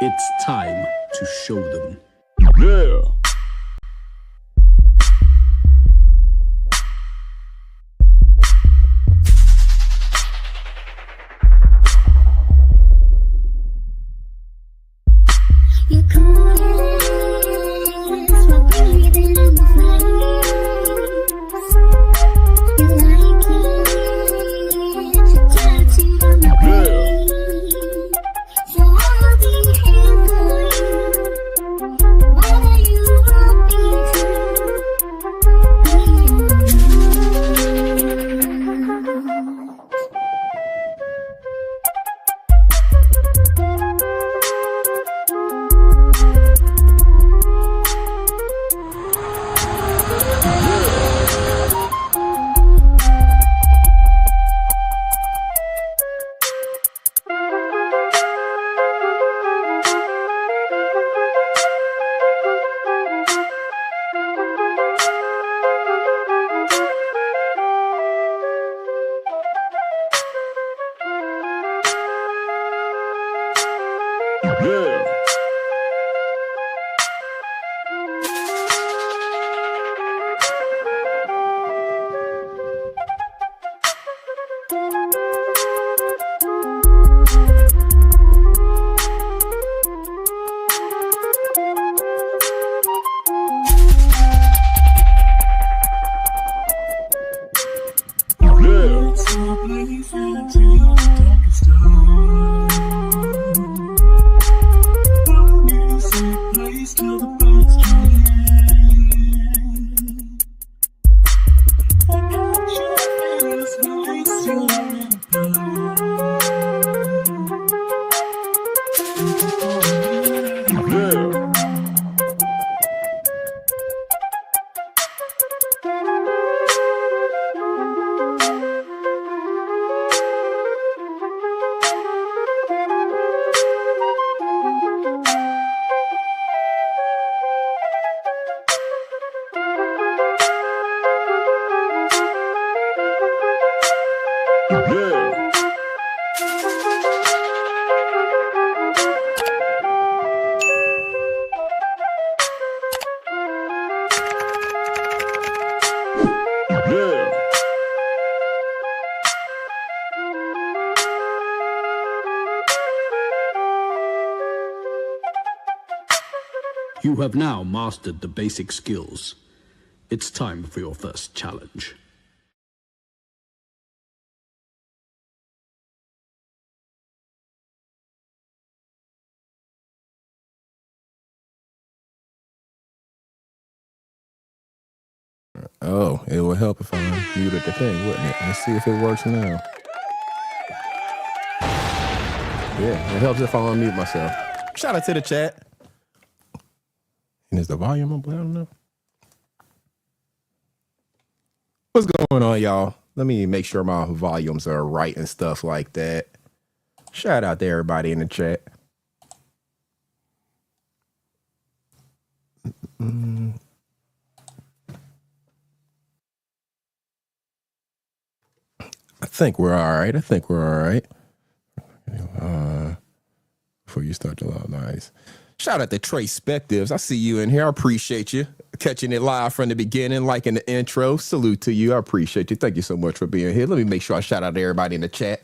It's time to show them. Yeah. Yeah. You have now mastered the basic skills. It's time for your first challenge. Oh, it would help if I muted the thing, wouldn't it? Let's see if it works now. Yeah, it helps if I unmute myself. Shout out to the chat. And is the volume up? I don't know. What's going on, y'all? Let me make sure my volumes are right and stuff like that. Shout out to everybody in the chat. I think we're all right. Before you start to love, nice. Shout out to Trey Spectives. I see you in here. I appreciate you catching it live from the beginning, liking the intro. Salute to you. I appreciate you. Thank you so much for being here. Let me make sure I shout out to everybody in the chat.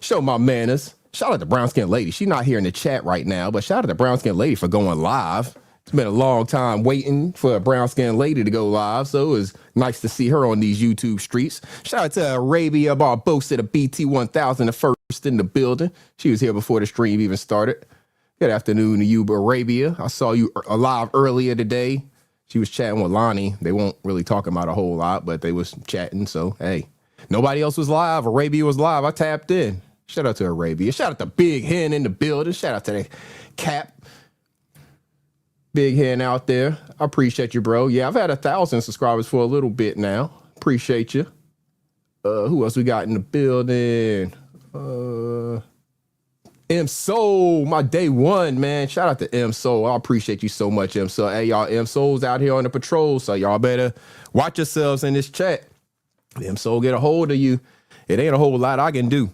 Show my manners. Shout out to Brown Skin Lady. She's not here in the chat right now, but shout out to Brown Skin Lady for going live. It's been a long time waiting for a Brown Skin Lady to go live, so it was nice to see her on these YouTube streets. Shout out to Arabia Barbosa, the BT1000, the first in the building. She was here before the stream even started. Good afternoon to you, Arabia. I saw you live earlier today. She was chatting with Lonnie. They won't really talk about a whole lot, but they was chatting, so hey. Nobody else was live. Arabia was live. I tapped in. Shout out to Arabia. Shout out to Big Hen in the building. Shout out to the Cap. Big Hen out there. I appreciate you, bro. Yeah, I've had 1,000 subscribers for a little bit now. Appreciate you. Who else we got in the building? M Soul, my day one, man. Shout out to M Soul. I appreciate you so much, M Soul. Hey, y'all, M Soul's out here on the patrol, so y'all better watch yourselves in this chat. M Soul get a hold of you. It ain't a whole lot I can do.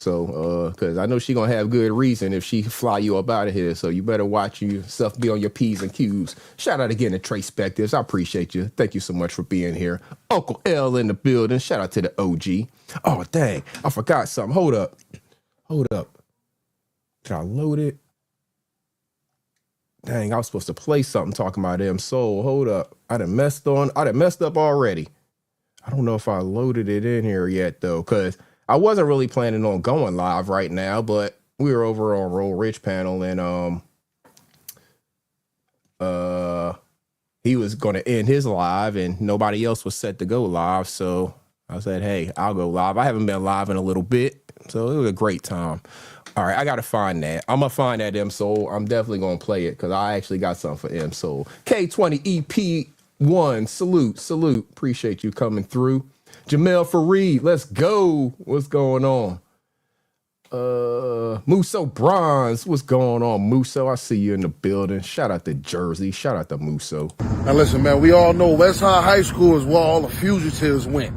So, because I know she gonna have good reason if she fly you up out of here. So you better watch yourself, be on your P's and Q's. Shout out again to Trace Spectives. I appreciate you. Thank you so much for being here. Uncle L in the building. Shout out to the OG. Oh, dang. I forgot something. Hold up. Did I load it? Dang, I was supposed to play something talking about M Soul. Hold up. I done messed up already. I don't know if I loaded it in here yet, though, because I wasn't really planning on going live right now, but we were over on Roll Rich panel, and he was going to end his live, and nobody else was set to go live, so I said, hey, I'll go live. I haven't been live in a little bit, so it was a great time. All right, I got to find that. I'm going to find that M Soul. I'm definitely going to play it, because I actually got something for M Soul. K20 EP1, salute. Appreciate you coming through. Jamel Fareed, let's go. What's going on? Muso Bronze, what's going on, Muso? I see you in the building. Shout out to Jersey. Shout out to Muso. Now listen, man, we all know West Side High School is where all the fugitives went.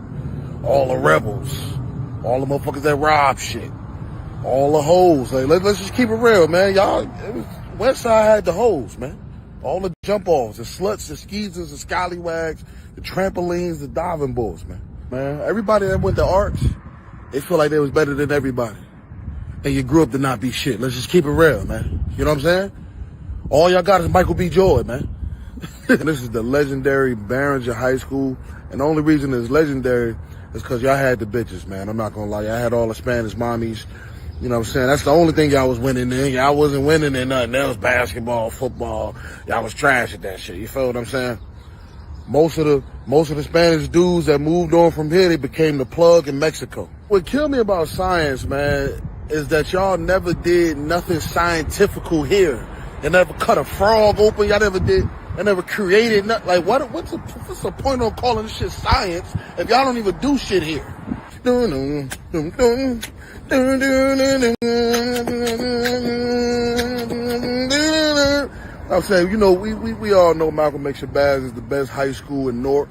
All the rebels. All the motherfuckers that rob shit. All the hoes. Like, let's just keep it real, man. West Side had the hoes, man. All the jump-offs, the sluts, the skeezers, the scallywags, the trampolines, the diving boards, man. Man, everybody that went to arts, they feel like they was better than everybody. And you grew up to not be shit. Let's just keep it real, man. You know what I'm saying? All y'all got is Michael B. Jordan, man. This is the legendary Barringer High School. And the only reason it's legendary is because y'all had the bitches, man. I'm not going to lie. Y'all had all the Spanish mommies. You know what I'm saying? That's the only thing y'all was winning in. Y'all wasn't winning in nothing else. Basketball, football. Y'all was trash at that shit. You feel what I'm saying? Most of the Spanish dudes that moved on from here, they became the plug in Mexico. What killed me about science, man, is that y'all never did nothing scientifical here. You never cut a frog open. Y'all never created nothing. Like, what's the point of calling this shit science if y'all don't even do shit here? I'm saying, you know, we all know Malcolm X Shabazz is the best high school in Newark.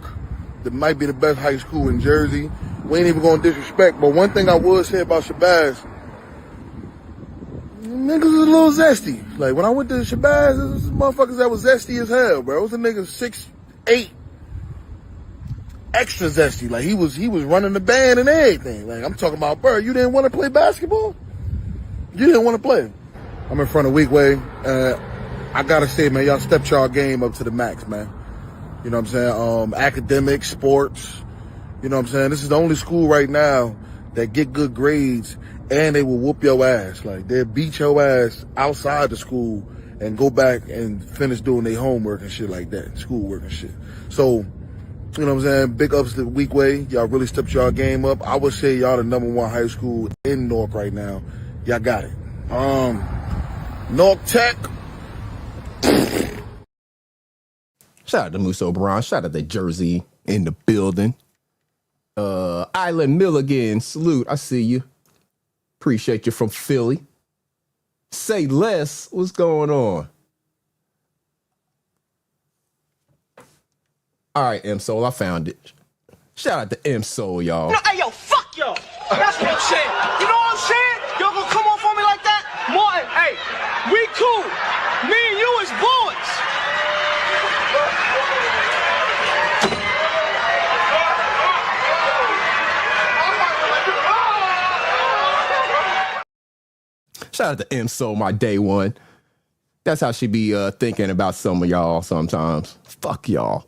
That might be the best high school in Jersey. We ain't even gonna disrespect, but one thing I would say about Shabazz, niggas was a little zesty. Like, when I went to Shabazz, it was motherfuckers that was zesty as hell, bro. It was a nigga 6'8", extra zesty. Like, he was running the band and everything. Like, I'm talking about, bro, you didn't want to play basketball? You didn't want to play. I'm in front of Weekway. I gotta say, man, y'all stepped y'all game up to the max, man. You know what I'm saying? Academics, sports. You know what I'm saying? This is the only school right now that get good grades and they will whoop your ass. Like, they'll beat your ass outside the school and go back and finish doing their homework and shit like that, schoolwork and shit. So, you know what I'm saying? Big ups to Weekway. Y'all really stepped y'all game up. I would say y'all the #1 high school in Newark right now. Y'all got it. Newark Tech. Shout out to Muso Brown. Shout out to Jersey in the building. Island Milligan, salute. I see you. Appreciate you from Philly. Say less. What's going on? All right, M Soul, I found it. Shout out to M Soul, y'all. No, hey, yo, fuck y'all. That's what I'm saying. You know what I'm saying? Y'all gonna come off on me like that? Martin, hey, we cool. Me and you is boys. Shout out to M Soul, my day one. That's how she be thinking about some of y'all sometimes. Fuck y'all.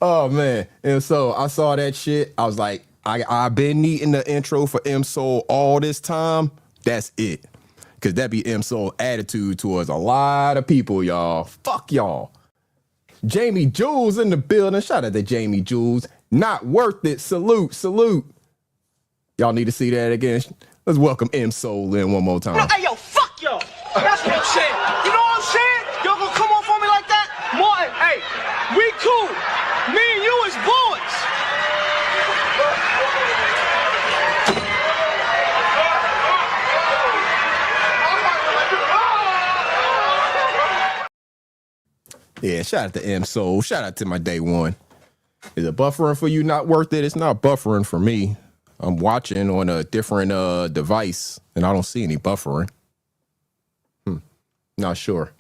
Oh, man. And so I saw that shit. I was like, I've been needing the intro for M Soul all this time. That's it. Because that be M Soul attitude towards a lot of people, y'all. Fuck y'all. Jamie Jules in the building. Shout out to Jamie Jules. Not worth it. Salute. Y'all need to see that again. Let's welcome M Soul in one more time. No, hey, yo, fuck y'all. That's what I'm saying. You know what I'm saying? Y'all gonna come off on me like that? Martin, hey, we cool. Me and you is boys. Yeah, shout out to M Soul. Shout out to my day one. Is it buffering for you not worth it? It's not buffering for me. I'm watching on a different device, and I don't see any buffering. Not sure.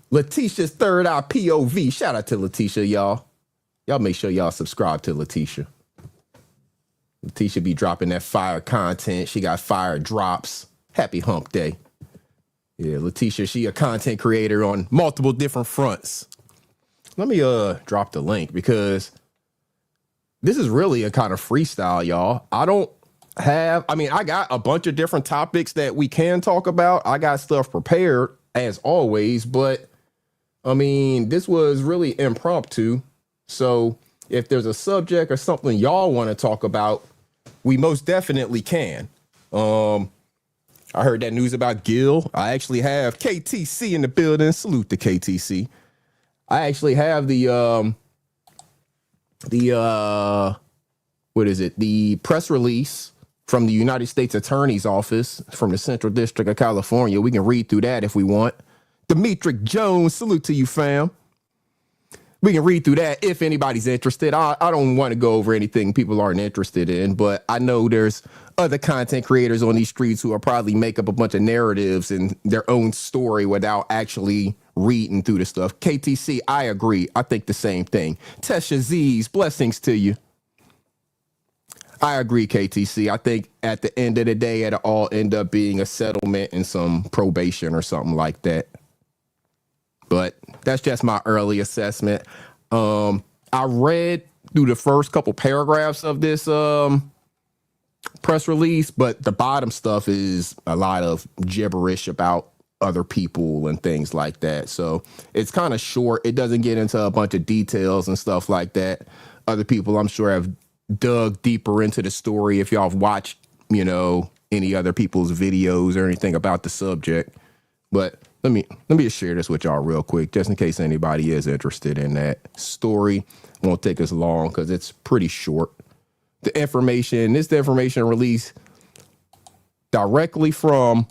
Letitia's third eye POV. Shout out to Letitia, y'all. Y'all make sure y'all subscribe to Letitia. Letitia be dropping that fire content. She got fire drops. Happy hump day. Yeah, Letitia, she a content creator on multiple different fronts. Let me drop the link because this is really a kind of freestyle, y'all. I got a bunch of different topics that we can talk about. I got stuff prepared as always, but I mean, this was really impromptu. So if there's a subject or something y'all want to talk about, we most definitely can. I heard that news about Gil. I actually have KTC in the building. Salute to KTC. I actually have the press release from the United States Attorney's Office from the Central District of California. We can read through that if we want. Demetric Jones, salute to you, fam. We can read through that if anybody's interested. I don't want to go over anything people aren't interested in, but I know there's other content creators on these streets who will probably make up a bunch of narratives and their own story without actually reading through the stuff. KTC, I agree. I think the same thing. Tesha Z's, blessings to you. I agree, KTC. I think at the end of the day, it'll all end up being a settlement and some probation or something like that. But that's just my early assessment. I read through the first couple paragraphs of this press release, but the bottom stuff is a lot of gibberish about other people and things like that. So it's kind of short. It doesn't get into a bunch of details and stuff like that. Other people, I'm sure, have dug deeper into the story if y'all have watched, any other people's videos or anything about the subject. But let me just share this with y'all real quick, just in case anybody is interested in that story. Won't take us long because it's pretty short. The information released directly from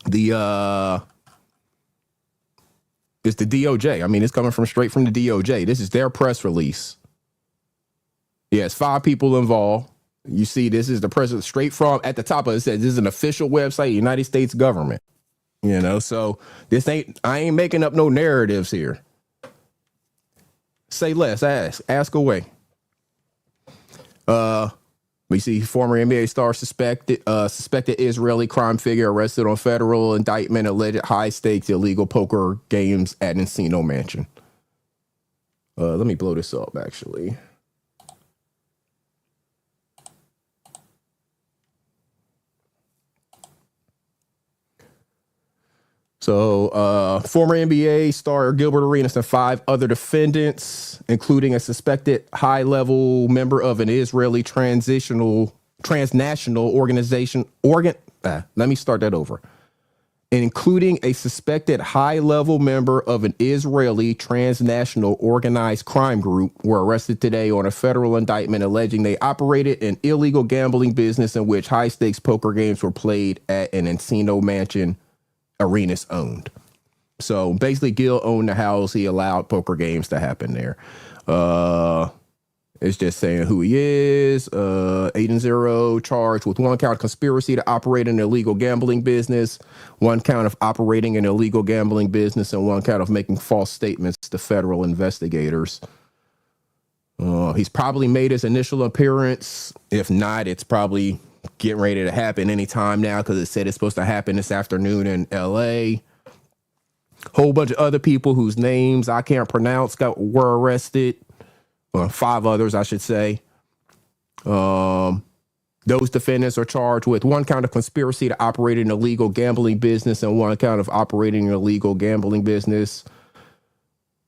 it's the DOJ. I mean, it's coming straight from the DOJ. This is their press release. Yeah, it's 5 people involved. You see, this is the press straight from at the top of it. Says this is an official website, United States government. So I ain't making up no narratives here. Say less, ask away. We see former NBA star suspected Israeli crime figure arrested on federal indictment, alleged high stakes illegal poker games at Encino Mansion. Let me blow this up actually. So, former NBA star Gilbert Arenas and 5 other defendants, including a suspected high-level member of an Israeli transnational organization. Let me start that over. Including a suspected high-level member of an Israeli transnational organized crime group, were arrested today on a federal indictment alleging they operated an illegal gambling business in which high-stakes poker games were played at an Encino Mansion Arenas owned. So basically Gil owned the house. He allowed poker games to happen there. It's just saying who he is. 8-0 charged with 1 count of conspiracy to operate an illegal gambling business, 1 count of operating an illegal gambling business, and 1 count of making false statements to federal investigators. He's probably made his initial appearance. If not, it's probably getting ready to happen anytime now because it said it's supposed to happen this afternoon in LA. Whole bunch of other people whose names I can't pronounce were arrested. 5 others, I should say. Those defendants are charged with 1 count of conspiracy to operate an illegal gambling business and 1 count of operating an illegal gambling business.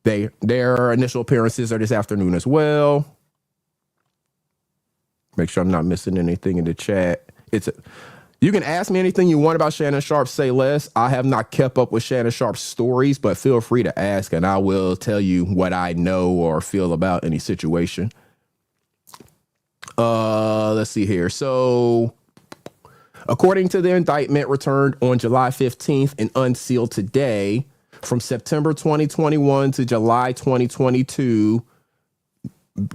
Their initial appearances are this afternoon as well. Make sure I'm not missing anything in the chat. You can ask me anything you want about Shannon Sharp, say less. I have not kept up with Shannon Sharp's stories, but feel free to ask and I will tell you what I know or feel about any situation. Let's see here. So, according to the indictment returned on July 15th and unsealed today, from September 2021 to July 2022,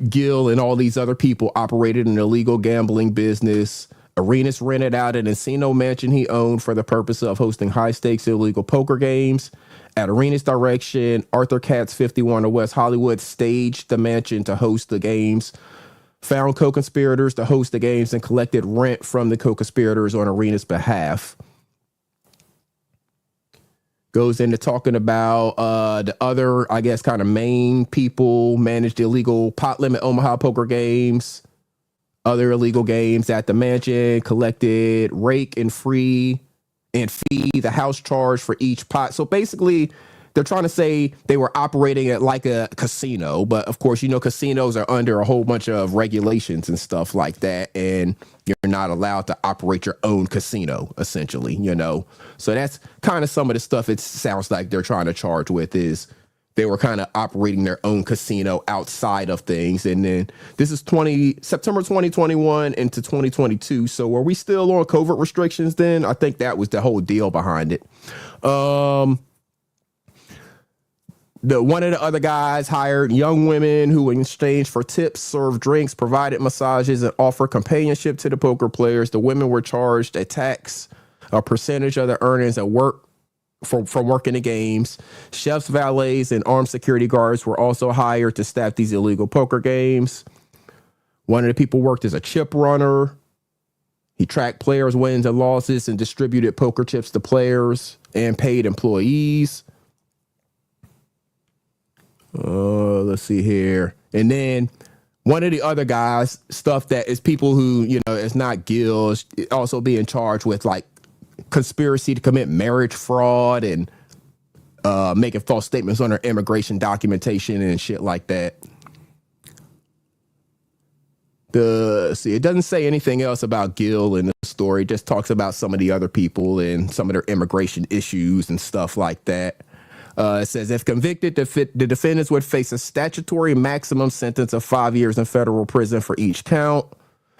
Gil and all these other people operated an illegal gambling business. Arenas rented out an Encino mansion he owned for the purpose of hosting high-stakes illegal poker games. At Arenas' direction, Arthur Katz, 51 of West Hollywood, staged the mansion to host the games, found co-conspirators to host the games, and collected rent from the co-conspirators on Arenas' behalf. Goes into talking about the other, I guess, kind of main people managed illegal pot limit Omaha poker games, other illegal games at the mansion, collected rake and fee the house charge for each pot. So basically, they're trying to say they were operating at like a casino, but of course, you know, casinos are under a whole bunch of regulations and stuff like that, and you're not allowed to operate your own casino, essentially, you know. So that's kind of some of the stuff it sounds like they're trying to charge with, is they were kind of operating their own casino outside of things. And then this is September 2021 into 2022. So were we still on COVID restrictions then? I think that was the whole deal behind it. One of the other guys hired young women who, in exchange for tips, served drinks, provided massages, and offered companionship to the poker players. The women were charged a percentage of their earnings at work from working the games. Chefs, valets, and armed security guards were also hired to staff these illegal poker games. One of the people worked as a chip runner. He tracked players' wins and losses and distributed poker chips to players and paid employees. Let's see here. And then one of the other guys, stuff that is people who, you know, it's not guilds, also being charged with like conspiracy to commit marriage fraud and making false statements on their immigration documentation and shit like that. It doesn't say anything else about Gil in the story. It just talks about some of the other people and some of their immigration issues and stuff like that. It says, if convicted, the defendants would face a statutory maximum sentence of 5 years in federal prison for each count.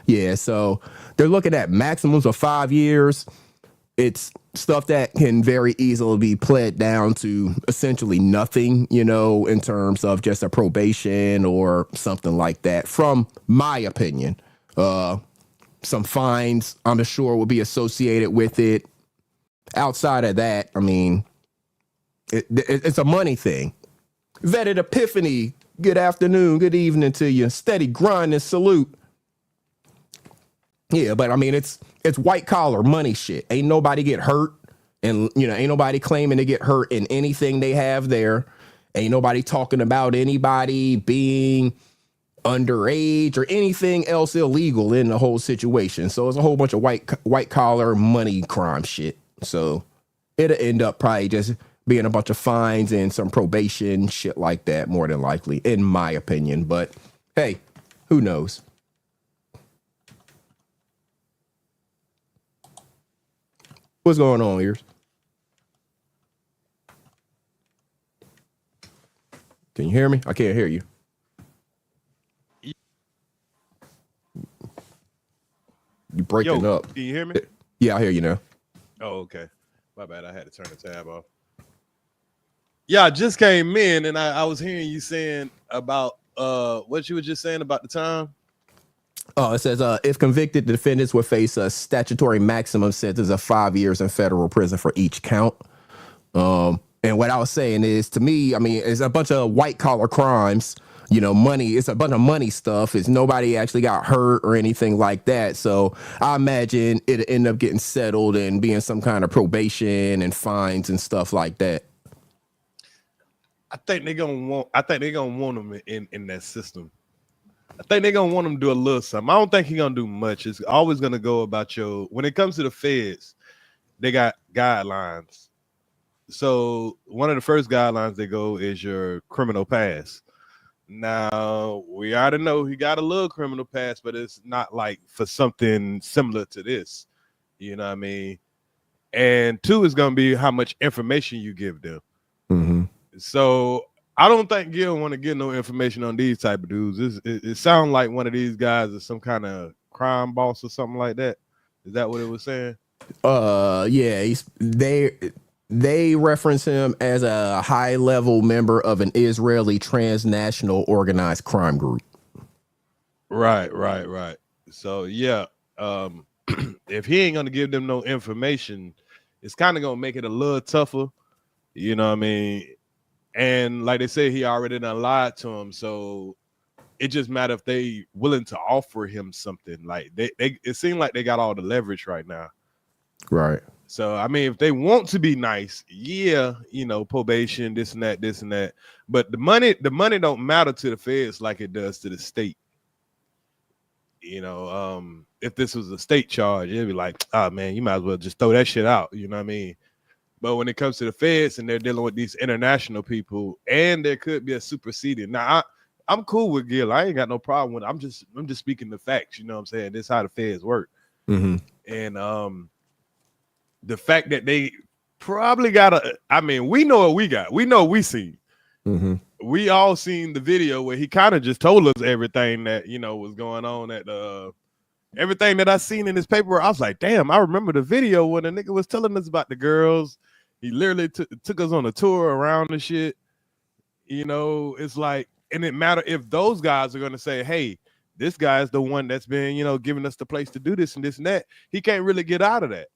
Yeah, so they're looking at maximums of 5 years. It's stuff that can very easily be pled down to essentially nothing, you know, in terms of just a probation or something like that, from my opinion. Some fines, I'm sure, will be associated with it. Outside of that, I mean, it's a money thing. Vetted Epiphany, good afternoon, good evening to you. Steady grind and salute. Yeah, but I mean, it's white collar money shit. Ain't nobody get hurt, and you know, ain't nobody claiming to get hurt in anything they have there. Ain't nobody talking about anybody being underage or anything else illegal in the whole situation. So it's a whole bunch of white collar money crime shit. So it'll end up probably just being a bunch of fines and some probation, shit like that, more than likely, in my opinion. But hey, who knows? What's going on, Ears? Can you hear me? I can't hear you. You breaking up. Can you hear me? Yeah, I hear you now. Oh, okay. My bad. I had to turn the tab off. Yeah, I just came in and I was hearing you saying about what you were just saying about the time. Oh, it says, if convicted, the defendants would face a statutory maximum sentence of 5 years in federal prison for each count. And what I was saying is, to me, I mean, it's a bunch of white collar crimes, you know, money. It's a bunch of money stuff. It's nobody actually got hurt or anything like that. So I imagine it'll end up getting settled and being some kind of probation and fines and stuff like that. I think they're gonna want them in that system. I think they're gonna want them to do a little something. I don't think he's gonna do much. It's always gonna go about when it comes to the feds, they got guidelines. So one of the first guidelines they go is your criminal past. Now we already know he got a little criminal past, but it's not like for something similar to this. You know what I mean? And two is gonna be how much information you give them. Mm-hmm. So I don't think Gil want to get no information on these type of dudes. It sounds like one of these guys is some kind of crime boss or something like that. Is that what it was saying? Yeah, they reference him as a high level member of an Israeli transnational organized crime group. Right. So yeah, if he ain't gonna give them no information, it's kind of gonna make it a little tougher. You know what I mean? And like they say, he already done lied to him, so it just matter if they willing to offer him something. Like they it seemed like they got all the leverage right now. Right. So I mean, if they want to be nice, yeah, you know, probation, this and that. But the money don't matter to the feds like it does to the state. You know, if this was a state charge, it'd be like, oh man, you might as well just throw that shit out. You know what I mean? But when it comes to the feds and they're dealing with these international people, and there could be a superseding. Now, I'm cool with Gil. I ain't got no problem with it. I'm just speaking the facts. You know what I'm saying? This is how the feds work. Mm-hmm. And the fact that they probably got I mean, we know what we got. We know we seen. Mm-hmm. We all seen the video where he kind of just told us everything that, you know, was going on at everything that I seen in his paper. I was like, damn, I remember the video when the nigga was telling us about the girls. He literally took us on a tour around the shit. You know, it's like, and it matter if those guys are going to say, hey, this guy's the one that's been, you know, giving us the place to do this and this and that. He can't really get out of that.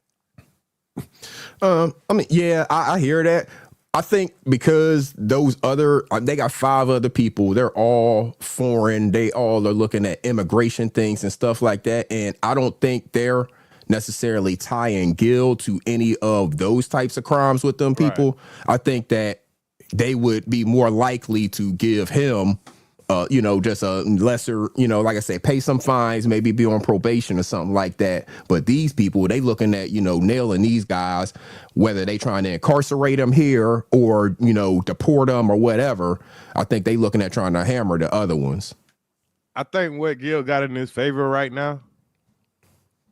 I mean, yeah, I hear that. I think because those other, they got 5 other people. They're all foreign. They all are looking at immigration things and stuff like that. And I don't think they're necessarily tying Gil to any of those types of crimes with them people. Right. I think that they would be more likely to give him, you know, just a lesser, you know, like I say, pay some fines, maybe be on probation or something like that. But these people, they looking at, you know, nailing these guys, whether they trying to incarcerate them here or, you know, deport them or whatever. I think they looking at trying to hammer the other ones. I think what Gil got in his favor right now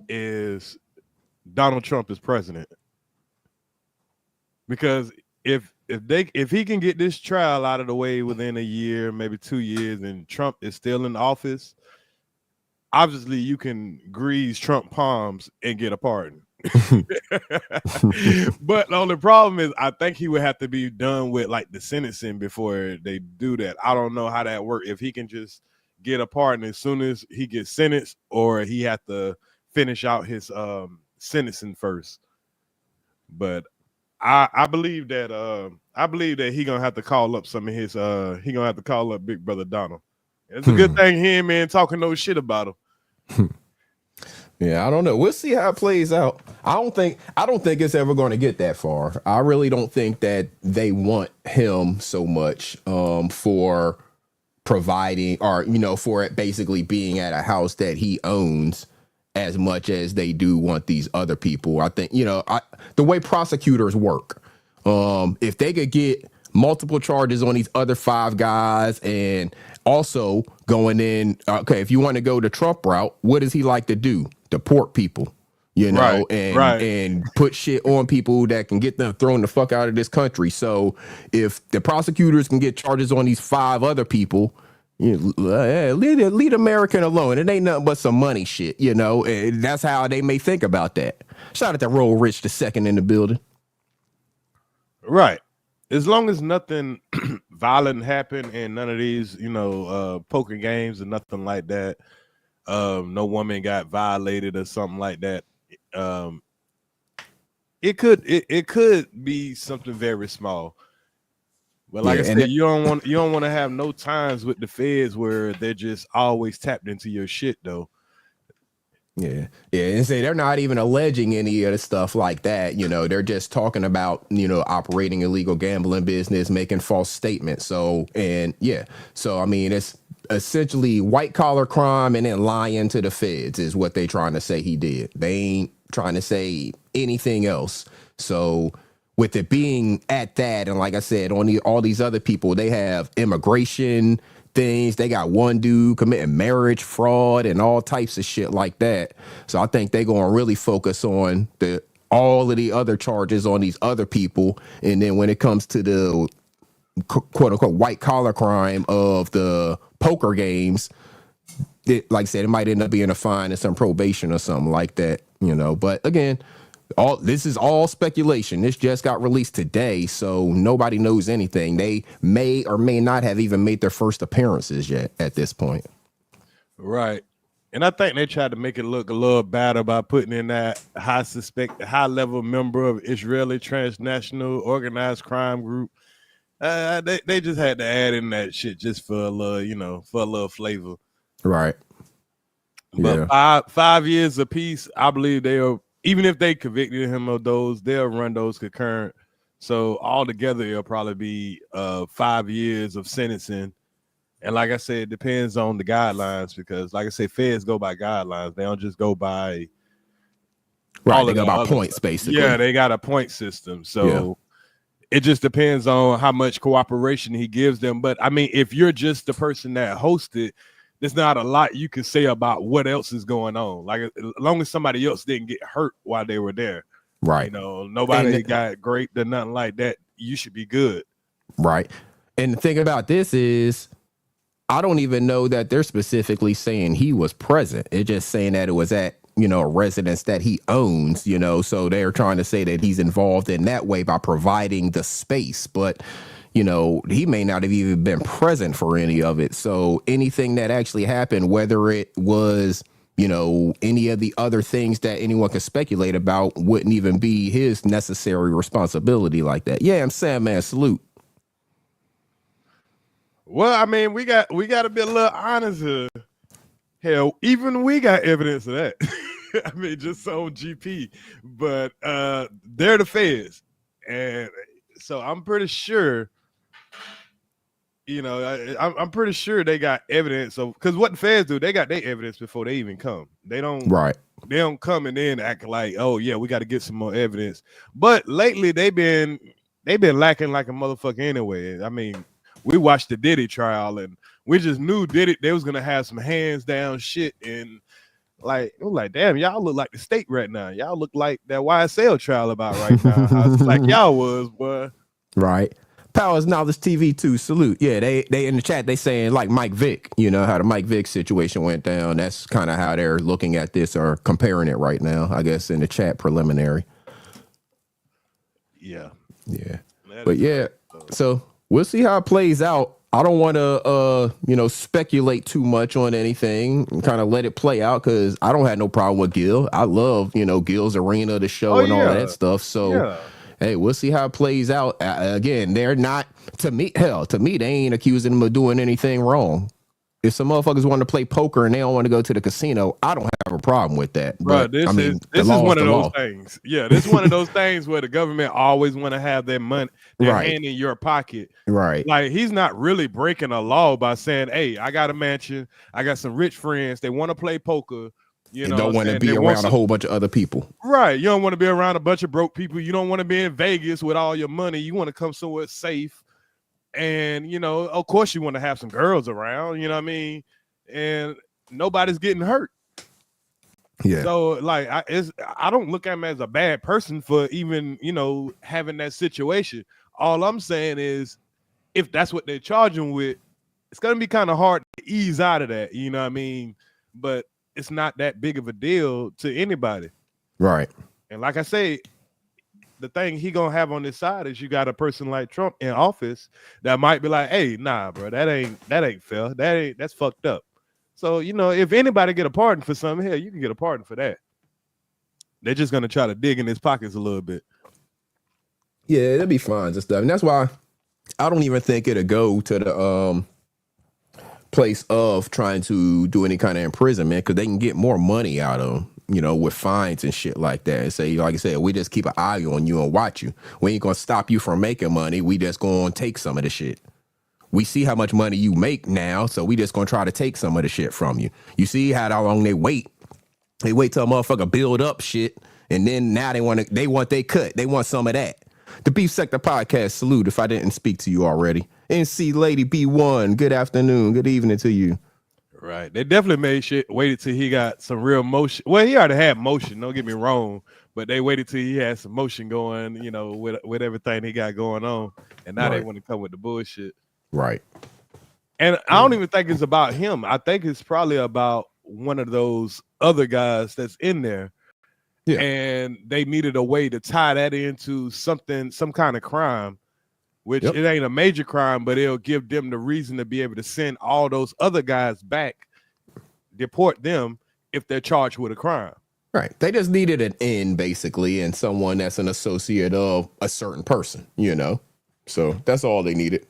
is Donald Trump is president. Because if he can get this trial out of the way within a year, maybe 2 years, and Trump is still in office, obviously you can grease Trump palms and get a pardon. But the only problem is I think he would have to be done with like the sentencing before they do that. I don't know how that works. If he can just get a pardon as soon as he gets sentenced, or he have to finish out his sentencing first. But I believe that he gonna have to call up some of his he gonna have to call up Big Brother Donald. It's a good thing he ain't been talking no shit about him. Yeah, I don't know. We'll see how it plays out. I don't think it's ever going to get that far. I really don't think that they want him so much for providing, or, you know, for it basically being at a house that he owns, as much as they do want these other people. I think, you know, the way prosecutors work, if they could get multiple charges on these other 5 guys, and also going in, okay, if you want to go the Trump route, what does he like to do? Deport people, you know, and put shit on people that can get them thrown the fuck out of this country. So if the prosecutors can get charges on these 5 other people, you know, leave American alone. It ain't nothing but some money shit, you know. And that's how they may think about that. Shout out to Roll Rich the second in the building. Right. As long as nothing violent happened and none of these, you know, poker games and nothing like that, no woman got violated or something like that. It could be something very small. But like I said, you don't want to have no times with the feds where they're just always tapped into your shit though. Yeah, and say they're not even alleging any of the stuff like that. You know, they're just talking about, you know, operating illegal gambling business, making false statements. So I mean, it's essentially white collar crime and then lying to the feds is what they trying to say he did. They ain't trying to say anything else. So with it being at that, and like I said, on all these other people, they have immigration things. They got one dude committing marriage fraud and all types of shit like that. So I think they're going to really focus on all of the other charges on these other people. And then when it comes to the quote unquote white collar crime of the poker games, like I said, it might end up being a fine and some probation or something like that, you know. But again, this is all speculation. This just got released today, so nobody knows anything. They may or may not have even made their first appearances yet at this point. Right. And I think they tried to make it look a little better by putting in that high level member of Israeli transnational organized crime group. They just had to add in that shit just for a little, for a little flavor. Right. But Yeah. 5 years apiece, I believe they'll, even if they convicted him of those, they'll run those concurrent. So altogether, it'll probably be 5 years of sentencing. And like I said, it depends on the guidelines because, like I said, feds go by guidelines. They don't just go by Right. They go by points, basically. Yeah, they got a point system. So it just depends on how much cooperation he gives them. But I mean, if you're just the person that hosted, there's not a lot you can say about what else is going on. Like, as long as somebody else didn't get hurt while they were there. Right. Nobody got raped or nothing like that. You should be good. Right. And the thing about this is, I don't even know that they're specifically saying he was present. It's just saying that it was at, a residence that he owns, so they're trying to say that he's involved in that way by providing the space. But, he may not have even been present for any of it. So anything that actually happened, whether it was, any of the other things that anyone could speculate about, wouldn't even be his necessary responsibility like that. Yeah, I'm saying, man, salute. Well, I mean, we got to be a little honest here. Hell, even we got evidence of that. I mean, just on GP, but they're the feds, and so I'm pretty sure. I'm pretty sure they got evidence of, because what the feds do, they got their evidence before they even come. They don't. Right. They don't come and then act like, oh yeah, we got to get some more evidence. But lately they've been lacking like a motherfucker anyway. I mean, we watched the Diddy trial and we just knew Diddy, they was gonna have some hands down shit, and it was like, damn, y'all look like the state right now. Y'all look like that YSL trial about right now. How it's like y'all was, boy. Right. Powers Knowledge TV too. Salute. Yeah, they in the chat, they saying like Mike Vick, how the Mike Vick situation went down. That's kind of how they're looking at this or comparing it right now, I guess, in the chat preliminary. Yeah. Yeah. But yeah, so we'll see how it plays out. I don't want to, speculate too much on anything and kind of let it play out because I don't have no problem with Gil. I love, Gil's arena, the show, and all that stuff. So, hey, we'll see how it plays out. Again, they're not, to me, they ain't accusing them of doing anything wrong. If some motherfuckers want to play poker and they don't want to go to the casino, I don't have a problem with that. But this is one of those things. Yeah, this is one of those things where the government always want to have their money, their hand in your pocket. Right. Like, he's not really breaking a law by saying, hey, I got a mansion, I got some rich friends, they want to play poker. You don't want to be around a whole bunch of other people. Right. You don't want to be around a bunch of broke people. You don't want to be in Vegas with all your money. You want to come somewhere safe. And, of course you want to have some girls around, you know what I mean? And nobody's getting hurt. Yeah. So, like, I don't look at him as a bad person for even, having that situation. All I'm saying is, if that's what they're charging with, it's going to be kind of hard to ease out of that, you know what I mean? But it's not that big of a deal to anybody. Right. And like I say, the thing he gonna have on his side is you got a person like Trump in office that might be like, hey, nah, bro, that ain't fair. That's fucked up. So, if anybody get a pardon for something, hell, you can get a pardon for that. They're just gonna try to dig in his pockets a little bit. Yeah, it'll be fine and stuff. And that's why I don't even think it'll go to the place of trying to do any kind of imprisonment because they can get more money out of them. With fines and shit like that. And say, like I said, we just keep an eye on you and watch you. We ain't gonna stop you from making money. We just gonna take some of the shit. We see how much money you make now, so we just gonna try to take some of the shit from you. You see how long they wait? They wait till a motherfucker build up shit, and then now they want they cut. They want some of that. The Beef Sector Podcast, salute if I didn't speak to you already. NC Lady B1, good afternoon, good evening to you. Right. They definitely waited till he got some real motion. Well, he already had motion, don't get me wrong, but they waited till he had some motion going, with everything he got going on. And now they want to come with the bullshit. Right. And I don't even think it's about him. I think it's probably about one of those other guys that's in there. Yeah. And they needed a way to tie that into some kind of crime. Which it ain't a major crime, but it'll give them the reason to be able to send all those other guys back deport them if they're charged with a crime. Right. They just needed an end, basically, and someone that's an associate of a certain person, you know? So that's all they needed.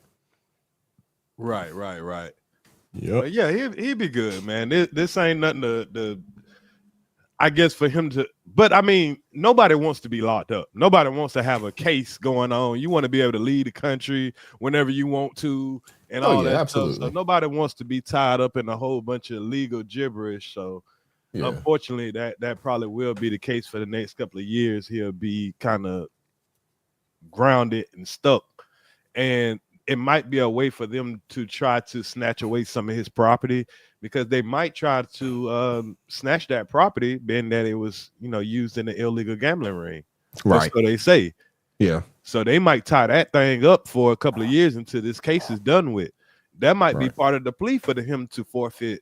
Right. Yep. But yeah, he'd be good, man. This ain't nothing to I guess for him to, but I mean, nobody wants to be locked up. Nobody wants to have a case going on. You want to be able to leave the country whenever you want to and all that absolutely. stuff. So nobody wants to be tied up in a whole bunch of legal gibberish. So unfortunately, that probably will be the case for the next couple of years. He'll be kind of grounded and stuck. And it might be a way for them to try to snatch away some of his property, because they might try to snatch that property, being that it was, used in the illegal gambling ring. Right. That's what they say. Yeah. So they might tie that thing up for a couple of years until this case is done with. That might be part of the plea for him to forfeit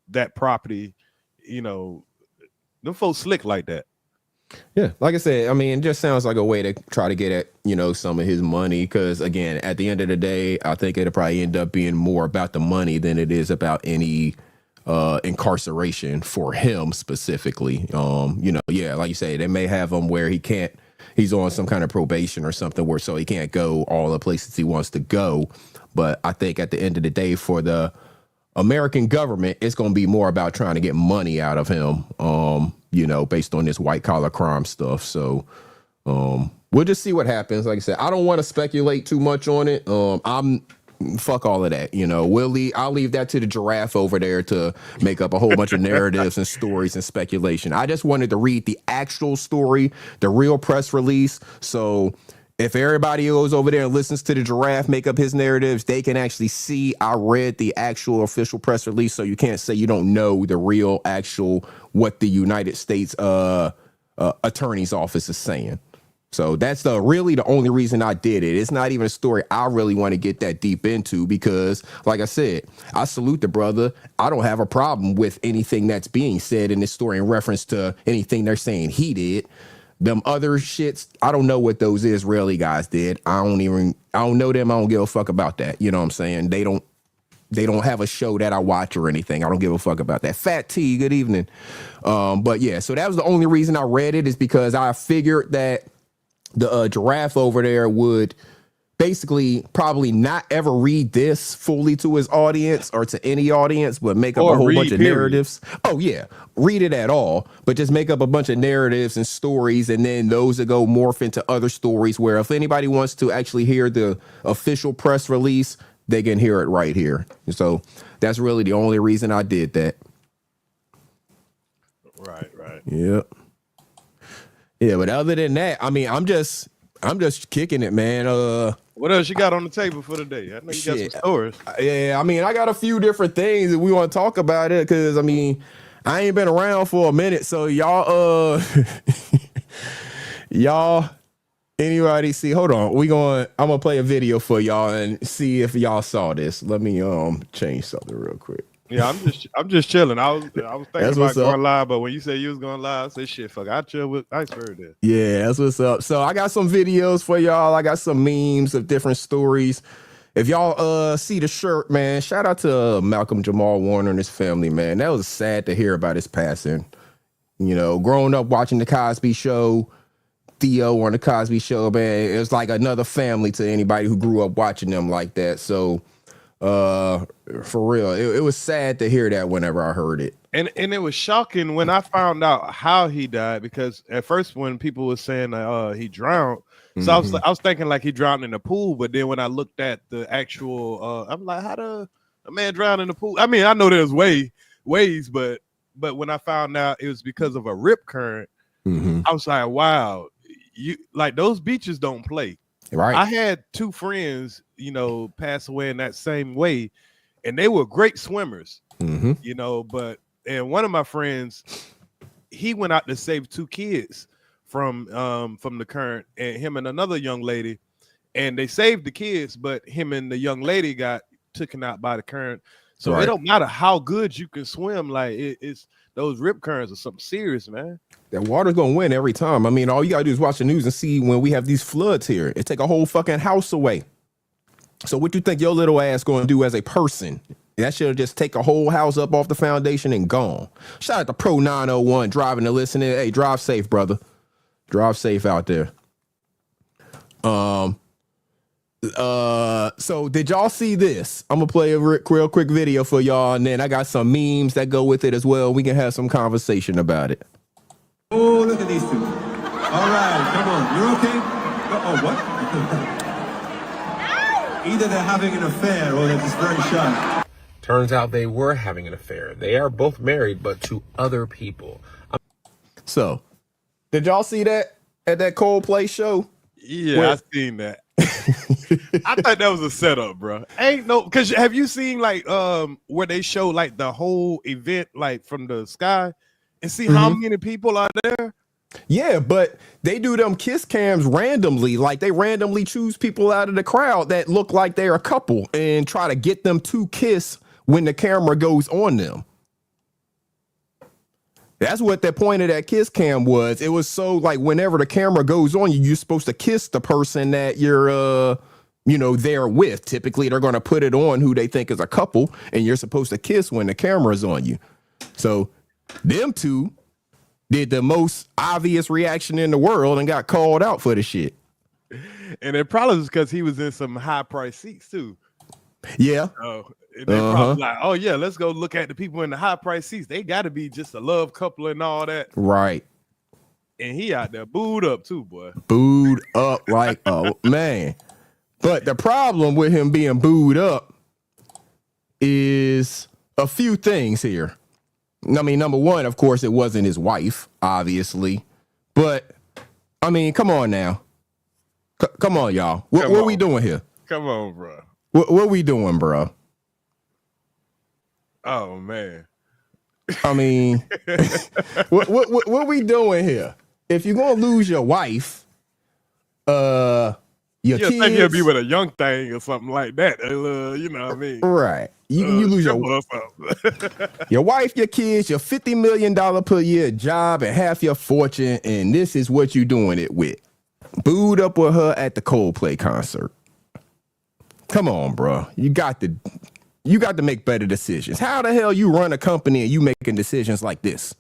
that property. Them folks slick like that. Yeah, like I said, I mean, it just sounds like a way to try to get at, some of his money. Because again, at the end of the day, I think it'll probably end up being more about the money than it is about any incarceration for him specifically. Like you say, they may have him where he's on some kind of probation or something so he can't go all the places he wants to go. But I think at the end of the day, for the American government, it's going to be more about trying to get money out of him, based on this white collar crime stuff. So we'll just see what happens. Like I said, I don't want to speculate too much on it. Fuck all of that. I'll leave that to the giraffe over there to make up a whole bunch of narratives and stories and speculation. I just wanted to read the actual story, the real press release. So if everybody goes over there and listens to the giraffe make up his narratives, they can actually see I read the actual official press release. So you can't say you don't know the real actual what the United States Attorney's Office is saying. So that's really the only reason I did it. It's not even a story I really want to get that deep into because, like I said, I salute the brother. I don't have a problem with anything that's being said in this story in reference to anything they're saying he did. Them other shits, I don't know what those Israeli guys did. I don't know them. I don't give a fuck about that. You know what I'm saying? They don't have a show that I watch or anything. I don't give a fuck about that. Fat T, good evening. But yeah, so that was the only reason I read it, is because I figured that the giraffe over there would basically probably not ever read this fully to his audience or to any audience, but make up a whole bunch of narratives. Oh yeah, read it at all, but just make up a bunch of narratives and stories, and then those that go morph into other stories where if anybody wants to actually hear the official press release, they can hear it right here. So that's really the only reason I did that. Right. Yep. Yeah, but other than that, I mean, I'm just kicking it, man. What else you got on the table for today? I know you got some stories. Yeah, I mean, I got a few different things that we want to talk about it because, I mean, I ain't been around for a minute, so y'all, anybody see? Hold on, I'm gonna play a video for y'all and see if y'all saw this. Let me change something real quick. Yeah, I'm just chilling. I was thinking about going live, but when you say you was going live, I said shit, fuck, I chill with Iceberg there. Yeah, that's what's up. So I got some videos for y'all. I got some memes of different stories. If y'all see the shirt, man, shout out to Malcolm Jamal Warner and his family, man. That was sad to hear about his passing. Growing up watching the Cosby Show, Theo on the Cosby Show, man, it was like another family to anybody who grew up watching them like that. So for real, it was sad to hear that whenever I heard it. And it was shocking when I found out how he died, because at first when people were saying he drowned, so I was thinking like he drowned in the pool, but then when I looked at the actual I'm like, how a man drown in the pool? I mean, I know there's ways, but when I found out it was because of a rip current, I was like, wow, you like those beaches don't play. Right. I had two friends, pass away in that same way, and they were great swimmers, but one of my friends, he went out to save two kids from the current, and him and another young lady, and they saved the kids, but him and the young lady got taken out by the current. So It don't matter how good you can swim, like it's those rip currents are something serious, man. That water's gonna win every time. I mean, all you gotta do is watch the news and see when we have these floods here. It take a whole fucking house away. So what you think your little ass gonna do as a person That should just take a whole house up off the foundation and gone. Shout out to Pro 901 driving and listening. Hey, drive safe, brother. Drive safe out there. So did y'all see this? I'm gonna play a real quick video for y'all, and then I got some memes that go with it as well. We can have some conversation about it. Oh, look at these two. All right, come on. You're okay? Oh, what? Either they're having an affair or they're just very shy. Turns out they were having an affair. They are both married, but to other people. So, did y'all see that at that Coldplay show? Yeah, I seen that. I thought that was a setup, bro. Ain't no, because have you seen like where they show like the whole event like from the sky and see how many people are there? Yeah, but they do them kiss cams randomly. Like they randomly choose people out of the crowd that look like they're a couple and try to get them to kiss when the camera goes on them. That's what the point of that kiss cam was. It was so like whenever the camera goes on you, you're supposed to kiss the person that you're, there with. Typically, they're going to put it on who they think is a couple, and you're supposed to kiss when the camera's on you. So them two did the most obvious reaction in the world and got called out for the shit. And it probably was because he was in some high price seats too. Yeah. Oh, and they probably like, oh yeah, let's go look at the people in the high price seats. They got to be just a love couple and all that. Right. And he out there booed up too, boy. Booed up like oh man. But the problem with him being booed up is a few things here. I mean, number one, of course, it wasn't his wife, obviously. But I mean, come on now. Come on, y'all. What are we doing here? Come on, bro. What we doing, bro? Oh man. I mean, what we doing here? If you're gonna lose your wife, your kids, think he'll be with a young thing or something like that. You know what I mean? Right. You lose your wife, your kids, your $50 million per year job, and half your fortune, and this is what you doing it with. Booed up with her at the Coldplay concert. Come on, bro. You got to make better decisions. How the hell you run a company and you making decisions like this?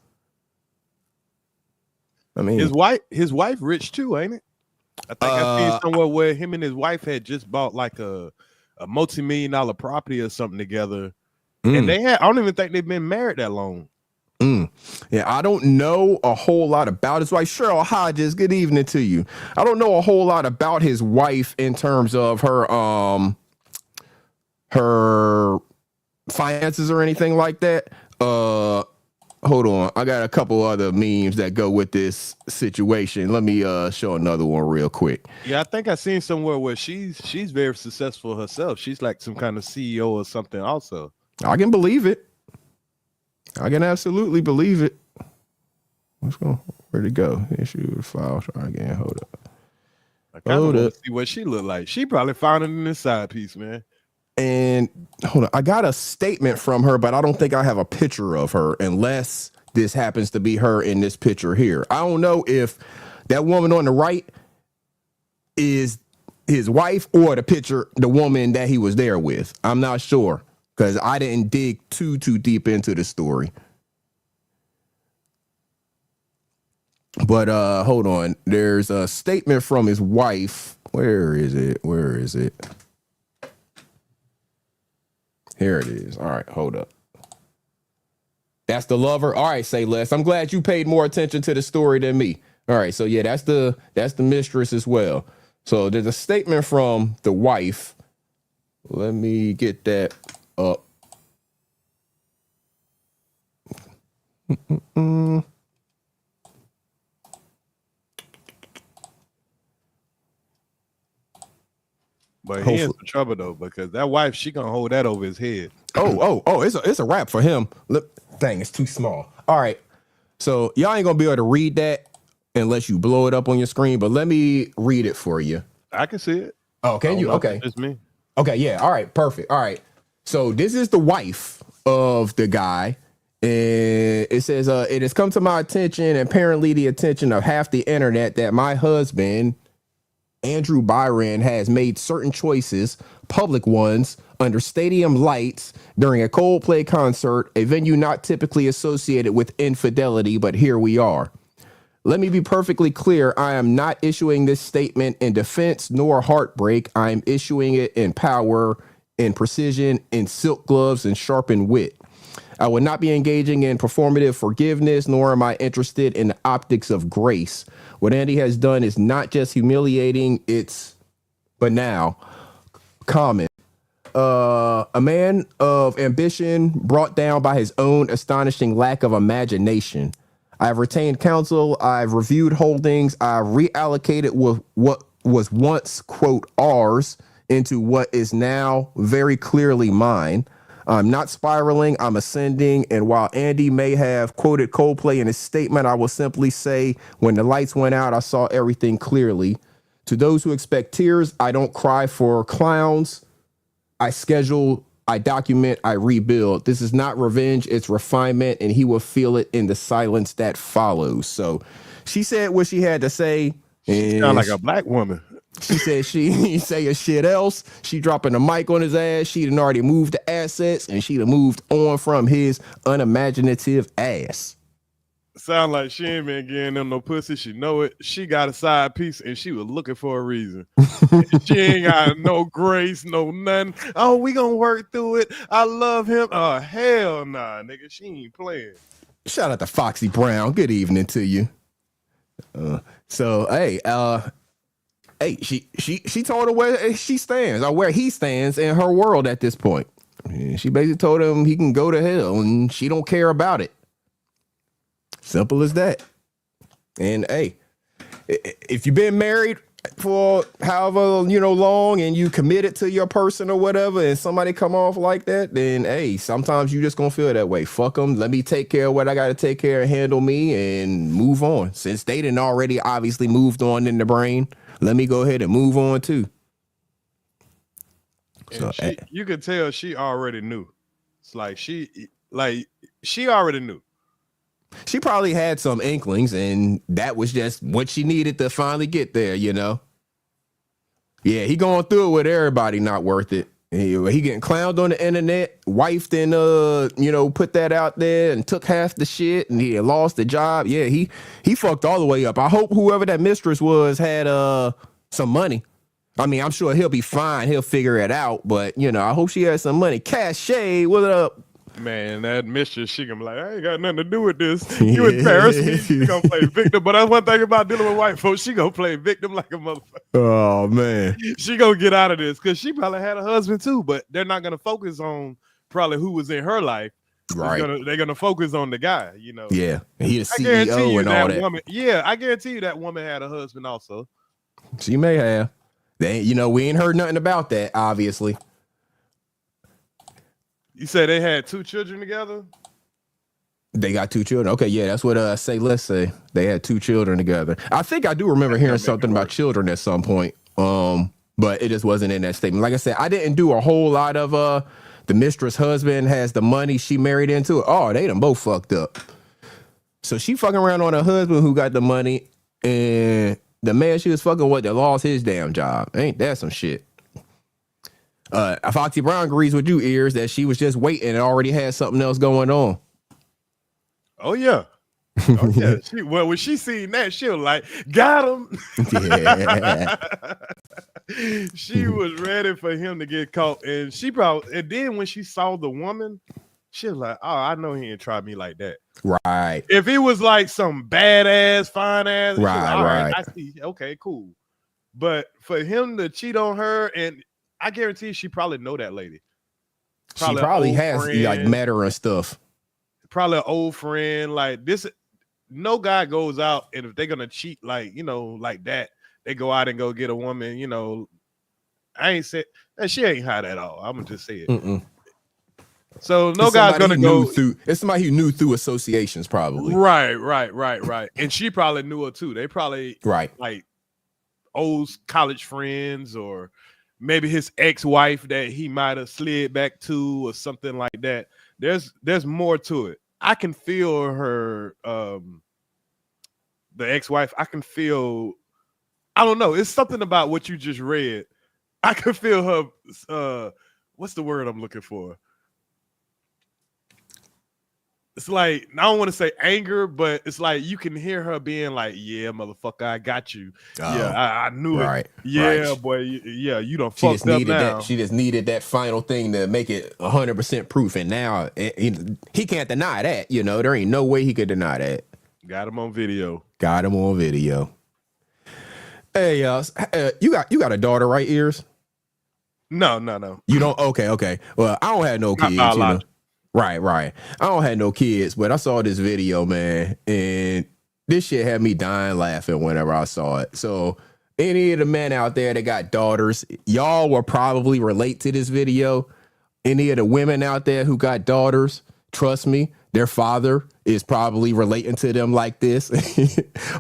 I mean, his wife rich too, ain't it? I think I seen somewhere where him and his wife had just bought like a multi-million-dollar property or something together. And I don't even think they've been married that long. Yeah, I don't know a whole lot about his wife. Cheryl Hodges, good evening to you. I don't know a whole lot about his wife in terms of her finances or anything like that. Hold on. I got a couple other memes that go with this situation. Let me show another one real quick. Yeah, I think I seen somewhere where she's very successful herself. She's like some kind of CEO or something also. I can believe it. I can absolutely believe it. Where'd it go? Issue file. Try again. Hold up. I kind of want to see what she looked like. She probably found it in this side piece, man. And hold on, I got a statement from her, but I don't think I have a picture of her unless this happens to be her in this picture here. I don't know if that woman on the right is his wife or the woman that he was there with. I'm not sure because I didn't dig too deep into the story. But hold on, there's a statement from his wife. Where is it? Here it is. All right, hold up. That's the lover. All right, say less. I'm glad you paid more attention to the story than me. All right, so yeah, that's the mistress as well. So there's a statement from the wife. Let me get that up. But he in some trouble though, because that wife, she gonna hold that over his head. Oh, it's a wrap for him. Look, dang, it's too small. All right. So y'all ain't gonna be able to read that unless you blow it up on your screen, but let me read it for you. I can see it. Oh, can you? Okay. It's me. Okay, yeah. All right, perfect. All right. So this is the wife of the guy. And it says, it has come to my attention and apparently the attention of half the internet that my husband Andrew Byron has made certain choices, public ones, under stadium lights during a Coldplay concert, a venue not typically associated with infidelity, but here we are. Let me be perfectly clear. I am not issuing this statement in defense nor heartbreak. I am issuing it in power, in precision, in silk gloves, and sharpened wit. I will not be engaging in performative forgiveness, nor am I interested in the optics of grace. What Andy has done is not just humiliating, it's banal, common. A man of ambition brought down by his own astonishing lack of imagination. I've retained counsel. I've reviewed holdings. I've reallocated what was once, quote, ours into what is now very clearly mine. I'm not spiraling. I'm ascending. And while Andy may have quoted Coldplay in his statement, I will simply say when the lights went out, I saw everything clearly. To those who expect tears, I don't cry for clowns. I schedule, I document, I rebuild. This is not revenge, it's refinement, and he will feel it in the silence that follows. So she said what she had to say. She sound like a black woman. She said she ain't say a shit else. She dropping the mic on his ass. She done already moved the assets, and she done moved on from his unimaginative ass. Sound like she ain't been getting them no pussy. She know it. She got a side piece and she was looking for a reason. She ain't got no grace, no nothing. Oh, we gonna work through it. I love him. Oh, hell nah, nigga. She ain't playing. Shout out to Foxy Brown. Good evening to you. She told her where she stands or where he stands in her world at this point. She basically told him he can go to hell and she don't care about it. Simple as that. And hey, if you've been married for however long and you committed to your person or whatever, and somebody come off like that, then hey, sometimes you just gonna feel that way. Fuck them. Let me take care of what I gotta take care of, handle me, and move on. Since they didn't already obviously moved on in the brain, let me go ahead and move on too. So you could tell she already knew. It's like she already knew. She probably had some inklings, and that was just what she needed to finally get there, Yeah, he going through it with everybody, not worth it. He getting clowned on the internet, wifed and put that out there and took half the shit, and he lost the job. Yeah, he fucked all the way up. I hope whoever that mistress was had some money. I mean, I'm sure he'll be fine. He'll figure it out, but I hope she has some money. Cashapp, what up? Man, that mistress, she gonna be like, I ain't got nothing to do with this. You embarrass me. She gonna play victim. But that's one thing about dealing with white folks. She gonna play victim like a motherfucker. Oh, man. She gonna get out of this because she probably had a husband too, but they're not gonna focus on probably who was in her life. Right. They're gonna focus on the guy, Yeah. And he the CEO and all that. Woman, yeah, I guarantee you that woman had a husband also. She may have. We ain't heard nothing about that, obviously. You said they had 2 children together? They got 2 children. Okay, yeah, that's what let's say. They had 2 children together. I think I do remember hearing something about children at some point. But it just wasn't in that statement. Like I said, I didn't do a whole lot of the mistress husband has the money she married into it. Oh, they done both fucked up. So she fucking around on her husband who got the money, and the man she was fucking with that lost his damn job. Ain't that some shit? Foxy Brown agrees with you, Ears, that she was just waiting and already had something else going on. Oh, yeah. Oh, yeah. When she seen that, she was like, got him. Yeah. She was ready for him to get caught. And then when she saw the woman, she was like, oh, I know he ain't tried me like that. Right. If it was like some badass, fine ass, right, like, right. I see. Okay, cool. But for him to cheat on her, and I guarantee she probably know that lady. She probably has met her and stuff. Probably an old friend. Like this, no guy goes out, and if they're gonna cheat like that, they go out and go get a woman. I ain't said that she ain't hot at all. I'm gonna just say it. Mm-mm. So no guy's gonna go through. It's somebody who knew through associations, probably. Right. And she probably knew her too. They probably like old college friends, or maybe his ex-wife that he might have slid back to, or something like that. There's more to it. I can feel her, the ex-wife. I can feel I don't know. It's something about what you just read. I could feel her. What's the word I'm looking for? It's like, I don't want to say anger, but it's like you can hear her being like, yeah, motherfucker, I got you. Yeah, I knew it. Yeah, boy. Yeah, you done fucked up now. She just needed that final thing to make it 100% proof. And now he can't deny that. You know, there ain't no way he could deny that. Got him on video. Hey, you got a daughter, right, Ears? No. You don't? Okay. Well, I don't have no kids. You know? Right. I don't have no kids, but I saw this video, man, and this shit had me dying laughing whenever I saw it. So any of the men out there that got daughters, y'all will probably relate to this video. Any of the women out there who got daughters, trust me, their father is probably relating to them like this.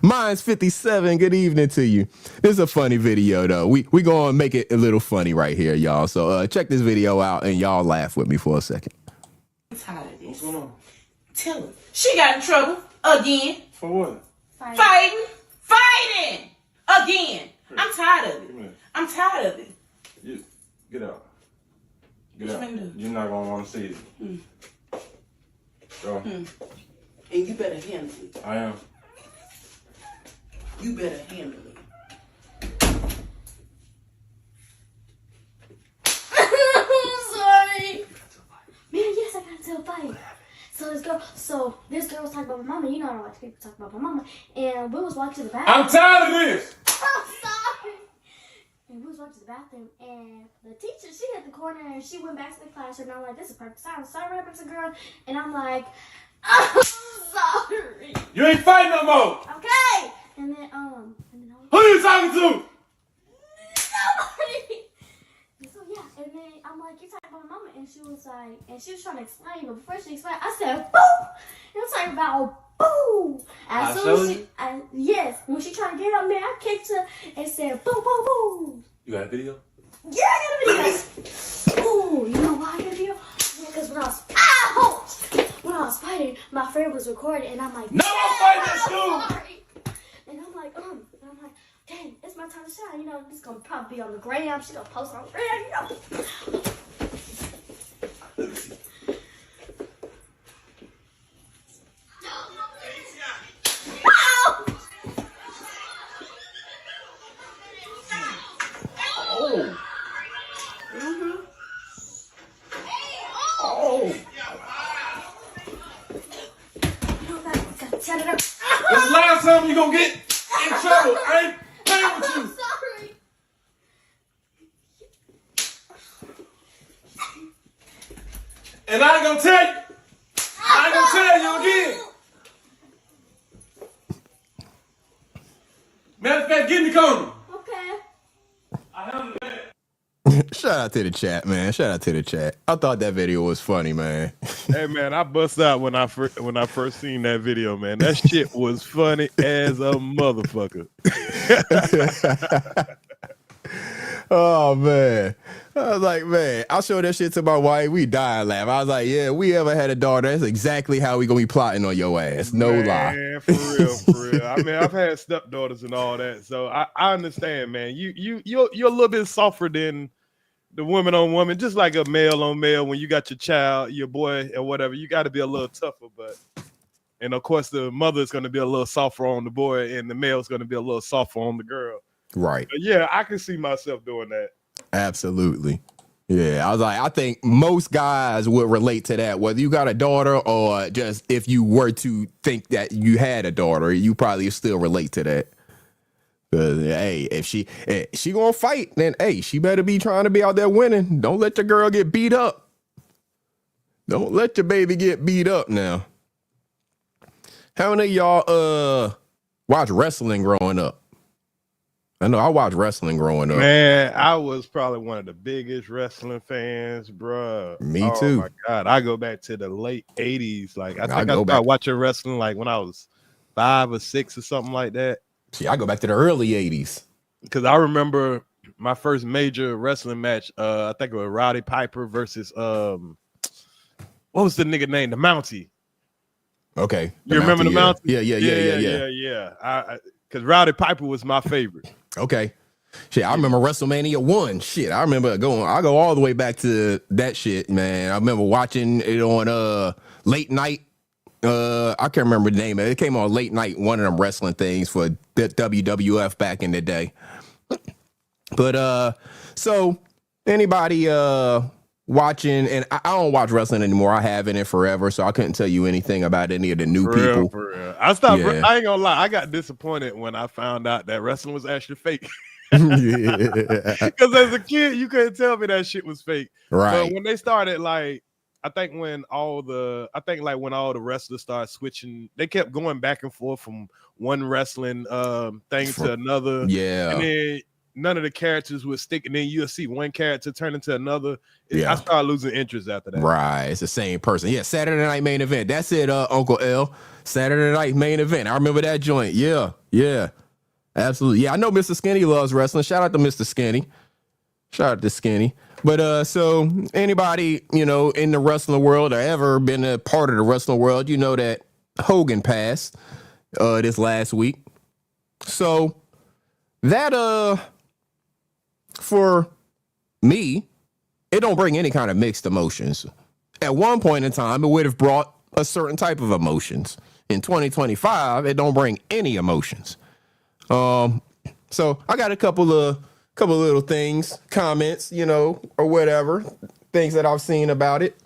Mine's 57. Good evening to you. This is a funny video, though. We gonna make it a little funny right here, y'all. So check this video out and y'all laugh with me for a second. I'm tired of this. What's going on? Tell her. She got in trouble again. For what? Fighting again. I'm tired of it. I'm tired of it. You get out. Get What out. you gonna do? You're not gonna want to see it. Go. And you better handle it. I am. You better handle it. I'm sorry. Man, yes, I got into a fight. So this girl was talking about my mama. You know I don't like people talking about my mama. And we was walking to the bathroom. I'm tired of this. I'm sorry. And we was walking to the bathroom, and the teacher, she hit the corner, and she went back to the classroom, and I'm like, this is perfect time. So I ran up to the girl, and I'm like, I'm sorry. You ain't fighting no more. Okay. And then Who you talking to? nobody. So yeah, and then I'm like, you talking about my mama, and she was like, and she was trying to explain, but before she explained, I said, boo. And I'm talking about boo. As soon as yes, when she tried to get up, man, I kicked her and said, boo, boo, boo. You got a video? Yeah, I got a video. Ooh, you know why I got a video? Because when I was fighting, my friend was recording, and I'm like, no, I'm fighting at school. Sorry. And I'm like, dang, it's my time to shine. You know, this gonna probably be on the gram. She's gonna post on the gram, you know. This is the last time you gonna get in trouble. I ain't playing with you. I'm sorry. And I ain't gonna tell you. I ain't gonna tell you again. Matter of fact, get in the corner. Okay. I handle that. Shout out to the chat, man. Shout out to the chat. I thought that video was funny, man. Hey man, I bust out when I first seen that video, man. That shit was funny as a motherfucker. Oh man. I was like, man, I showed that shit to my wife. We died laugh. I was like, yeah, we ever had a daughter, that's exactly how we gonna be plotting on your ass. No lie. For real. I mean, I've had stepdaughters and all that, so I understand, man. You're a little bit softer than the woman on woman, just like a male on male. When you got your child, your boy, or whatever, you got to be a little tougher. And of course, the mother is going to be a little softer on the boy, and the male is going to be a little softer on the girl. Right. But yeah, I can see myself doing that. Absolutely. Yeah, I was like, I think most guys would relate to that, whether you got a daughter or just if you were to think that you had a daughter, you probably still relate to that. Hey, if she gonna fight, then hey, she better be trying to be out there winning. Don't let your girl get beat up. Don't let your baby get beat up now. How many of y'all watch wrestling growing up? I know I watched wrestling growing up. Man, I was probably one of the biggest wrestling fans, bro. Me too. Oh my God. I go back to the late 80s. Like I think I started watching wrestling like when I was 5 or 6 or something like that. See, I go back to the early 80s. Because I remember my first major wrestling match, I think it was Roddy Piper versus what was the nigga name? The Mountie. Okay. You remember the Mountie? Yeah. Because Roddy Piper was my favorite. Okay. Shit, I remember WrestleMania 1. Shit, I remember going. I go all the way back to that shit, man. I remember watching it on late night. I can't remember the name of it. It came on late night, one of them wrestling things for the WWF back in the day. But so anybody watching, and I don't watch wrestling anymore. I haven't in forever, so I couldn't tell you anything about any of the new people. For real. I stopped. Yeah. I ain't gonna lie. I got disappointed when I found out that wrestling was actually fake. Because as a kid, you couldn't tell me that shit was fake. Right. But when they started, like, I think when all the wrestlers started switching, they kept going back and forth from one wrestling thing to another. Yeah. And then none of the characters would stick, and then you'll see one character turn into another. Yeah. I started losing interest after that. Right. It's the same person. Yeah. Saturday Night Main Event. That's it, Uncle L. Saturday Night Main Event. I remember that joint. Yeah. Yeah. Absolutely. Yeah, I know Mr. Skinny loves wrestling. Shout out to Mr. Skinny. Shout out to Skinny. But so anybody, in the wrestling world or ever been a part of the wrestling world, you know that Hogan passed this last week. So that for me, it don't bring any kind of mixed emotions. At one point in time, it would have brought a certain type of emotions. In 2025, it don't bring any emotions. So I got a couple little things, comments, or whatever, things that I've seen about it.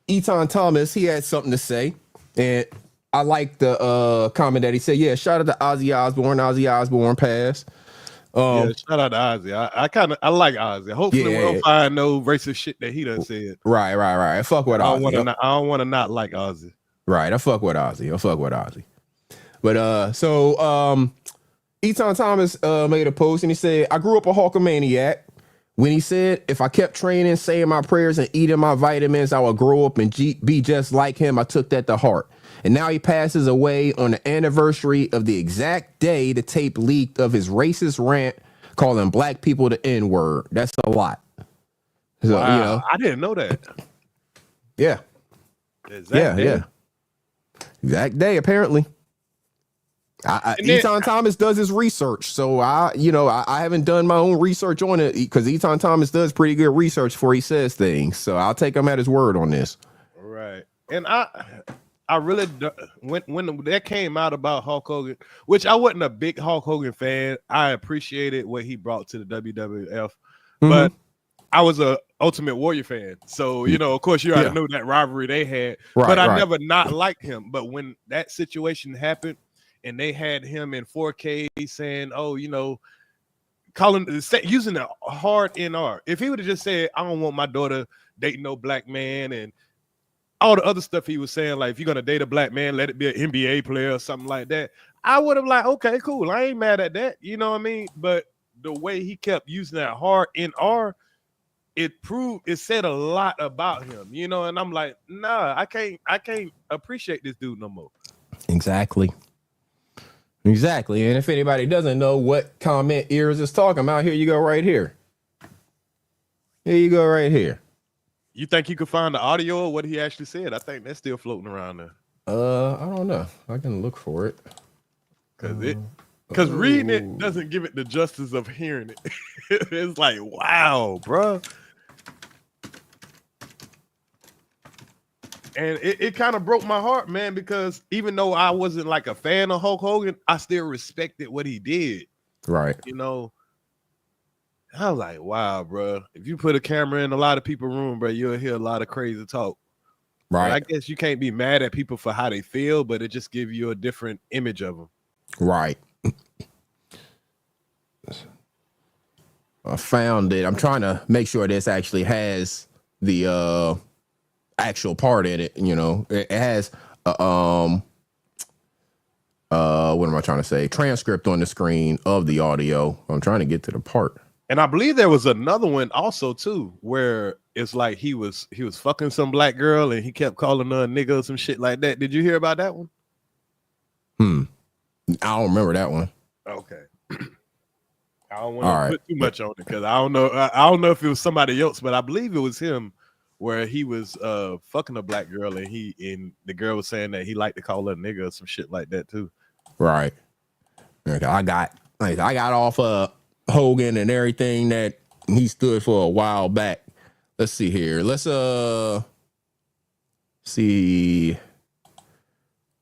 Eton Thomas, he had something to say, and I like the comment that he said. Yeah, shout out to Ozzy Osbourne. Ozzy Osbourne passed. Yeah, shout out to Ozzy. I like Ozzy. Hopefully we don't find no racist shit that he done said. Right. I fuck with Ozzy. I don't want to not like Ozzy. Right, I fuck with Ozzy. But so Eton Thomas made a post and he said, I grew up a Hulkamaniac. When he said, if I kept training, saying my prayers, and eating my vitamins, I would grow up and be just like him. I took that to heart. And now he passes away on the anniversary of the exact day the tape leaked of his racist rant calling black people the N-word. That's a lot. So, wow, I didn't know that. Yeah. Yeah. Exact day, apparently. Eton Thomas does his research, so I haven't done my own research on it because Eton Thomas does pretty good research before he says things. So I'll take him at his word on this. Right, and I really when that came out about Hulk Hogan, which I wasn't a big Hulk Hogan fan. I appreciated what he brought to the WWF, but I was a Ultimate Warrior fan, so of course you already know that rivalry they had. Right, but I never not liked him. But when that situation happened, and they had him in 4K saying, using the hard NR. If he would have just said, I don't want my daughter dating no black man, and all the other stuff he was saying, like if you're gonna date a black man, let it be an NBA player or something like that, I would have like, okay, cool. I ain't mad at that. You know what I mean? But the way he kept using that hard NR, it said a lot about him, and I'm like, nah, I can't appreciate this dude no more. Exactly. And if anybody doesn't know what comment Ears is talking about, here you go right here. You think you could find the audio of what he actually said? I think that's still floating around there. I don't know. I can look for it. Because reading it doesn't give it the justice of hearing it. It's like, wow, bro. And it kind of broke my heart, man, because even though I wasn't like a fan of Hulk Hogan, I still respected what he did. Right. I was like, wow, bro. If you put a camera in a lot of people's room, bro, you'll hear a lot of crazy talk. Right. But I guess you can't be mad at people for how they feel, but it just gives you a different image of them. Right. I found it. I'm trying to make sure this actually has the actual part in it. It has what am I trying to say? Transcript on the screen of the audio. I'm trying to get to the part. And I believe there was another one also too, where it's like he was fucking some black girl and he kept calling her a nigga or some shit like that. Did you hear about that one? I don't remember that one. Okay. I don't want to put too much on it because I don't know if it was somebody else, but I believe it was him, where he was fucking a black girl and the girl was saying that he liked to call her a nigga or some shit like that too. Right. Okay, I Like I got off Hogan and everything that he stood for a while back. Let's see here. Let's see.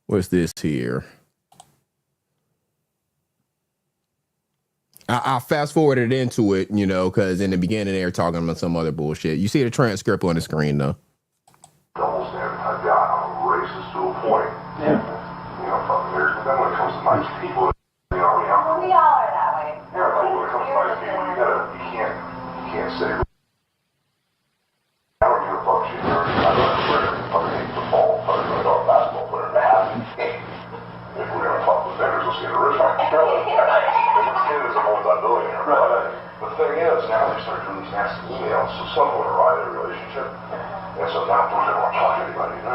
What's this here? I fast forwarded into it, you know, because in the beginning they were talking about some other bullshit. You see the transcript on the screen though. Double standard type guy. I'm racist to a point. Yeah. You know, fucking there's, but then when it comes to nice people, you know, we all are that way. Yeah, but when it comes to nice people, you can't say. I don't give a fuck shit. I don't care. Fucking hate football. Fucking going to go basketball player to have the game. If we're gonna fuck with vendors, we'll see the rich one. The kid is a multi-billionaire. But the thing is, now they start doing these nasty emails, so someone will ride their relationship. And so now don't ever want to talk to anybody. No.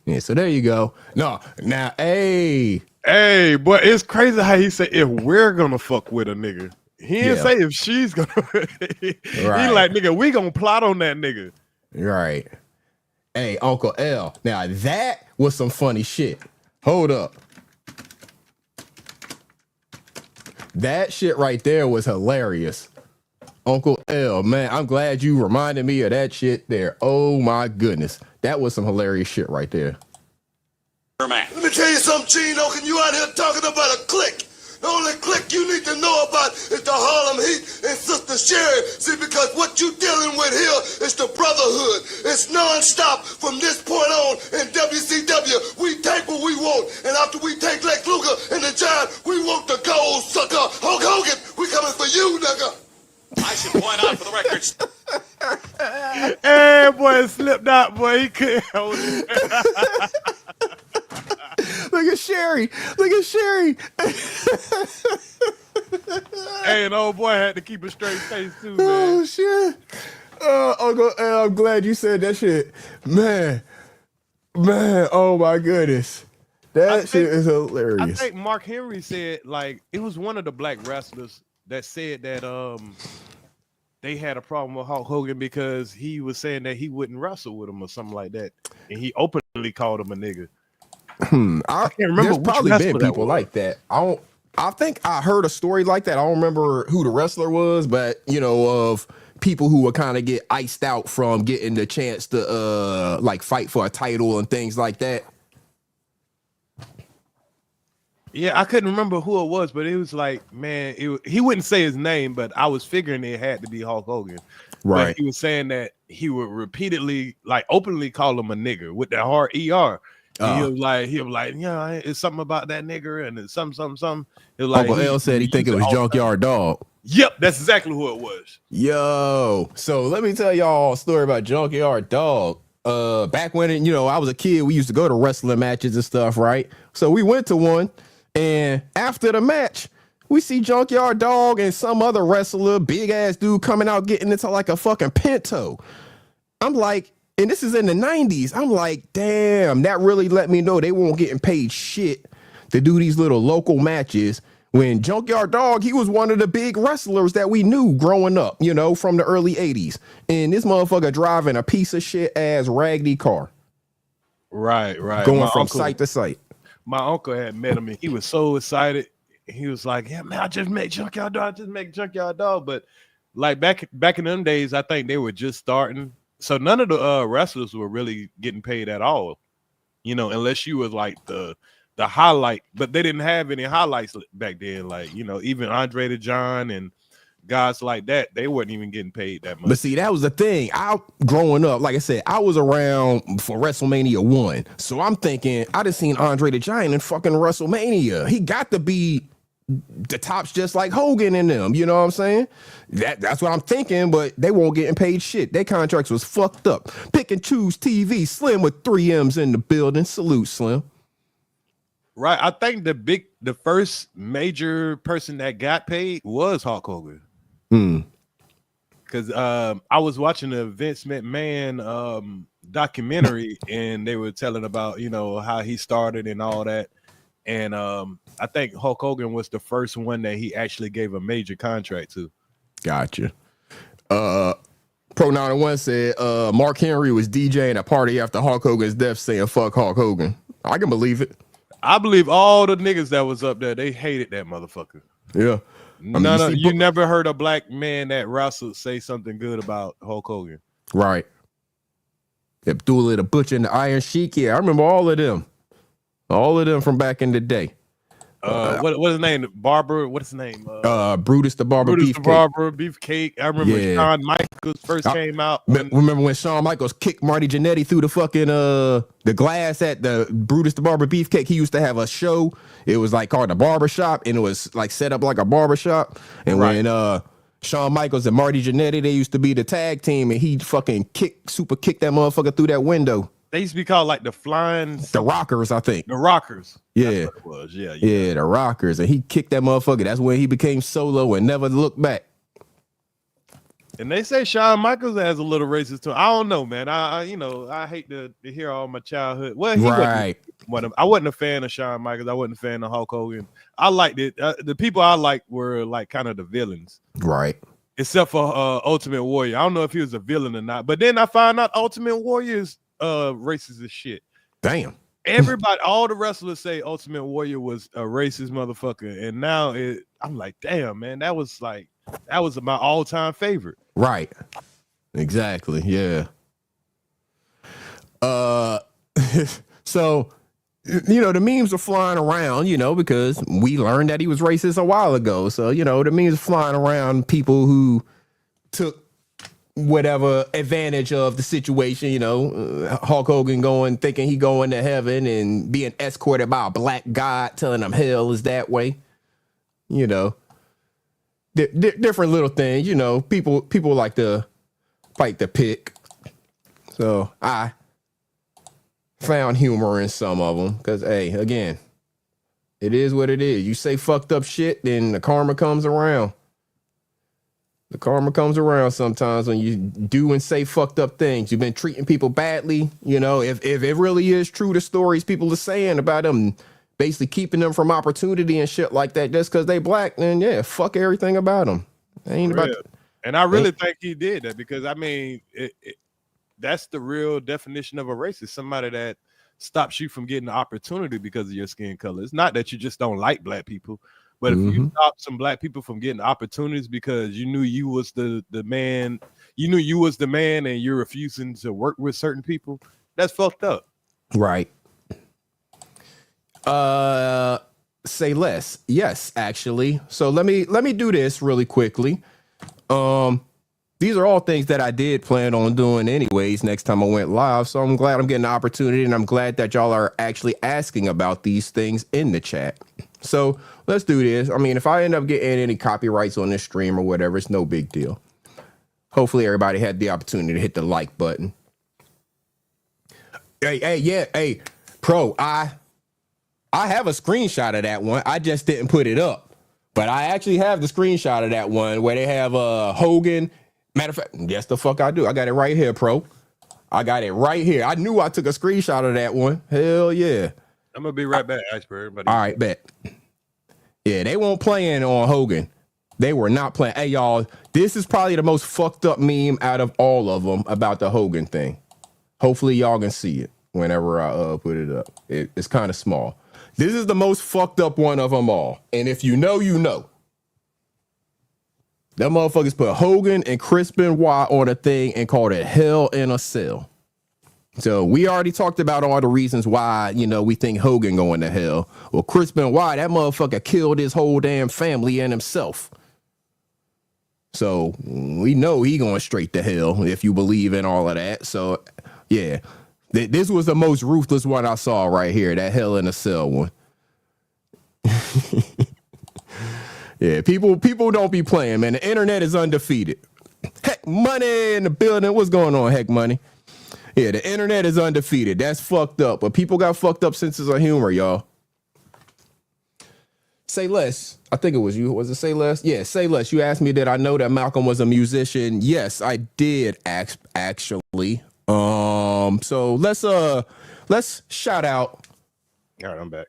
Yeah, so there you go. No, now, hey, boy, it's crazy how he said if we're gonna fuck with a nigga. He didn't say if she's gonna. He like, nigga, we gonna plot on that nigga. Right. Hey, Uncle L. Now that was some funny shit. Hold up. That shit right there was hilarious. Uncle L, man, I'm glad you reminded me of that shit there. Oh my goodness. That was some hilarious shit right there. Let me tell you something, Gino. Can you out here talking about a clique? The only clique you need to know about is the Harlem Heat and Sister Sherry. See, because what you dealing with here is the brotherhood. It's non-stop from this point on in WCW. We take what we want, and after we take Lex Luger and the Giant, we want the gold sucker. Hulk Hogan, we coming for you, nigga. I should point out for the records. Hey, boy, it slipped out, boy. He couldn't hold it. Look at Sherry. Look at Sherry. Hey, and old boy had to keep a straight face too, man. Oh shit. Uncle L, I'm glad you said that shit. Man, oh my goodness. That shit is hilarious. I think Mark Henry said, like, it was one of the black wrestlers that said that they had a problem with Hulk Hogan because he was saying that he wouldn't wrestle with him or something like that. And he openly called him a nigga. I can't remember. There's probably been people like that. I think I heard a story like that. I don't remember who the wrestler was, but you know, of people who would kind of get iced out from getting the chance to like fight for a title and things like that. Yeah, I couldn't remember who it was, but it was like, man, he wouldn't say his name, but I was figuring it had to be Hulk Hogan. Right. But he was saying that he would repeatedly, like, openly call him a nigger with that hard ER. He was like, yeah, it's something about that nigger, and it's something. It was like, Uncle L said he think it was Junkyard Dog. Yep, that's exactly who it was. Yo, so let me tell y'all a story about Junkyard Dog. Back when, you know, I was a kid, we used to go to wrestling matches and stuff, right? So we went to one, and after the match, we see Junkyard Dog and some other wrestler, big ass dude, coming out getting into like a fucking Pinto. I'm like, and this is in the 90s. I'm like, damn, that really let me know they weren't getting paid shit to do these little local matches. When Junkyard Dog, he was one of the big wrestlers that we knew growing up, you know, from the early 80s. And this motherfucker driving a piece of shit ass raggedy car. Right. Going from site to site. My uncle had met him and he was so excited. He was like, yeah, man, I just make Junkyard Dog. But like back in them days, I think they were just starting. So none of the wrestlers were really getting paid at all, you know, unless you was like the highlight, but they didn't have any highlights back then. Like, you know, even Andre the Giant and guys like that, they weren't even getting paid that much. But see, that was the thing. Growing up, like I said, I was around for WrestleMania 1. So I'm thinking, I just seen Andre the Giant in fucking WrestleMania. He got to be the tops just like Hogan and them, you know what I'm saying? That's what I'm thinking, but they won't getting paid shit. Their contracts was fucked up. Pick and choose TV. Slim with 3 M's in the building. Salute, Slim. Right. I think the first major person that got paid was Hulk Hogan. Because I was watching the Vince McMahon documentary and they were telling about, you know, how he started and all that. And I think Hulk Hogan was the first one that he actually gave a major contract to. Gotcha. Pro 901 said Mark Henry was DJing a party after Hulk Hogan's death saying fuck Hulk Hogan. I can believe it. I believe all the niggas that was up there, they hated that motherfucker. Yeah. You never heard a black man that wrestled say something good about Hulk Hogan. Right. Abdullah the Butcher and the Iron Sheik. Yeah, I remember all of them. All of them from back in the day. What's his name? Barber. What's his name? Brutus the Barber. Brutus Beefcake. the Barber. Beefcake. I remember Shawn Michaels first came out. Remember when Shawn Michaels kicked Marty Jannetty through the fucking the glass at the Brutus the Barber Beefcake? He used to have a show. It was like called the Barber Shop, and it was like set up like a barber shop. And when Shawn Michaels and Marty Jannetty, they used to be the tag team, and he fucking super kicked that motherfucker through that window. They used to be called like the Rockers, I think. The Rockers. Yeah. That's what it was. Yeah. Yeah, the Rockers. And he kicked that motherfucker. That's when he became solo and never looked back. And they say Shawn Michaels has a little racist too. I don't know, man. I hate to hear all my childhood. Well, he wasn't. I wasn't a fan of Shawn Michaels. I wasn't a fan of Hulk Hogan. I liked it. The people I liked were like kind of the villains. Right. Except for Ultimate Warrior. I don't know if he was a villain or not. But then I found out Ultimate Warrior's racist as shit. Damn. Everybody, all the wrestlers say Ultimate Warrior was a racist motherfucker, and now I'm like, damn, man, that was my all-time favorite. Right. Exactly. Yeah. So, the memes are flying around, because we learned that he was racist a while ago. So, the memes are flying around people who took whatever advantage of the situation, Hulk Hogan thinking he going to heaven and being escorted by a black god telling him hell is that way. Different little things, people like to fight the pick. So I found humor in some of them because, hey, again, it is what it is. You say fucked up shit, then the karma comes around. The karma comes around sometimes when you do and say fucked up things. You've been treating people badly. If it really is true, the stories people are saying about them, basically keeping them from opportunity and shit like that just because they black, then yeah, fuck everything about them. Ain't about. And I really think he did that because, I mean, that's the real definition of a racist. Somebody that stops you from getting the opportunity because of your skin color. It's not that you just don't like black people. But if you stop some black people from getting opportunities because you knew you was the man, and you're refusing to work with certain people, that's fucked up. Right. Say less. Yes, actually. So let me do this really quickly. These are all things that I did plan on doing anyways next time I went live. So I'm glad I'm getting the opportunity, and I'm glad that y'all are actually asking about these things in the chat. So let's do this. I mean, if I end up getting any copyrights on this stream or whatever, it's no big deal. Hopefully everybody had the opportunity to hit the like button. Hey, Pro, I have a screenshot of that one. I just didn't put it up. But I actually have the screenshot of that one where they have Hogan. Matter of fact, yes, the fuck I do. I got it right here, Pro. I got it right here. I knew I took a screenshot of that one. Hell yeah. I'm gonna be right back, Iceberg. All right, bet. Yeah, they won't playing on Hogan. They were not playing. Hey, y'all, this is probably the most fucked up meme out of all of them about the Hogan thing. Hopefully, y'all can see it whenever I put it up. It's kind of small. This is the most fucked up one of them all. And if you know, you know. Them motherfuckers put Hogan and Chris Benoit on a thing and called it Hell in a Cell. So we already talked about all the reasons why, we think Hogan going to hell. Well, Chris Benoit, that motherfucker killed his whole damn family and himself. So we know he going straight to hell if you believe in all of that. So, yeah, this was the most ruthless one I saw right here, that Hell in a Cell one. Yeah, people don't be playing, man. The internet is undefeated. Heck Money in the building. What's going on, Heck Money? Yeah, the internet is undefeated. That's fucked up. But people got fucked up senses of humor, y'all. Say less. I think it was you. Was it Say Less? Yeah, Say Less. You asked me, did I know that Malcolm was a musician? Yes, I did actually. So let's shout out. All right, I'm back.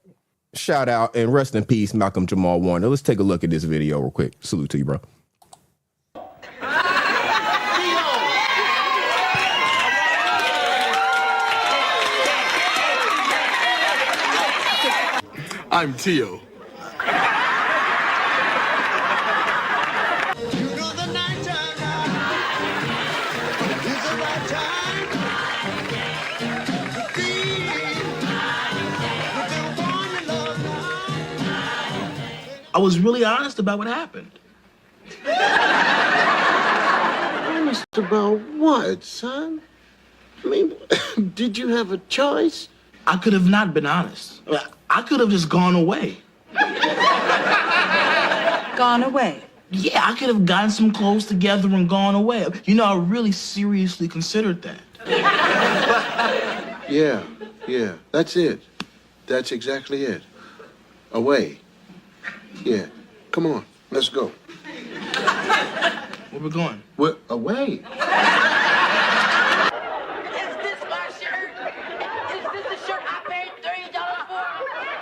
Shout out and rest in peace, Malcolm Jamal Warner. Let's take a look at this video real quick. Salute to you, bro. I'm Tio. I was really honest about what happened. Honest about what, son? I mean, did you have a choice? I could have not been honest. I could have just gone away. Gone away? Yeah, I could have gotten some clothes together and gone away. You know, I really seriously considered that. Yeah, that's it. That's exactly it. Away. Yeah, come on, let's go. Where we going? We're away. Is this my shirt? Is this the shirt I paid $30 for?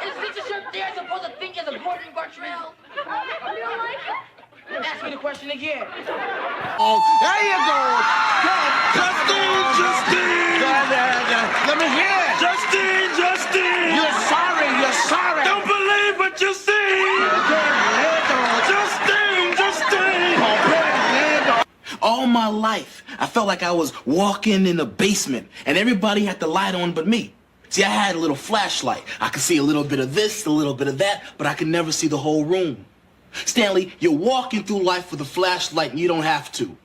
Is this the shirt they're supposed to think is important in Gartrell? You don't like it? Ask me the question again. Oh, there you go. Justine. Let me hear it. Justine. You're sorry. Don't believe what you see. Justine. All my life, I felt like I was walking in a basement and everybody had the light on but me. See, I had a little flashlight. I could see a little bit of this, a little bit of that, but I could never see the whole room. Stanley, you're walking through life with a flashlight and you don't have to.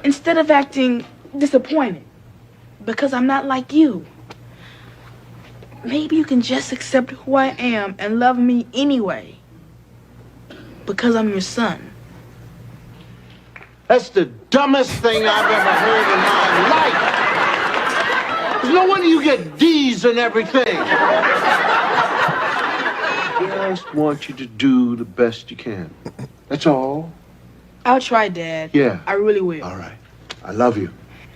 Instead of acting disappointed because I'm not like you, maybe you can just accept who I am and love me anyway because I'm your son. That's the dumbest thing I've ever heard in my life. There's no wonder you get D's and everything. Just want you to do the best you can. That's all. I'll try, Dad. Yeah. I really will. All right. I love you.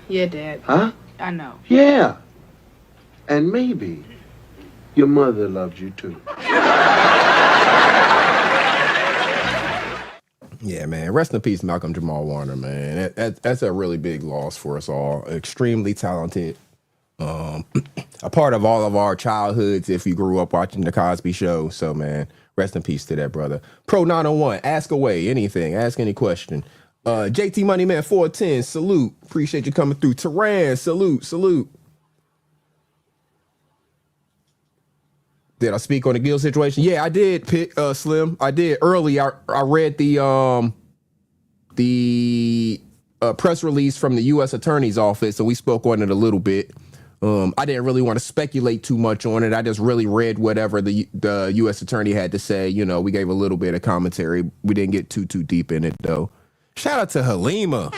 Yeah, Dad. Huh? I know. Yeah. And maybe your mother loves you too. Yeah, man. Rest in peace, Malcolm Jamal Warner, man. That's a really big loss for us all. Extremely talented. A part of all of our childhoods if you grew up watching The Cosby Show. So, man, rest in peace to that brother. Pro 901, ask away anything. Ask any question. JT Moneyman 410, salute. Appreciate you coming through. Tehran, salute. Did I speak on the Gill situation? Yeah, I did, Slim. I did early. I read the press release from the U.S. Attorney's Office, and we spoke on it a little bit. I didn't really want to speculate too much on it. I just really read whatever the U.S. Attorney had to say. You know, we gave a little bit of commentary. We didn't get too deep in it, though. Shout out to Halima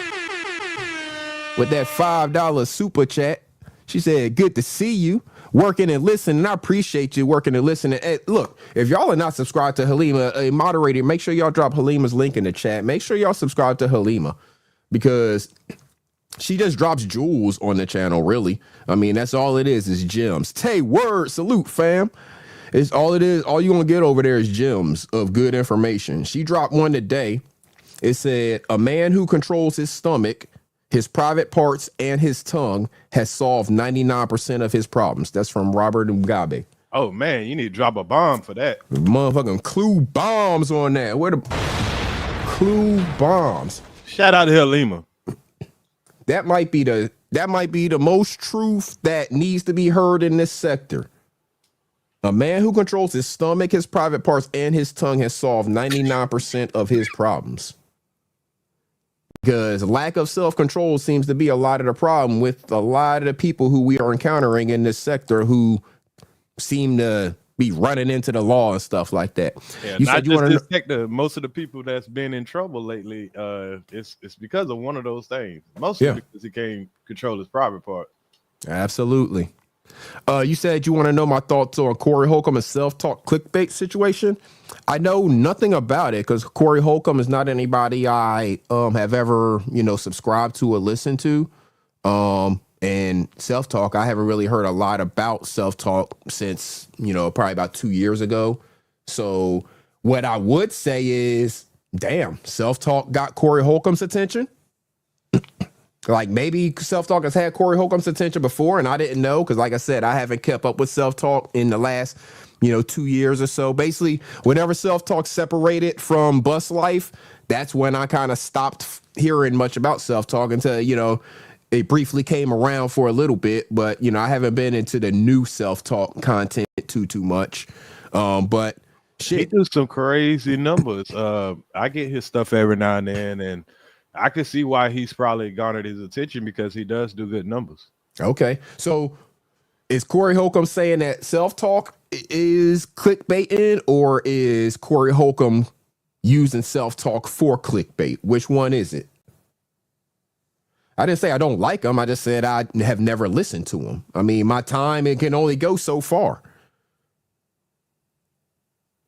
with that $5 super chat. She said, good to see you. Working and listening. I appreciate you working and listening. Hey, look, if y'all are not subscribed to Halima, a moderator, make sure y'all drop Halima's link in the chat. Make sure y'all subscribe to Halima because she just drops jewels on the channel, really. I mean, that's all it is gems. Tay, word, salute, fam. It's all it is. All you're going to get over there is gems of good information. She dropped one today. It said, a man who controls his stomach, his private parts, and his tongue has solved 99% of his problems. That's from Robert Mugabe. Oh, man, you need to drop a bomb for that. Motherfucking clue bombs on that. Where the clue bombs? Shout out to Halima. That might be the most truth that needs to be heard in this sector. A man who controls his stomach, his private parts, and his tongue has solved 99% of his problems. Because lack of self-control seems to be a lot of the problem with a lot of the people who we are encountering in this sector who seem to be running into the law and stuff like that. Yeah, you not said you just want this to sector. Most of the people that's been in trouble lately, it's because of one of those things. Mostly because he can't control his private part. Absolutely. You said you want to know my thoughts on Corey Holcomb and self-talk clickbait situation. I know nothing about it because Corey Holcomb is not anybody I have ever, subscribed to or listened to. And self-talk, I haven't really heard a lot about self-talk since, probably about 2 years ago. So what I would say is, damn, self-talk got Corey Holcomb's attention. Like maybe self-talk has had Corey Holcomb's attention before and I didn't know because like I said, I haven't kept up with self-talk in the last, 2 years or so. Basically, whenever self-talk separated from Bus Life, that's when I kind of stopped hearing much about self-talk until, it briefly came around for a little bit. But, I haven't been into the new self-talk content too much. But shit. He do some crazy numbers. I get his stuff every now and then, and I can see why he's probably garnered his attention because he does do good numbers. Okay. So is Corey Holcomb saying that self-talk is clickbaiting or is Corey Holcomb using self-talk for clickbait? Which one is it? I didn't say I don't like him. I just said I have never listened to him. I mean, my time, it can only go so far.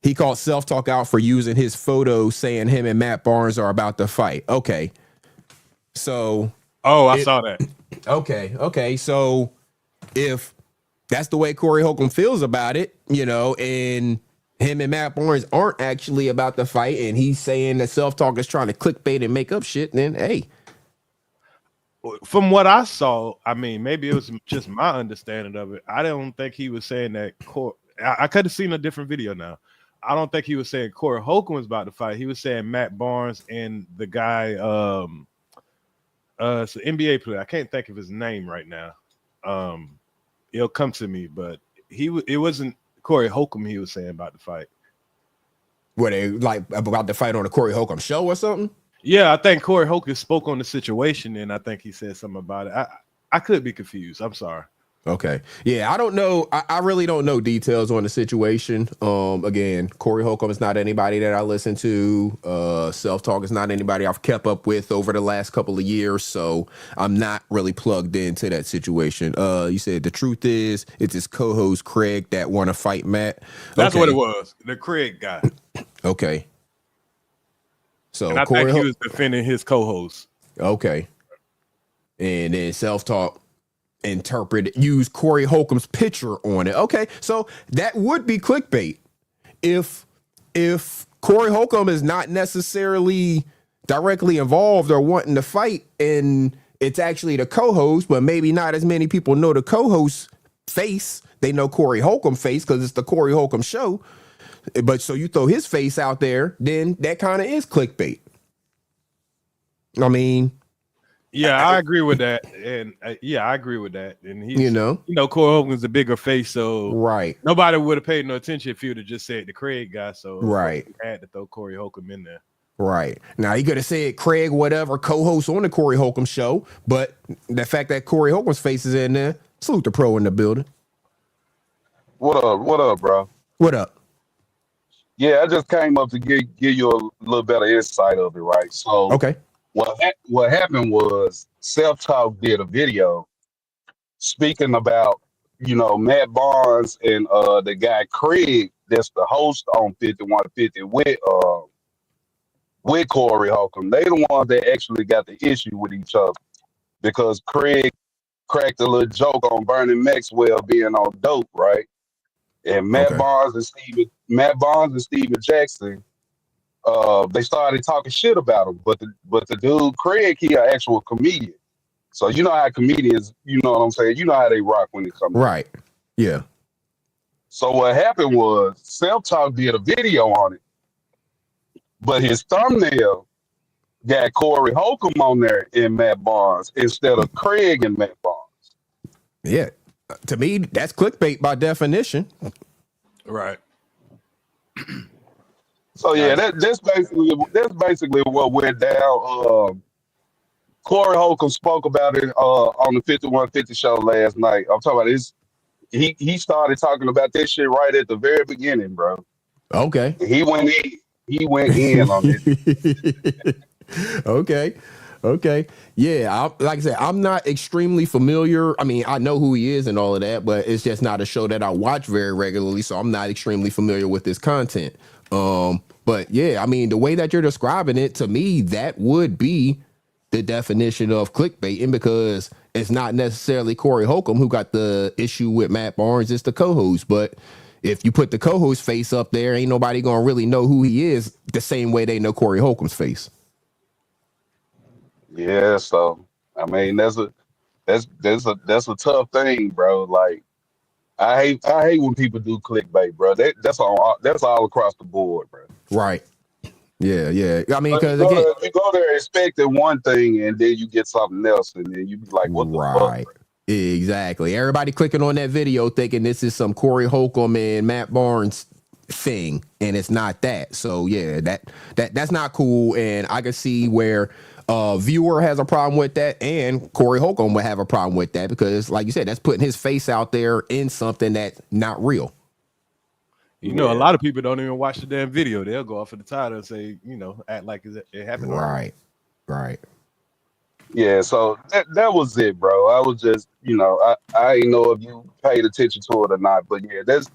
He called self-talk out for using his photo saying him and Matt Barnes are about to fight. Okay. So. Oh, I saw that. Okay. So if that's the way Corey Holcomb feels about it, and him and Matt Barnes aren't actually about to fight and he's saying that self-talk is trying to clickbait and make up shit, then hey. From what I saw, I mean, maybe it was just my understanding of it. I don't think he was saying that. I could have seen a different video now. I don't think he was saying Corey Holcomb was about to fight. He was saying Matt Barnes and the guy, it's an NBA player. I can't think of his name right now. It'll come to me, but it wasn't Corey Holcomb he was saying about the fight. Were they like about the fight on a Corey Holcomb show or something? Yeah, I think Corey Holcomb spoke on the situation, and I think he said something about it. I could be confused. I'm sorry. Okay. Yeah, I don't know. I really don't know details on the situation. Again, Corey Holcomb is not anybody that I listen to. Self-talk is not anybody I've kept up with over the last couple of years, so I'm not really plugged into that situation. You said the truth is it's his co-host Craig that want to fight Matt. That's what it was. The Craig guy. Okay. So and I think he was defending his co-host. Okay. And then self-talk use Corey Holcomb's picture on it. Okay, so that would be clickbait. If Corey Holcomb is not necessarily directly involved or wanting to fight, and it's actually the co-host, but maybe not as many people know the co-host face. They know Corey Holcomb face because it's the Corey Holcomb show. But so you throw his face out there, then that kind of is clickbait. I mean, yeah, I agree with that, and I agree with that. And he's, Corey Holcomb's a bigger face, so right, nobody would have paid no attention if he would have just said the Craig guy. So right, he had to throw Corey Holcomb in there. Right. Now he could have said Craig, whatever, co-host on the Corey Holcomb show, but the fact that Corey Holcomb's face is in there, salute the pro in the building. What up, bro? What up? Yeah, I just came up to give you a little better insight of it, right? So, okay, what happened was Self-Talk did a video speaking about, Matt Barnes and the guy Craig, that's the host on 5150 with Corey Holcomb. They the ones that actually got the issue with each other because Craig cracked a little joke on Bernie Maxwell being on dope, right? And Matt Barnes and Steven Jackson, they started talking shit about him. But the dude Craig, he an actual comedian. So you know how comedians, you know what I'm saying? You know how they rock when it comes. Right. Yeah. So what happened was Self-Talk did a video on it, but his thumbnail got Corey Holcomb on there and Matt Barnes instead of Craig and Matt Barnes. Yeah. To me, that's clickbait by definition. Right. So yeah, that's basically what went down. Corey Holcomb spoke about it on the 5150 show last night. I'm talking about this. He started talking about this shit right at the very beginning, bro. Okay. He went in on it. Okay. Okay. Yeah. Like I said, I'm not extremely familiar. I mean, I know who he is and all of that, but it's just not a show that I watch very regularly. So I'm not extremely familiar with this content. But yeah, I mean, the way that you're describing it, to me, that would be the definition of clickbaiting, because it's not necessarily Corey Holcomb who got the issue with Matt Barnes. It's the co-host. But if you put the co-host face up there, ain't nobody gonna really know who he is the same way they know Corey Holcomb's face. Yeah, so I mean that's a tough thing, bro. Like I hate when people do clickbait, bro. That's all across the board, bro. Right. Yeah, yeah. I mean, But because again, you go there expecting one thing and then you get something else, and then you be like, what the right. fuck? Exactly. Everybody clicking on that video thinking this is some Corey Holcomb and Matt Barnes thing, and it's not that. So yeah, that's not cool. And I can see where viewer has a problem with that, and Corey Holcomb would have a problem with that, because like you said, that's putting his face out there in something that's not real. You know, a lot of people don't even watch the damn video. They'll go off of the title and say, you know, act like it happened. Right. Right. Yeah, so that was it, bro. I was just, you know, I ain't know if you paid attention to it or not, but yeah, that's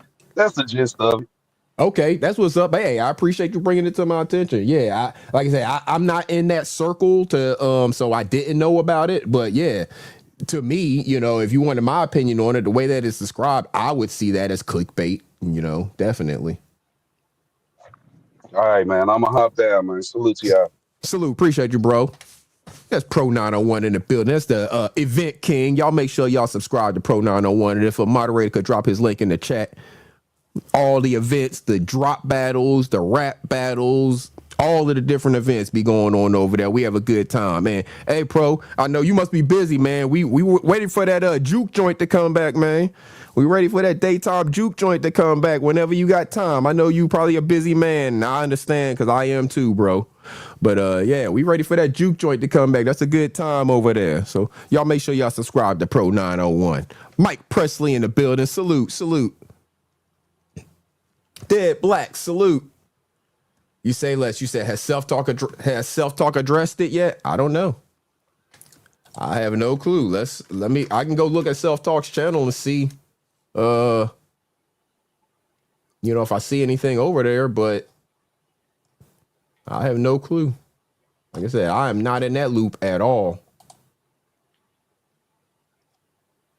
the gist of it. Okay, that's what's up. Hey, I appreciate you bringing it to my attention. Yeah, like I said, I'm not in that circle to so I didn't know about it. But yeah, to me, you know, if you wanted my opinion on it, the way that it's described, I would see that as clickbait. You know, definitely. All right, man. I'm gonna hop down, man. Salute to y'all. Salute, appreciate you, bro. That's Pro 901 in the building. That's the event king. Y'all make sure y'all subscribe to Pro 901. And if a moderator could drop his link in the chat, all the events, the drop battles, the rap battles, all of the different events be going on over there. We have a good time, man. Hey, Pro, I know you must be busy, man. We were waiting for that juke joint to come back, man. We ready for that daytime juke joint to come back whenever you got time. I know you probably a busy man, and I understand because I am too, bro. But yeah, we ready for that juke joint to come back. That's a good time over there. So y'all make sure y'all subscribe to Pro 901. Mike Presley in the building. Salute, salute. Dead Black, salute. You say less. You said has self-talk addressed it yet? I don't know. I have no clue. I can go look at Self-Talk's channel and see you know, if I see anything over there, but I have no clue. Like I said, I am not in that loop at all.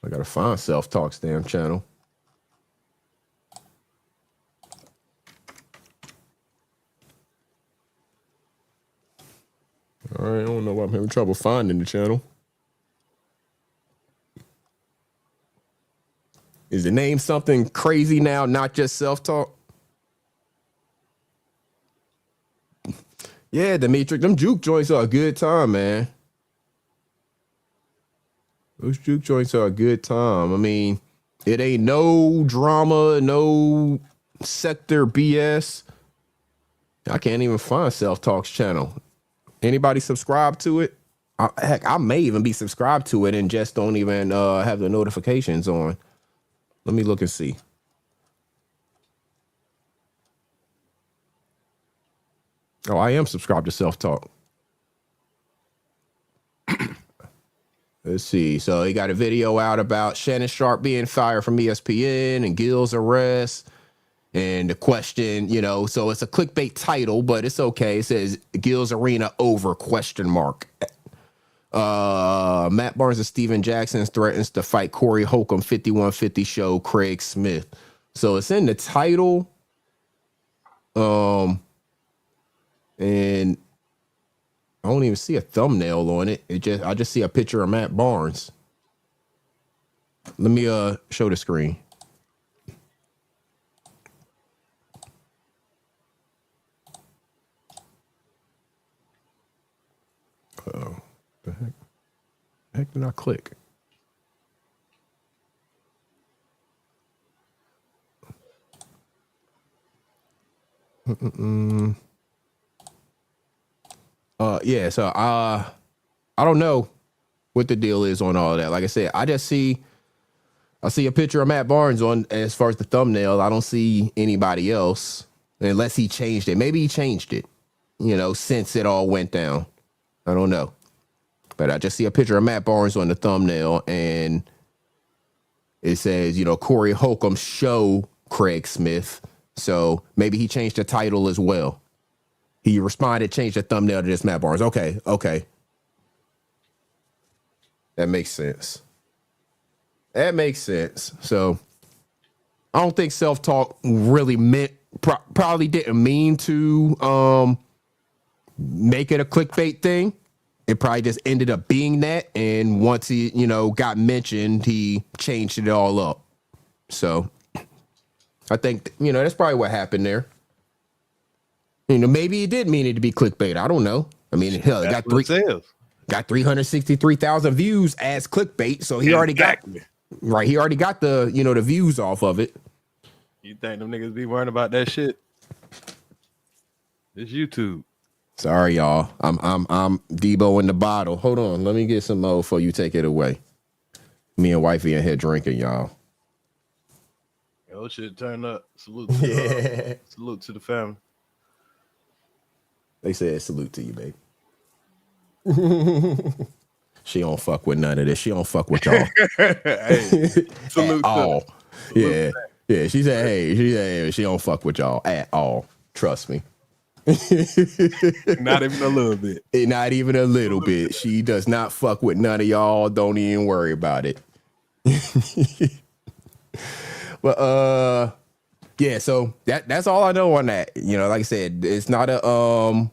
I gotta find Self-Talk's damn channel. All right, I don't know why I'm having trouble finding the channel. Is the name something crazy now, not just Self-Talk? Yeah, Demetric, them juke joints are a good time, man. Those juke joints are a good time. I mean, it ain't no drama, no sector BS. I can't even find Self-Talk's channel. Anybody subscribe to it? Heck, I may even be subscribed to it and just don't even have the notifications on. Let me look and see. Oh, I am subscribed to Self-Talk. Let's see. So he got a video out about Shannon Sharp being fired from ESPN and Gill's arrest. And the question, you know, so it's a clickbait title, but it's okay. It says Gill's Arena over ? Matt Barnes and Steven Jackson threatens to fight Corey Holcomb 5150 show Craig Smith. So it's in the title. And I don't even see a thumbnail on it. I just see a picture of Matt Barnes. Let me show the screen. Oh, the heck did I click? Yeah, so I don't know what the deal is on all that. Like I said, I see a picture of Matt Barnes on as far as the thumbnail. I don't see anybody else unless he changed it. Maybe he changed it, you know, since it all went down. I don't know. but I just see a picture of Matt Barnes on the thumbnail, and it says, Corey Holcomb show Craig Smith. So maybe he changed the title as well. He responded, changed the thumbnail to just Matt Barnes. Okay. That makes sense. So I don't think self-talk really probably didn't mean to make it a clickbait thing. It probably just ended up being that. And once he, got mentioned, he changed it all up. So I think, that's probably what happened there. Maybe he did mean it to be clickbait. I don't know. I mean, hell, it got 363,000 views as clickbait. So he already got, right. He already got the, the views off of it. You think them niggas be worrying about that shit? It's YouTube. Sorry, y'all. I'm Debo in the bottle. Hold on. Let me get some more before you take it away. Me and wifey in here drinking, y'all. Yo, shit turn up. Salute to, salute to the family. They said salute to you, babe. She don't fuck with none of this. She don't fuck with y'all. Hey, salute at all. Salute yeah. She said, hey, she don't fuck with y'all at all. Trust me. Not even a little bit. Not even a little bit. She does not fuck with none of y'all. Don't even worry about it. But yeah, so that's all I know on that. Like I said, it's not a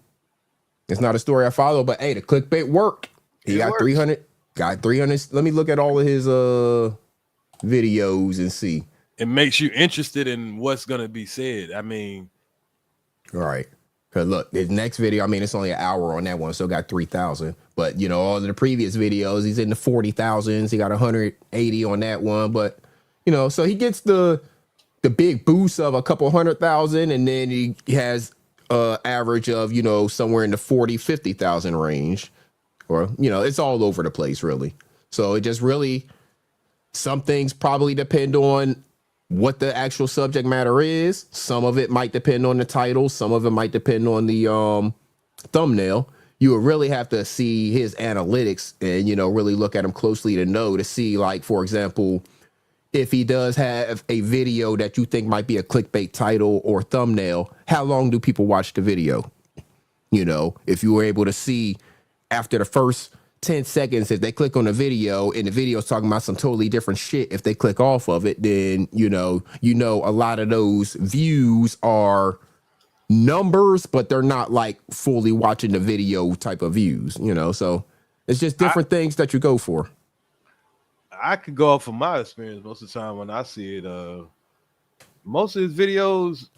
story I follow, but hey, the clickbait worked. He got 300. Let me look at all of his videos and see. It makes you interested in what's gonna be said. I mean, all right. Cause look, his next video, I mean, it's only an hour on that one, so it got 3,000. But all of the previous videos, he's in the 40,000s. He got 180 on that one. But so he gets the big boost of a couple 100,000, and then he has average of somewhere in the 40-50,000 range, or it's all over the place really. So it just really, some things probably depend on what the actual subject matter is. Some of it might depend on the title. Some of it might depend on the thumbnail. You would really have to see his analytics and, really look at him closely to see, like, for example, if he does have a video that you think might be a clickbait title or thumbnail, how long do people watch the video? If you were able to see after the first 10 seconds, if they click on the video and the video is talking about some totally different shit, if they click off of it, then a lot of those views are numbers, but they're not like fully watching the video type of views, so it's just different things that you go for. I could go off of my experience most of the time when I see it. Most of his videos,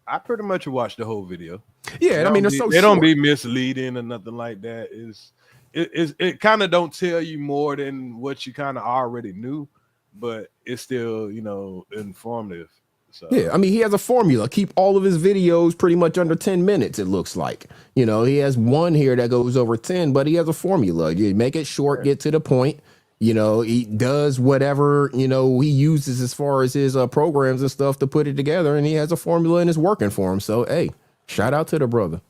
I pretty much watch the whole video. Yeah, I mean, they don't be misleading or nothing like that. It kind of don't tell you more than what you kind of already knew, but it's still, informative. So yeah, I mean, he has a formula. Keep all of his videos pretty much under 10 minutes, it looks like. He has one here that goes over 10, but he has a formula. You make it short, get to the point. He does whatever, he uses as far as his programs and stuff to put it together, and he has a formula and it's working for him. So, hey, shout out to the brother.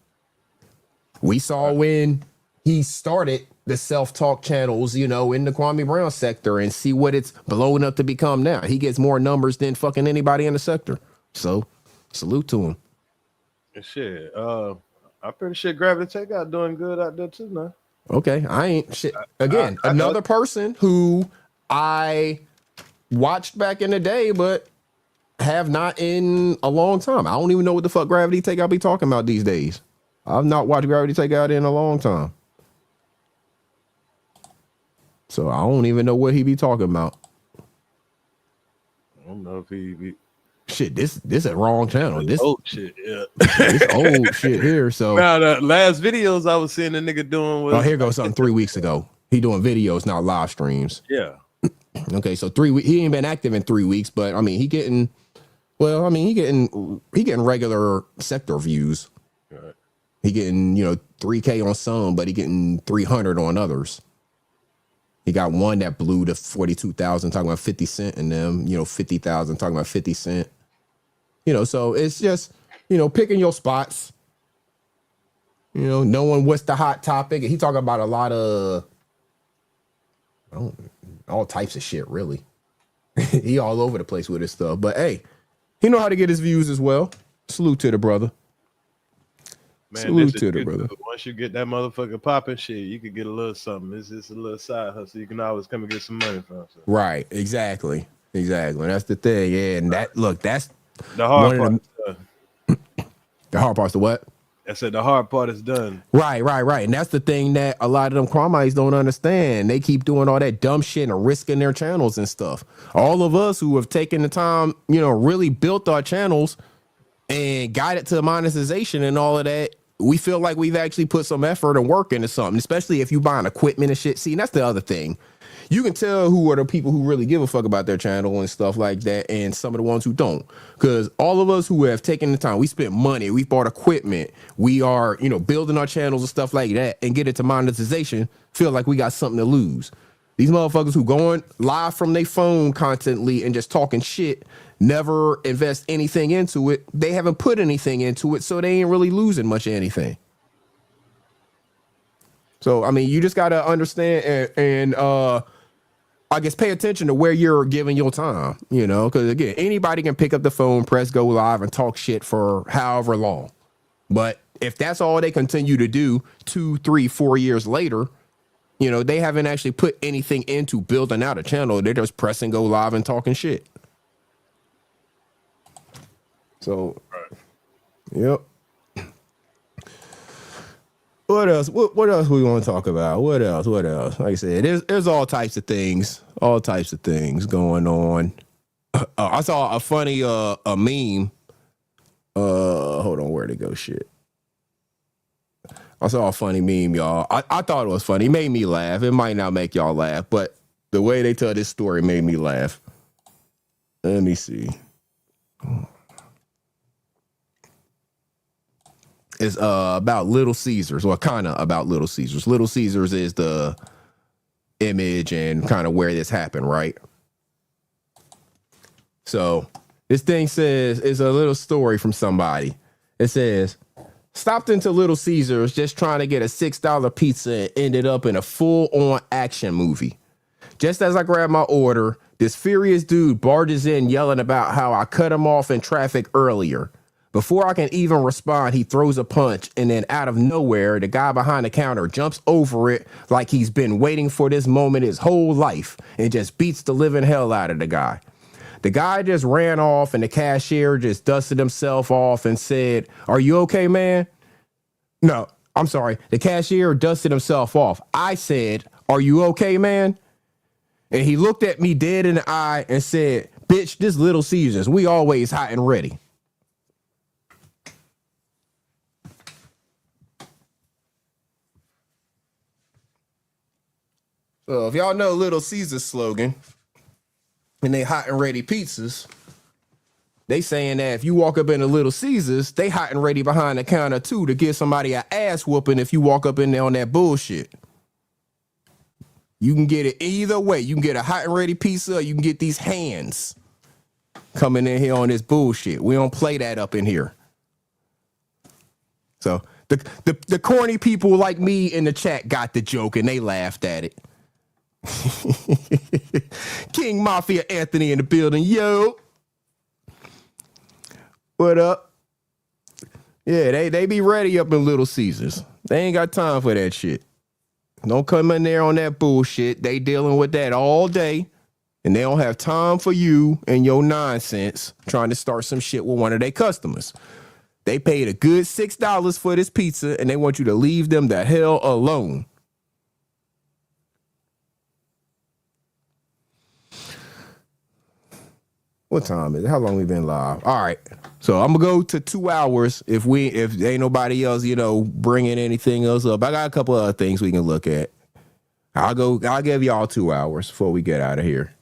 We saw when he started the self-talk channels, in the Kwame Brown sector, and see what it's blown up to become now. He gets more numbers than fucking anybody in the sector. So, salute to him. Shit. I'm pretty sure Gravity Takeout doing good out there too, man. Okay, I ain't shit. Again, another person who I watched back in the day, but have not in a long time. I don't even know what the fuck Gravity Takeout be talking about these days. I've not watched Gravity Takeout in a long time. So I don't even know what he be talking about. I don't know if he shit, this a wrong channel. This old shit, yeah. This old shit here. So now the last videos I was seeing the nigga doing was here goes something 3 weeks ago. He doing videos, not live streams. Yeah. Okay, so 3 weeks. He ain't been active in 3 weeks, but I mean he getting regular sector views. Right. He getting 3K on some, but he getting 300 on others. He got one that blew to 42,000 talking about 50 Cent and them, 50,000 talking about 50 Cent. So it's just, picking your spots. You know, knowing what's the hot topic. He talking about a lot of all types of shit, really. He all over the place with his stuff. But hey, he know how to get his views as well. Salute to the brother. Man, Salute to the brother. Once you get that motherfucker popping shit, you could get a little something. It's just a little side hustle. You can always come and get some money from. So. Right, exactly. That's the thing. Yeah, and that's the hard part. The hard part's the what? I said the hard part is done. Right. And that's the thing that a lot of them crimites don't understand. They keep doing all that dumb shit and risking their channels and stuff. All of us who have taken the time, really built our channels and got it to monetization and all of that, we feel like we've actually put some effort and work into something, especially if you buying equipment and shit. See, that's the other thing. You can tell who are the people who really give a fuck about their channel and stuff like that, and some of the ones who don't. Because all of us who have taken the time, we spent money, we bought equipment, we are, building our channels and stuff like that, and get it to monetization, feel like we got something to lose. These motherfuckers who going live from their phone constantly and just talking shit, never invest anything into it. They haven't put anything into it, so they ain't really losing much of anything. So, I mean, you just got to understand and I guess pay attention to where you're giving your time, because again, anybody can pick up the phone, press go live and talk shit for however long. But if that's all they continue to do 2, 3, 4 years later, they haven't actually put anything into building out a channel. They're just pressing go live and talking shit. So, yep. What else? What else we want to talk about? What else? Like I said, there's all types of things going on. I saw a funny a meme. Hold on, where'd it go? Shit. I saw a funny meme, y'all. I thought it was funny. It made me laugh. It might not make y'all laugh, but the way they tell this story made me laugh. Let me see. It's about Little Caesars, or kind of about Little Caesars. Little Caesars is the image and kind of where this happened, right? So this thing says, it's a little story from somebody. It says, stopped into Little Caesars just trying to get a $6 pizza and ended up in a full-on action movie. Just as I grabbed my order, this furious dude barges in yelling about how I cut him off in traffic earlier. Before I can even respond, he throws a punch, and then out of nowhere, the guy behind the counter jumps over it like he's been waiting for this moment his whole life and just beats the living hell out of the guy. The guy just ran off, and the cashier just dusted himself off and said, "Are you okay, man?" No, I'm sorry. The cashier dusted himself off. I said, "Are you okay, man?" And he looked at me dead in the eye and said, "Bitch, this Little Caesars, we always hot and ready." So if y'all know Little Caesars slogan and they hot and ready pizzas, they saying that if you walk up in a Little Caesars, they hot and ready behind the counter too to give somebody an ass whooping if you walk up in there on that bullshit. You can get it either way. You can get a hot and ready pizza, or you can get these hands coming in here on this bullshit. We don't play that up in here. So the corny people like me in the chat got the joke and they laughed at it. King Mafia Anthony in the building. Yo, what up? Yeah, they be ready up in Little Caesars. They ain't got time for that shit. Don't come in there on that bullshit. They dealing with that all day, and they don't have time for you and your nonsense trying to start some shit with one of their customers. They paid a good $6 for this pizza, and they want you to leave them the hell alone. What time is it? How long we been live? All right. So I'm gonna go to 2 hours if ain't nobody else, bringing anything else up. I got a couple other things we can look at. I'll give y'all 2 hours before we get out of here.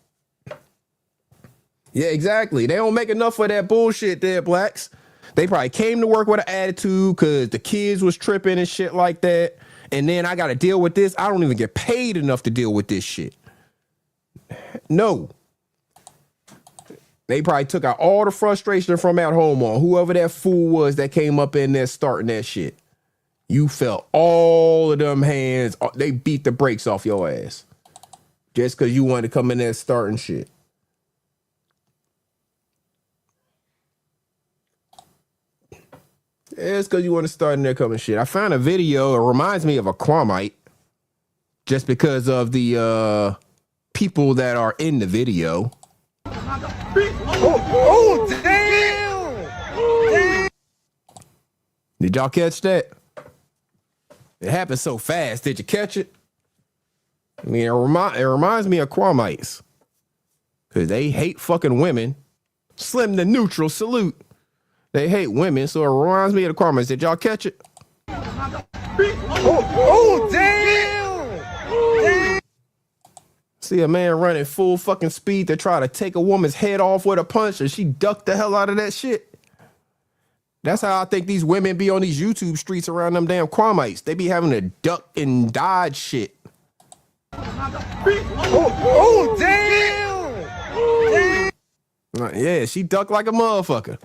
Yeah, exactly. They don't make enough of that bullshit there, blacks. They probably came to work with an attitude because the kids was tripping and shit like that. And then I got to deal with this. I don't even get paid enough to deal with this shit. No. They probably took out all the frustration from at home on whoever that fool was that came up in there starting that shit. You felt all of them hands. They beat the brakes off your ass just because you wanted to come in there starting shit. It's because you want to start in there coming shit. I found a video. It reminds me of a Kwamite just because of the people that are in the video. Oh, damn! Did y'all catch that? It happened so fast. Did you catch it? I mean, it reminds me of Kwamites because they hate fucking women. Slim to neutral, salute. They hate women, so it reminds me of the Kwamites. Did y'all catch it? Oh, damn! See a man running full fucking speed to try to take a woman's head off with a punch, and she ducked the hell out of that shit. That's how I think these women be on these YouTube streets around them damn Kwamites. They be having to duck and dodge shit. Oh, damn! Yeah, she ducked like a motherfucker.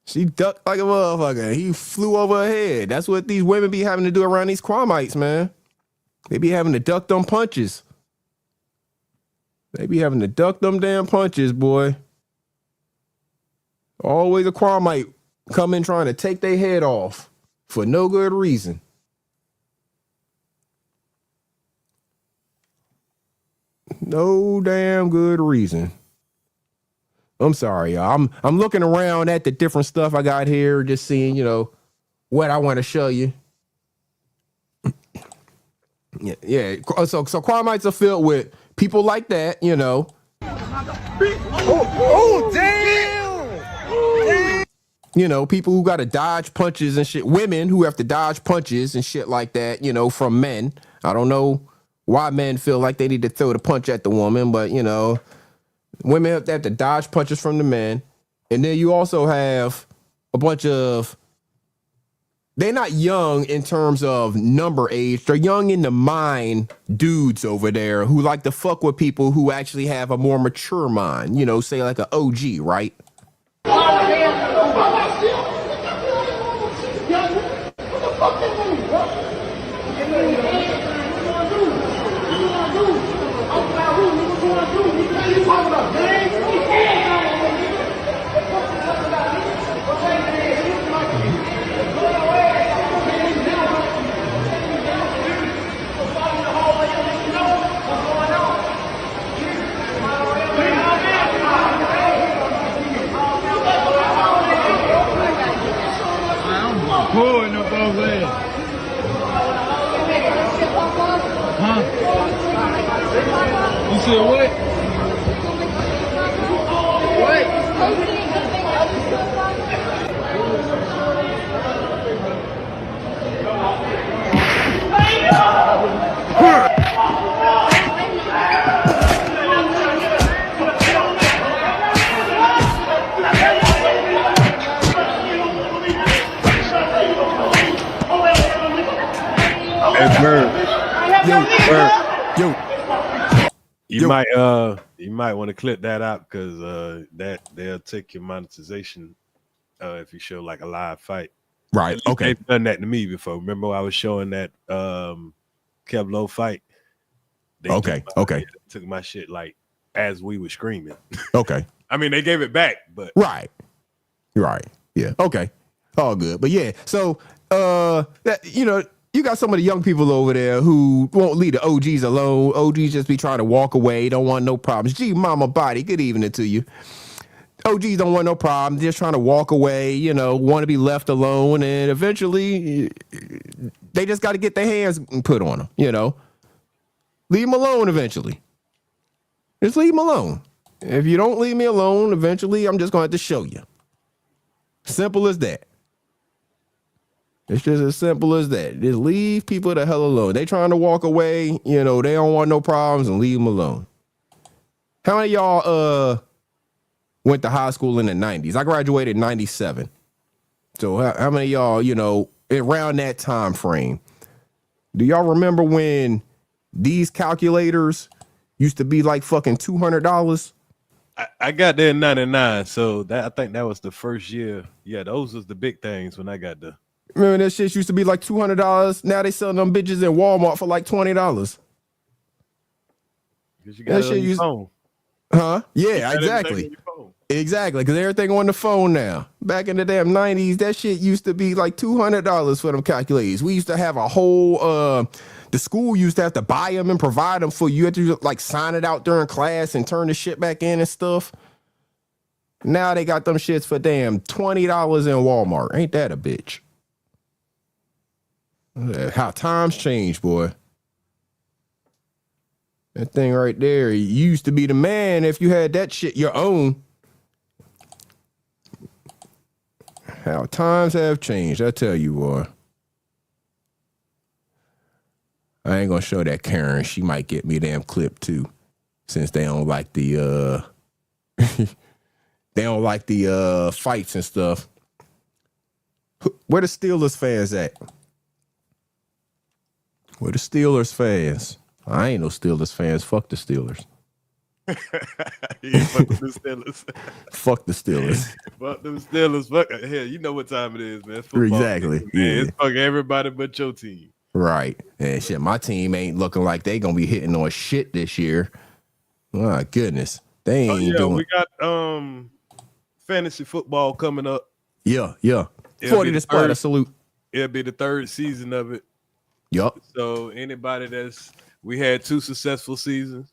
She ducked like a motherfucker. He flew over her head. That's what these women be having to do around these Kwamites, man. They be having to duck them punches. They be having to duck them damn punches, boy. Always a Kwamite come in trying to take their head off for no good reason. No damn good reason. I'm sorry, y'all. I'm looking around at the different stuff I got here, just seeing, you know, what I want to show you. Yeah. So Kwamites are filled with people like that, you know. Oh, damn! You know, people who got to dodge punches and shit. Women who have to dodge punches and shit like that, you know, from men. I don't know why men feel like they need to throw the punch at the woman, but, you know, women have to dodge punches from the men. And then you also have a bunch of, they're not young in terms of number age. They're young in the mind dudes over there who like to fuck with people who actually have a more mature mind. You know, say like an OG, right? Pulling up over there. Huh? You said what? You might want to clip that out because that they'll take your monetization if you show like a live fight. Right. Okay. They've done that to me before. Remember I was showing that Kevlo fight. Okay. Took my shit like as we were screaming. Okay. I mean they gave it back, but Right. Yeah. Okay. All good. But yeah, so that, you know, you got some of the young people over there who won't leave the OGs alone. OGs just be trying to walk away, don't want no problems. Gee, mama body, good evening to you. OGs don't want no problem, just trying to walk away, you know, want to be left alone, and eventually they just got to get their hands put on them, you know. Leave them alone eventually. Just leave them alone. If you don't leave me alone, eventually I'm just going to have to show you. Simple as that. It's just as simple as that. Just leave people the hell alone. They trying to walk away, you know, they don't want no problems, and leave them alone. How many of y'all went to high school in the 90s? I graduated in 97. So how many of y'all, you know, around that time frame? Do y'all remember when these calculators used to be like fucking $200? I got there in 99, so that I think that was the first year. Yeah, those was the big things when I got there. Remember that shit used to be like $200. Now they selling them bitches in Walmart for like $20. Because you got it on your phone. Huh? You Yeah, got everything exactly. on your phone. Exactly, because everything on the phone now. Back in the damn 90s, that shit used to be like $200 for them calculators. We used to have a whole, the school used to have to buy them and provide them for you. You had to like sign it out during class and turn the shit back in and stuff. Now they got them shits for damn $20 in Walmart. Ain't that a bitch? How times change, boy. That thing right there, you used to be the man if you had that shit your own. How times have changed, I tell you, boy. I ain't gonna show that Karen. She might get me a damn clip too, since they don't like the they don't like the fights and stuff. Where the Steelers fans at? Where the Steelers fans? I ain't no Steelers fans. Fuck the Steelers. Yeah, fuck the Steelers. Fuck the Steelers. Fuck them Steelers. Fuck hell, you know what time it is, man. Football Exactly. season, man. Yeah. It's fuck everybody but your team. Right. And shit, my team ain't looking like they gonna be hitting on shit this year. My goodness. They ain't doing. We got fantasy football coming up. Yeah. It'll 40 be to Sparta, salute. It'll be the third season of it. Yup. So anybody we had 2 successful seasons.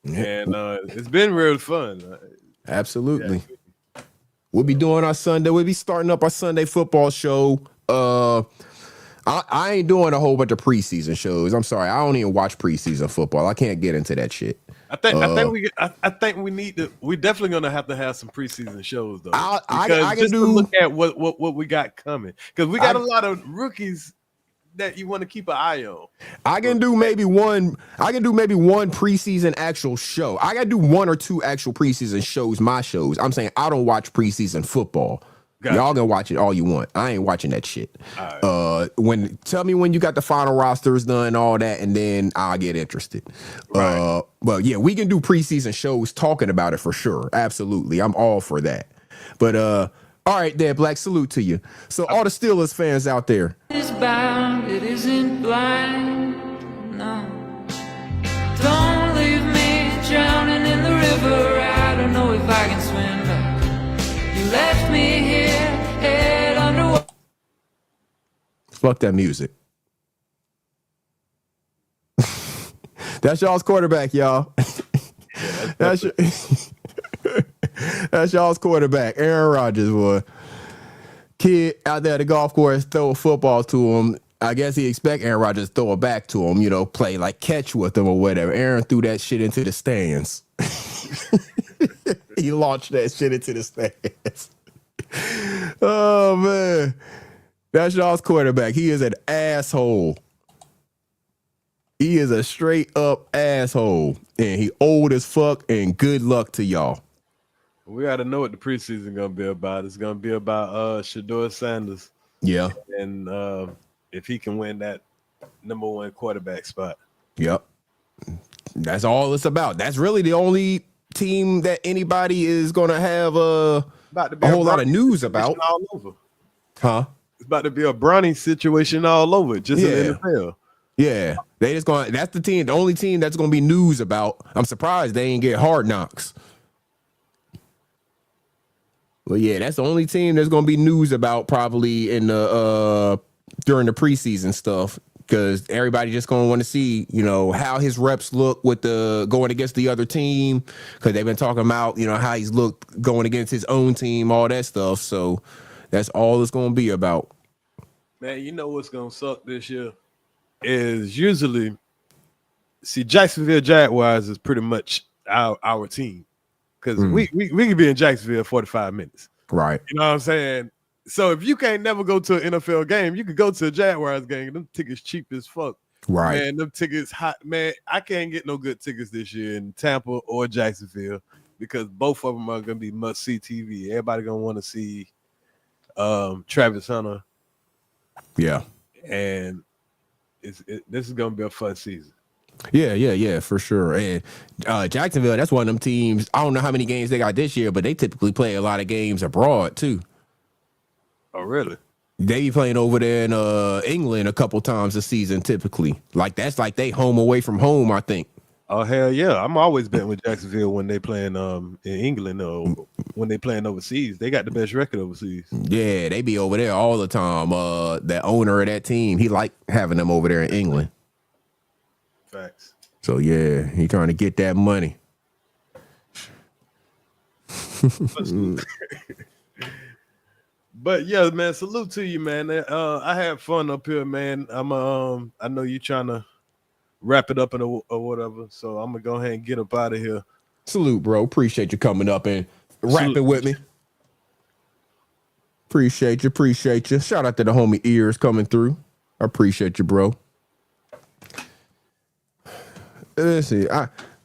And it's been real fun. Absolutely. Yeah. We'll be doing our Sunday. We'll be starting up our Sunday football show. I ain't doing a whole bunch of preseason shows. I'm sorry. I don't even watch preseason football. I can't get into that shit. I think we need to. We're definitely gonna have to have some preseason shows though. I can to look at what we got coming, because we got a lot of rookies that you want to keep an eye on. I can do maybe one preseason actual show. I gotta do 1 or 2 actual preseason shows, my shows. I'm saying I don't watch preseason football. Gotcha. Y'all can watch it all you want. I ain't watching that shit. Right. Tell me when you got the final rosters done, all that, and then I'll get interested. Right. But yeah, we can do preseason shows talking about it for sure. Absolutely. I'm all for that. But all right there, Black, salute to you. So all the Steelers fans out there. It's bound, it isn't blind. No. Don't leave me drowning in the river. I don't know if I can swim back. You left me here, head underwater. Fuck that music. That's y'all's quarterback, y'all. That's y'all's quarterback, Aaron Rodgers, boy. Kid out there at the golf course, throw a football to him. I guess he expect Aaron Rodgers to throw it back to him, play like catch with him or whatever. Aaron threw that shit into the stands. He launched that shit into the stands. Oh, man. That's y'all's quarterback. He is an asshole. He is a straight up asshole. And he old as fuck, and good luck to y'all. We got to know what the preseason going to be about. It's going to be about Shedeur Sanders. Yeah. And if he can win that number 1 quarterback spot. Yep. That's all it's about. That's really the only team that anybody is going to have a whole lot of news about. All over. Huh? It's about to be a Bronny situation all over, just in the NFL. Yeah. They just going. That's the only team that's going to be news about. I'm surprised they ain't get Hard Knocks. Well, yeah, that's the only team that's going to be news about probably in the during the preseason stuff, because everybody just going to want to see, how his reps look with the going against the other team, because they've been talking about, how he's looked going against his own team, all that stuff. So that's all it's going to be about. Man, you know what's going to suck this year is usually, Jacksonville Jaguars is pretty much our team. Because we can be in Jacksonville 45 minutes. Right. You know what I'm saying? So if you can't never go to an NFL game, you could go to a Jaguars game. Them tickets cheap as fuck. Right. Man, them tickets hot. Man, I can't get no good tickets this year in Tampa or Jacksonville, because both of them are going to be must-see TV. Everybody going to want to see Travis Hunter. Yeah. And this is going to be a fun season. Yeah, for sure. And Jacksonville, that's one of them teams. I don't know how many games they got this year, but they typically play a lot of games abroad too. Oh, really? They be playing over there in England a couple times a season, typically. Like that's like they home away from home, I think. Oh hell yeah! I'm always betting with Jacksonville when they playing in England or when they playing overseas. They got the best record overseas. Yeah, they be over there all the time. The owner of that team, he like having them over there in England. Facts. So yeah, he trying to get that money. But yeah, man, salute to you, man. I had fun up here, man. I know you trying to wrap it up or whatever, so I'm gonna go ahead and get up out of here. Salute, bro. Appreciate you coming up and rapping with me. Appreciate you. Shout out to the homie Ears coming through. I appreciate you, bro. Let's see.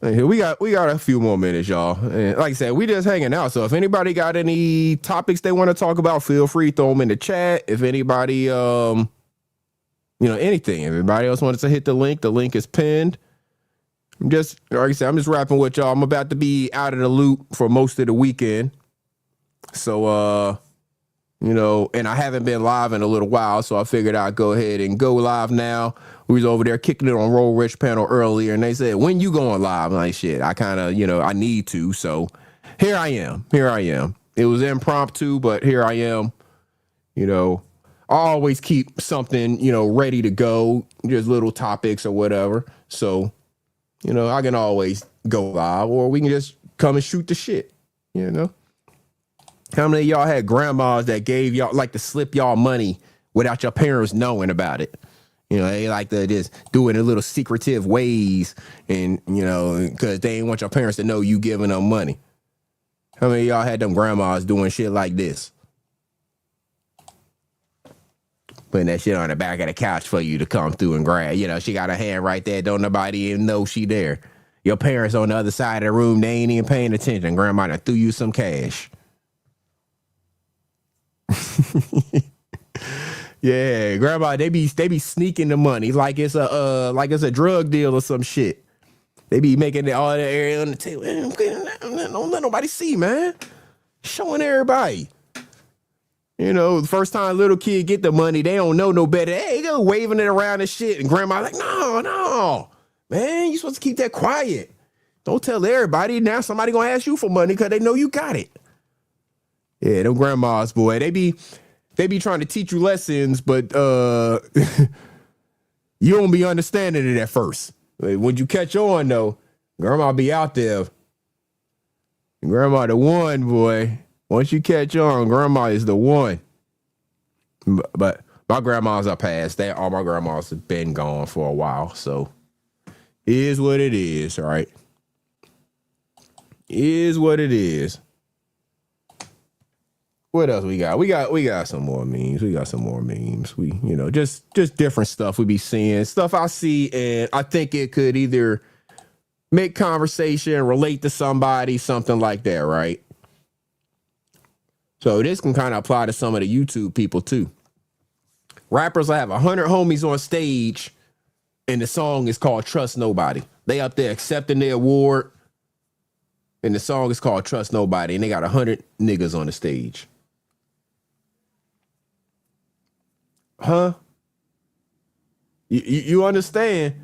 We got a few more minutes, y'all. And like I said, we just hanging out. So if anybody got any topics they want to talk about, feel free to throw them in the chat. If anybody, anything. If anybody else wants to hit the link is pinned. I'm just rapping with y'all. I'm about to be out of the loop for most of the weekend. So, and I haven't been live in a little while, so I figured I'd go ahead and go live now. We was over there kicking it on Roll Rich panel earlier, and they said, when you going live? I'm like, shit, I kind of, I need to. So here I am. It was impromptu, but here I am. I always keep something, ready to go, just little topics or whatever. So, I can always go live, or we can just come and shoot the shit, How many of y'all had grandmas that gave y'all, like, to slip y'all money without your parents knowing about it? They like to just do it in little secretive ways and, because they ain't want your parents to know you giving them money. How many of y'all had them grandmas doing shit like this? Putting that shit on the back of the couch for you to come through and grab. She got her hand right there. Don't nobody even know she there. Your parents on the other side of the room, they ain't even paying attention. Grandma done threw you some cash. Yeah, grandma, they be sneaking the money like it's a drug deal or some shit. They be making all the area on the table. Don't let nobody see, man. Showing everybody. The first time little kid get the money, they don't know no better. Hey, they go waving it around and shit. And grandma like, no, man, you supposed to keep that quiet. Don't tell everybody. Now somebody gonna ask you for money because they know you got it. Yeah, them grandmas, boy, they be trying to teach you lessons, but you don't be understanding it at first. When you catch on, though, grandma be out there. Grandma the one, boy. Once you catch on, grandma is the one. But my grandmas are past. All my grandmas have been gone for a while, so it is what it is, right? It is what it is. What else we got? We got some more memes. We just different stuff we be seeing. Stuff I see and I think it could either make conversation, relate to somebody, something like that, right? So this can kind of apply to some of the YouTube people too. Rappers will have 100 homies on stage and the song is called Trust Nobody. They up there accepting their award and the song is called Trust Nobody and they got 100 niggas on the stage. Huh? You understand?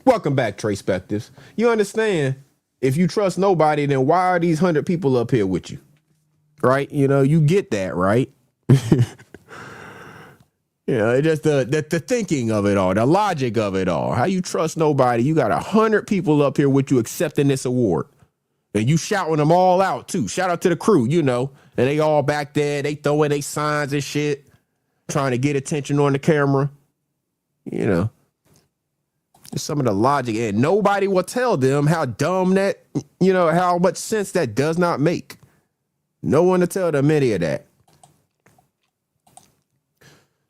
Welcome back, Tracepectives. You understand? If you trust nobody, then why are these 100 people up here with you? Right? You get that, right? Just the thinking of it all, the logic of it all. How you trust nobody? You got 100 people up here with you accepting this award. And you shouting them all out, too. Shout out to the crew, And they all back there. They throwing their signs and shit. Trying to get attention on the camera, some of the logic, and nobody will tell them how dumb that, how much sense that does not make. No one to tell them any of that.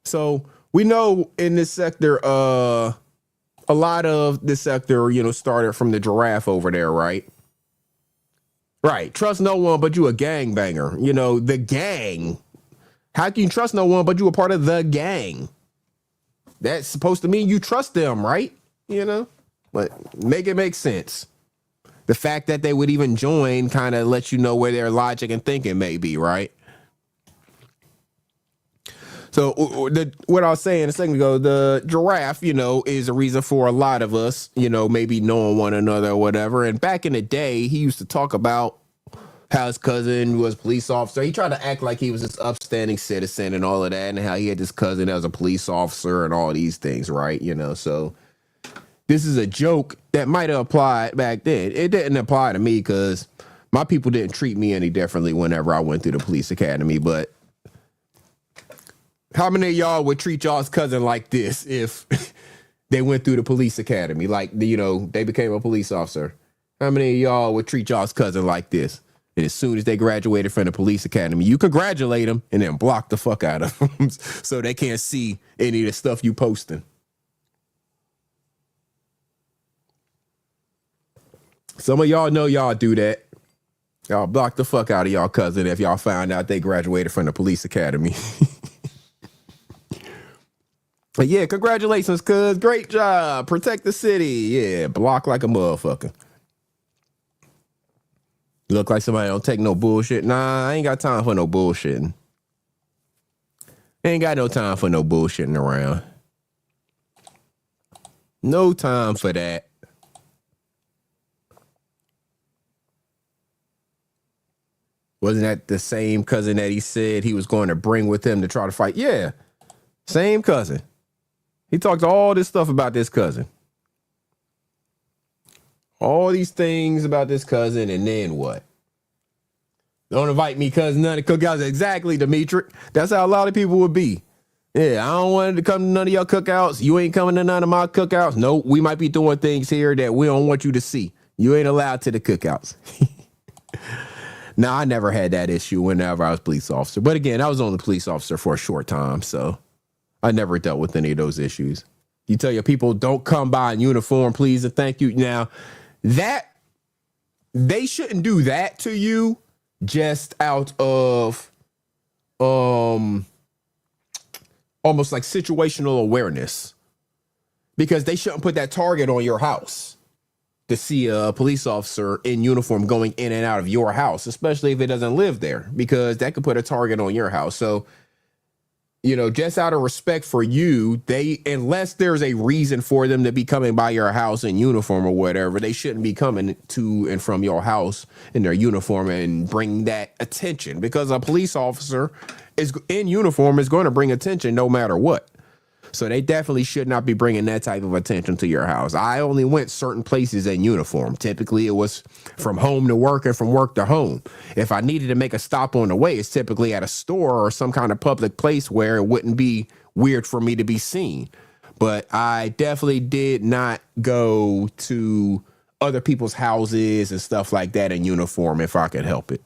So we know in this sector, a lot of this sector, started from the giraffe over there, right? Right. Trust no one but you a gangbanger. The gang. How can you trust no one but you a part of the gang? That's supposed to mean you trust them, right? But make it make sense. The fact that they would even join kind of lets you know where their logic and thinking may be, right? So what I was saying a second ago, the giraffe, is a reason for a lot of us, maybe knowing one another or whatever. And back in the day, he used to talk about how his cousin was a police officer. He tried to act like he was this upstanding citizen and all of that, and how he had this cousin that was a police officer and all these things, right? So this is a joke that might have applied back then. It didn't apply to me because my people didn't treat me any differently whenever I went through the police academy, but how many of y'all would treat y'all's cousin like this if they went through the police academy? Like, they became a police officer. How many of y'all would treat y'all's cousin like this? And as soon as they graduated from the police academy, you congratulate them and then block the fuck out of them so they can't see any of the stuff you posting. Some of y'all know y'all do that. Y'all block the fuck out of y'all cousin if y'all find out they graduated from the police academy. But yeah, congratulations, cuz. Great job. Protect the city. Yeah, block like a motherfucker. Look like somebody don't take no bullshit. Nah, I ain't got time for no bullshitting. Ain't got no time for no bullshitting around. No time for that. Wasn't that the same cousin that he said he was going to bring with him to try to fight? Yeah, same cousin. He talked all this stuff about this cousin. All these things about this cousin, and then what? Don't invite me because none of the cookouts. Exactly, Dimitri. That's how a lot of people would be. Yeah, I don't want to come to none of your cookouts. You ain't coming to none of my cookouts. Nope, we might be doing things here that we don't want you to see. You ain't allowed to the cookouts. Now, I never had that issue whenever I was a police officer. But again, I was only a police officer for a short time, so I never dealt with any of those issues. You tell your people, don't come by in uniform, please, and thank you. Now, that they shouldn't do that to you just out of almost like situational awareness, because they shouldn't put that target on your house to see a police officer in uniform going in and out of your house, especially if it doesn't live there, because that could put a target on your house. So, just out of respect for you, unless there's a reason for them to be coming by your house in uniform or whatever, they shouldn't be coming to and from your house in their uniform and bring that attention, because a police officer is in uniform is going to bring attention no matter what. So they definitely should not be bringing that type of attention to your house. I only went certain places in uniform. Typically, it was from home to work and from work to home. If I needed to make a stop on the way, it's typically at a store or some kind of public place where it wouldn't be weird for me to be seen. But I definitely did not go to other people's houses and stuff like that in uniform if I could help it.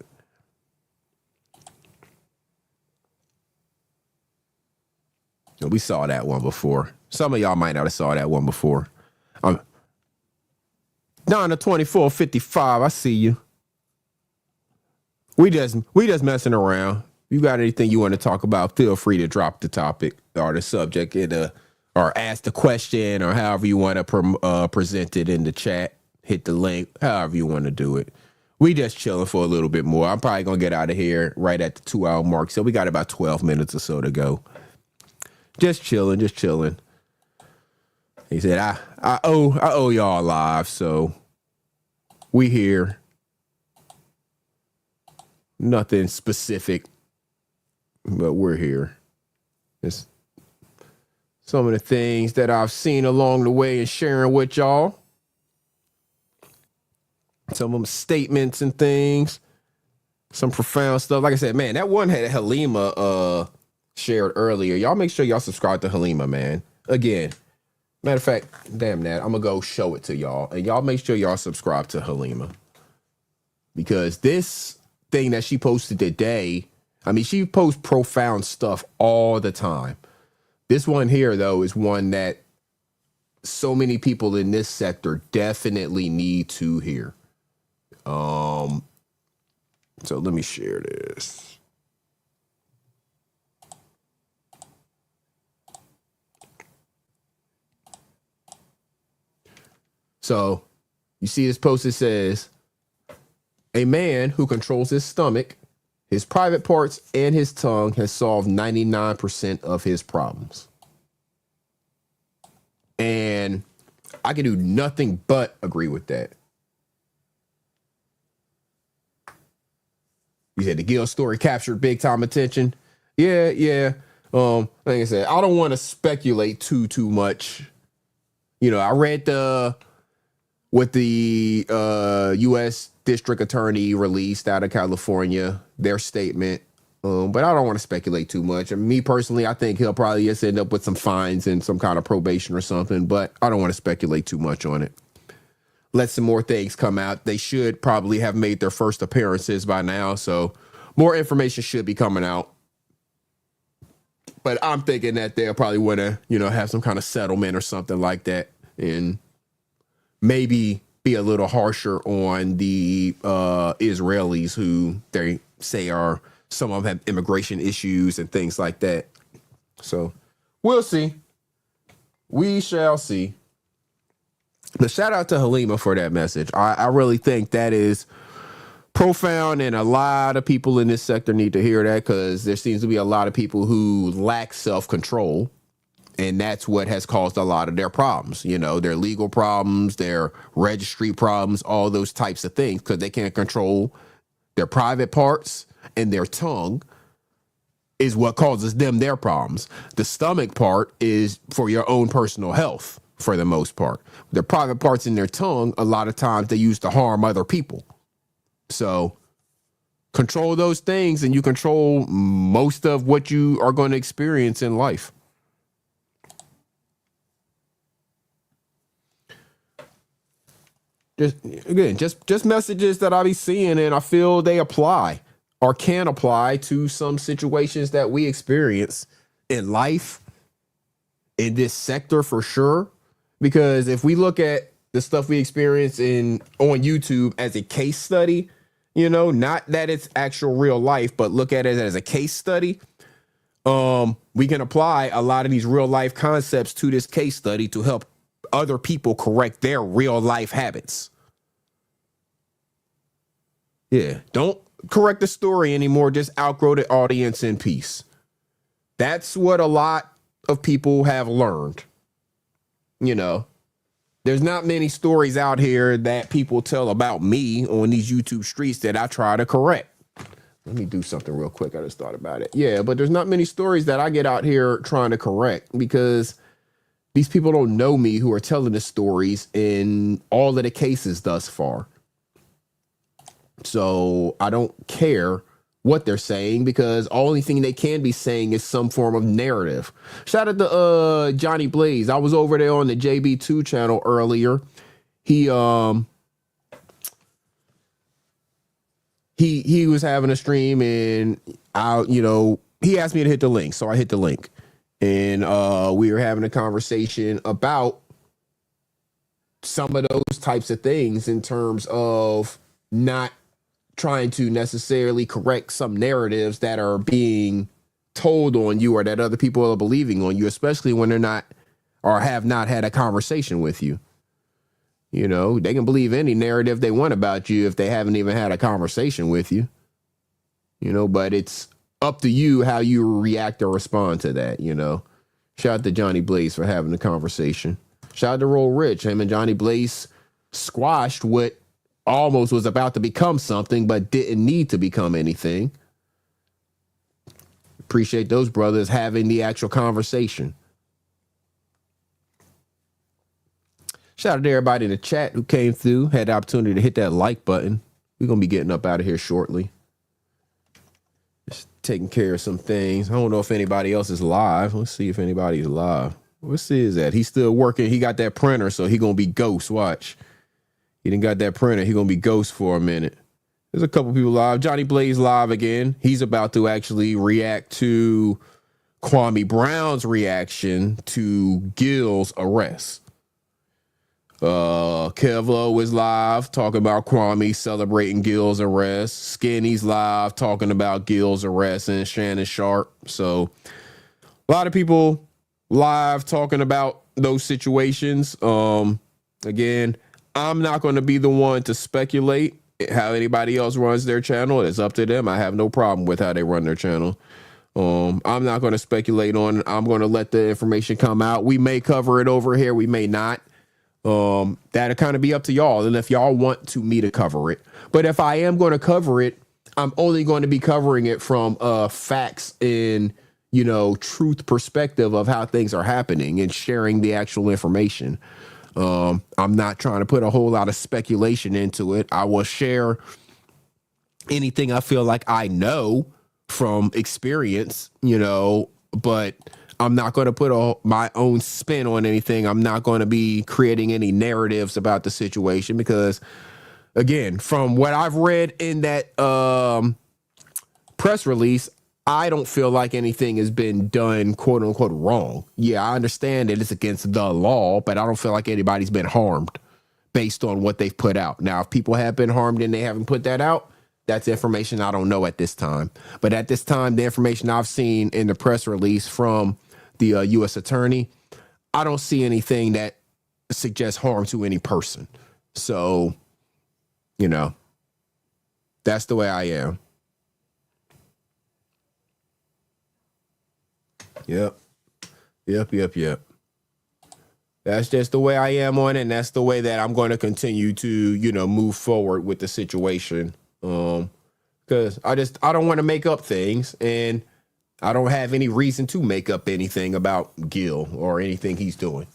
We saw that one before. Some of y'all might not have saw that one before. Down to 2455. I see you. We just messing around. You got anything you want to talk about? Feel free to drop the topic or the subject or ask the question, or however you want to present it in the chat. Hit the link. However you want to do it. We just chilling for a little bit more. I'm probably gonna get out of here right at the 2-hour mark. So we got about 12 minutes or so to go. Just chilling. He said, I owe y'all live, so we here. Nothing specific, but we're here. It's some of the things that I've seen along the way and sharing with y'all. Some of them statements and things. Some profound stuff. Like I said, man, that one had Halima shared earlier. Y'all make sure y'all subscribe to Halima, man. Again, matter of fact, damn that, I'm gonna go show it to y'all, and y'all make sure y'all subscribe to Halima, because this thing that she posted today, I mean, she posts profound stuff all the time. This one here, though, is one that so many people in this sector definitely need to hear. So let me share this. So you see this post, it says, a man who controls his stomach His private parts and his tongue has solved 99% of his problems. And I can do nothing but agree with that. You said the Gil story captured big time attention. Yeah. Like I said, I don't want to speculate too much. You know, I read what the U.S. District Attorney released out of California, their statement. But I don't want to speculate too much. And me personally, I think he'll probably just end up with some fines and some kind of probation or something. But I don't want to speculate too much on it. Let some more things come out. They should probably have made their first appearances by now. So more information should be coming out. But I'm thinking that they'll probably want to, have some kind of settlement or something like that. And maybe be a little harsher on the Israelis who they say some of them have immigration issues and things like that. So we'll see. We shall see. But shout out to Halima for that message. I really think that is profound, and a lot of people in this sector need to hear that, because there seems to be a lot of people who lack self-control, and that's what has caused a lot of their problems. Their legal problems, their registry problems, all those types of things, because they can't control their private parts, and their tongue is what causes them their problems. The stomach part is for your own personal health, for the most part. Their private parts in their tongue, a lot of times they use to harm other people. So control those things and you control most of what you are going to experience in life. Just messages that I be seeing, and I feel they apply or can apply to some situations that we experience in life, in this sector for sure. Because if we look at the stuff we experience on YouTube as a case study, not that it's actual real life, but look at it as a case study. We can apply a lot of these real life concepts to this case study to help other people correct their real life habits. Yeah, don't correct the story anymore. Just outgrow the audience in peace. That's what a lot of people have learned. There's not many stories out here that people tell about me on these YouTube streets that I try to correct. Let me do something real quick. I just thought about it. Yeah, but there's not many stories that I get out here trying to correct, because these people don't know me who are telling the stories in all of the cases thus far. So I don't care what they're saying, because only thing they can be saying is some form of narrative. Shout out to Johnny Blaze. I was over there on the JB2 channel earlier. He was having a stream, and he asked me to hit the link, so I hit the link, and we were having a conversation about some of those types of things in terms of not trying to necessarily correct some narratives that are being told on you, or that other people are believing on you, especially when they're not or have not had a conversation with you. They can believe any narrative they want about you if they haven't even had a conversation with you. But it's up to you how you react or respond to that. Shout out to Johnny Blaze for having the conversation. Shout out to Roll Rich. Him and Johnny Blaze squashed what almost was about to become something, but didn't need to become anything. Appreciate those brothers having the actual conversation. Shout out to everybody in the chat who came through, had the opportunity to hit that like button. We're going to be getting up out of here shortly. Just taking care of some things. I don't know if anybody else is live. Let's see if anybody's live. Let's see is that. He's still working. He got that printer, so he going to be ghost. Watch. He didn't got that printer. He going to be ghost for a minute. There's a couple people live. Johnny Blaze live again. He's about to actually react to Kwame Brown's reaction to Gil's arrest. Kevlo was live talking about Kwame celebrating Gil's arrest. Skinny's live talking about Gil's arrest, and Shannon Sharp. So a lot of people live talking about those situations. Again, I'm not going to be the one to speculate how anybody else runs their channel, it's up to them. I have no problem with how they run their channel. I'm not going to speculate on it. I'm going to let the information come out. We may cover it over here. We may not. That'll kind of be up to y'all. And if y'all want me to cover it, but if I am going to cover it, I'm only going to be covering it from facts and, truth perspective of how things are happening and sharing the actual information. I'm not trying to put a whole lot of speculation into it. I will share anything I feel like I know from experience, but I'm not going to put my own spin on anything. I'm not going to be creating any narratives about the situation because, again, from what I've read in that press release, I don't feel like anything has been done, quote unquote, wrong. Yeah, I understand that it's against the law, but I don't feel like anybody's been harmed based on what they've put out. Now, if people have been harmed and they haven't put that out, that's information I don't know at this time. But at this time, the information I've seen in the press release from the U.S. attorney, I don't see anything that suggests harm to any person. So, that's the way I am. Yep. That's just the way I am on it, and that's the way that I'm going to continue to, move forward with the situation. Because I don't want to make up things, and I don't have any reason to make up anything about Gil or anything he's doing.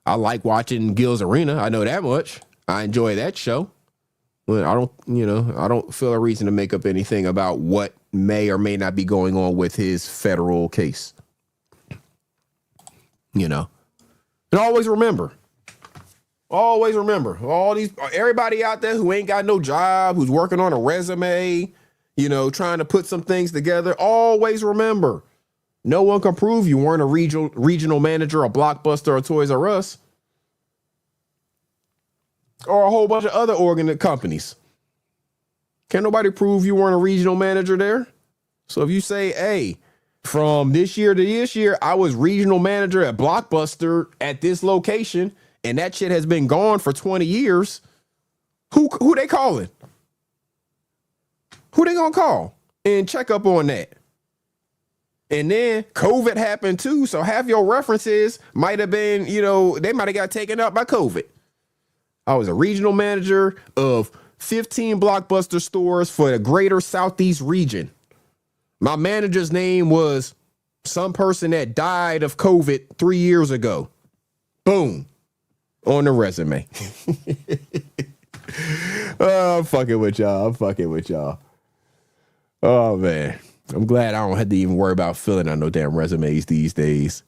I like watching Gil's Arena. I know that much. I enjoy that show. But I don't feel a reason to make up anything about what may or may not be going on with his federal case. And always remember, everybody out there who ain't got no job, who's working on a resume, trying to put some things together, always remember, no one can prove you weren't a regional manager, a Blockbuster, or Toys R Us, or a whole bunch of other companies. Can't nobody prove you weren't a regional manager there. So if you say, hey, from this year to this year, I was regional manager at Blockbuster at this location, and that shit has been gone for 20 years, who they calling? Who they gonna call and check up on that? And then COVID happened too, so half your references might have been, they might have got taken up by COVID. I was a regional manager of 15 Blockbuster stores for the greater Southeast region. My manager's name was some person that died of COVID 3 years ago. Boom. On the resume. Oh, I'm fucking with y'all. Oh, man. I'm glad I don't have to even worry about filling out no damn resumes these days.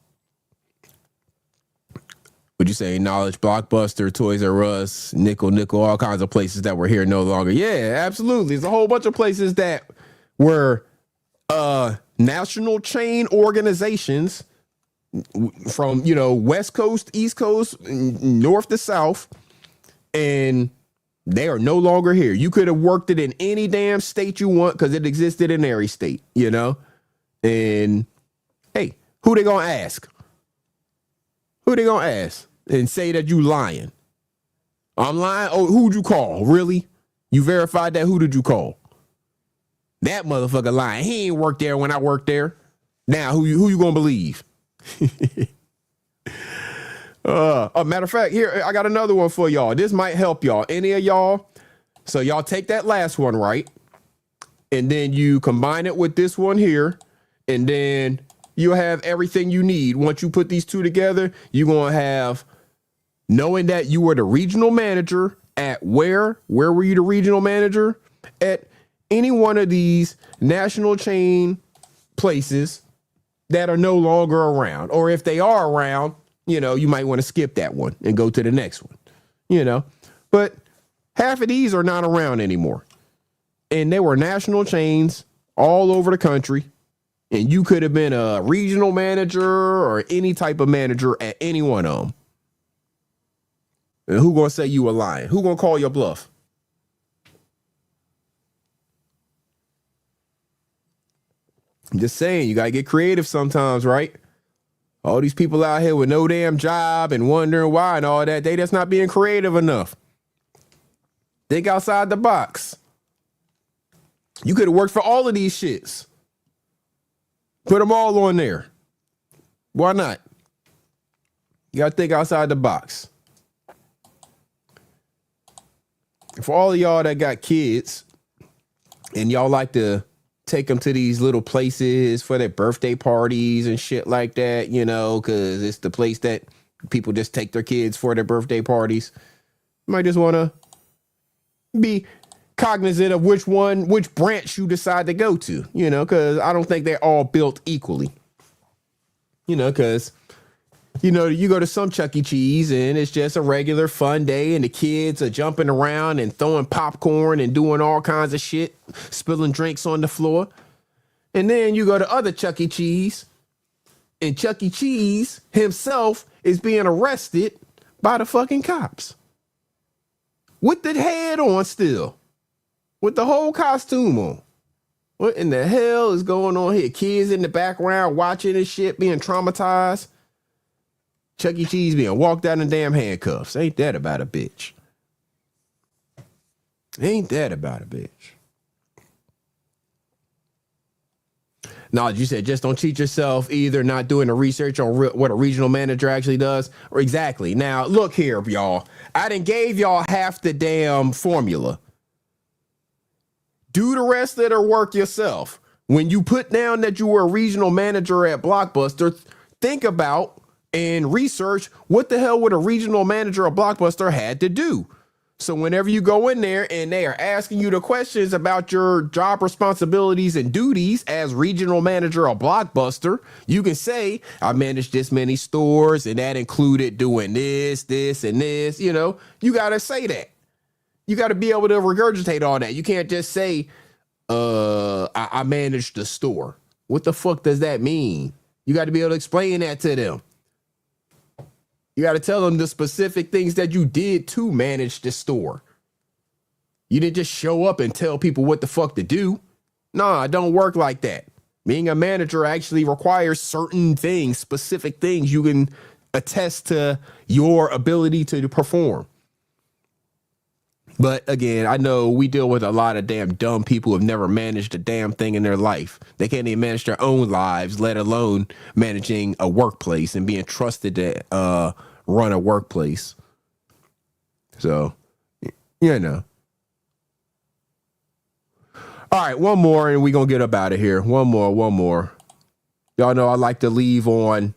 Would you say Knowledge, Blockbuster, Toys R Us, Nickel, all kinds of places that were here no longer? Yeah, absolutely. There's a whole bunch of places that were national chain organizations from, West Coast, East Coast, North to South, and they are no longer here. You could have worked it in any damn state you want because it existed in every state, And hey, who they gonna ask? Who they gonna ask and say that you lying? I'm lying? Oh, who'd you call? Really? You verified that? Who did you call? That motherfucker lying. He ain't worked there when I worked there. Now, who you gonna believe? Matter of fact, here, I got another one for y'all. This might help y'all. Any of y'all? So y'all take that last one, right? And then you combine it with this one here. And then you'll have everything you need. Once you put these two together, you're going to have knowing that you were the regional manager at where were you the regional manager? At any one of these national chain places that are no longer around. Or if they are around, you might want to skip that one and go to the next one, But half of these are not around anymore. And they were national chains all over the country. And you could have been a regional manager or any type of manager at any one of them. And who gonna say you were lying? Who gonna call your bluff? I'm just saying, you gotta get creative sometimes, right? All these people out here with no damn job and wondering why and all that, they just not being creative enough. Think outside the box. You could have worked for all of these shits. Put them all on there. Why not? You got to think outside the box. For all of y'all that got kids and y'all like to take them to these little places for their birthday parties and shit like that, you know, because it's the place that people just take their kids for their birthday parties. You might just want to be cognizant of which branch you decide to go to, you know, because I don't think they're all built equally, you know, because you know, you go to some Chuck E. Cheese and it's just a regular fun day and the kids are jumping around and throwing popcorn and doing all kinds of shit, spilling drinks on the floor. And then you go to other Chuck E. Cheese and Chuck E. Cheese himself is being arrested by the fucking cops. With the head on still. With the whole costume on. What in the hell is going on here? Kids in the background watching this shit, being traumatized. Chuck E. Cheese being walked out in damn handcuffs. Ain't that about a bitch? Ain't that about a bitch? No, you said just don't cheat yourself either, not doing the research on what a regional manager actually does. Or exactly. Now, look here, y'all. I done gave y'all half the damn formula. Do the rest of the work yourself. When you put down that you were a regional manager at Blockbuster, think about and research what the hell would a regional manager of Blockbuster had to do. So whenever you go in there and they are asking you the questions about your job responsibilities and duties as regional manager of Blockbuster, you can say, I managed this many stores and that included doing this, this, and this. You know, you got to say that. You got to be able to regurgitate all that. You can't just say, I managed the store. What the fuck does that mean? You got to be able to explain that to them. You got to tell them the specific things that you did to manage the store. You didn't just show up and tell people what the fuck to do. Nah, it don't work like that. Being a manager actually requires certain things, specific things you can attest to your ability to perform. But again, I know we deal with a lot of damn dumb people who have never managed a damn thing in their life. They can't even manage their own lives, let alone managing a workplace and being trusted to run a workplace. So, you know. All right, one more and we're going to get up out of here. One more. Y'all know I like to leave on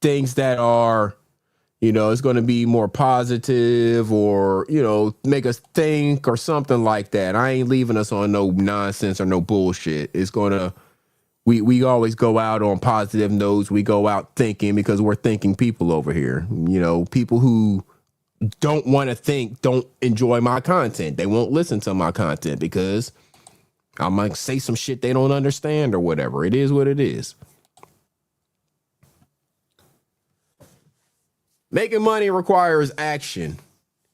things that are, you know, it's going to be more positive or, you know, make us think or something like that. I ain't leaving us on no nonsense or no bullshit. It's going to, we always go out on positive notes. We go out thinking because we're thinking people over here. You know, people who don't want to think don't enjoy my content. They won't listen to my content because I might say some shit they don't understand or whatever. It is what it is. Making money requires action.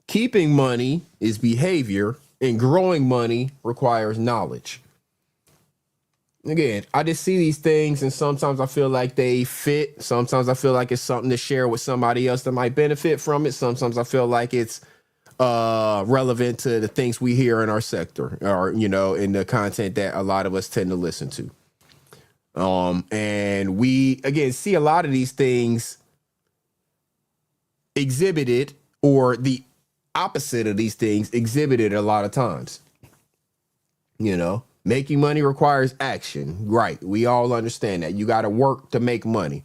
Keeping money is behavior, and growing money requires knowledge. Again, I just see these things, and sometimes I feel like they fit. Sometimes I feel like it's something to share with somebody else that might benefit from it. Sometimes I feel like it's relevant to the things we hear in our sector, or, you know, in the content that a lot of us tend to listen to. And we, again, see a lot of these things exhibited, or the opposite of these things exhibited a lot of times. You know, making money requires action. Right. We all understand that. You got to work to make money.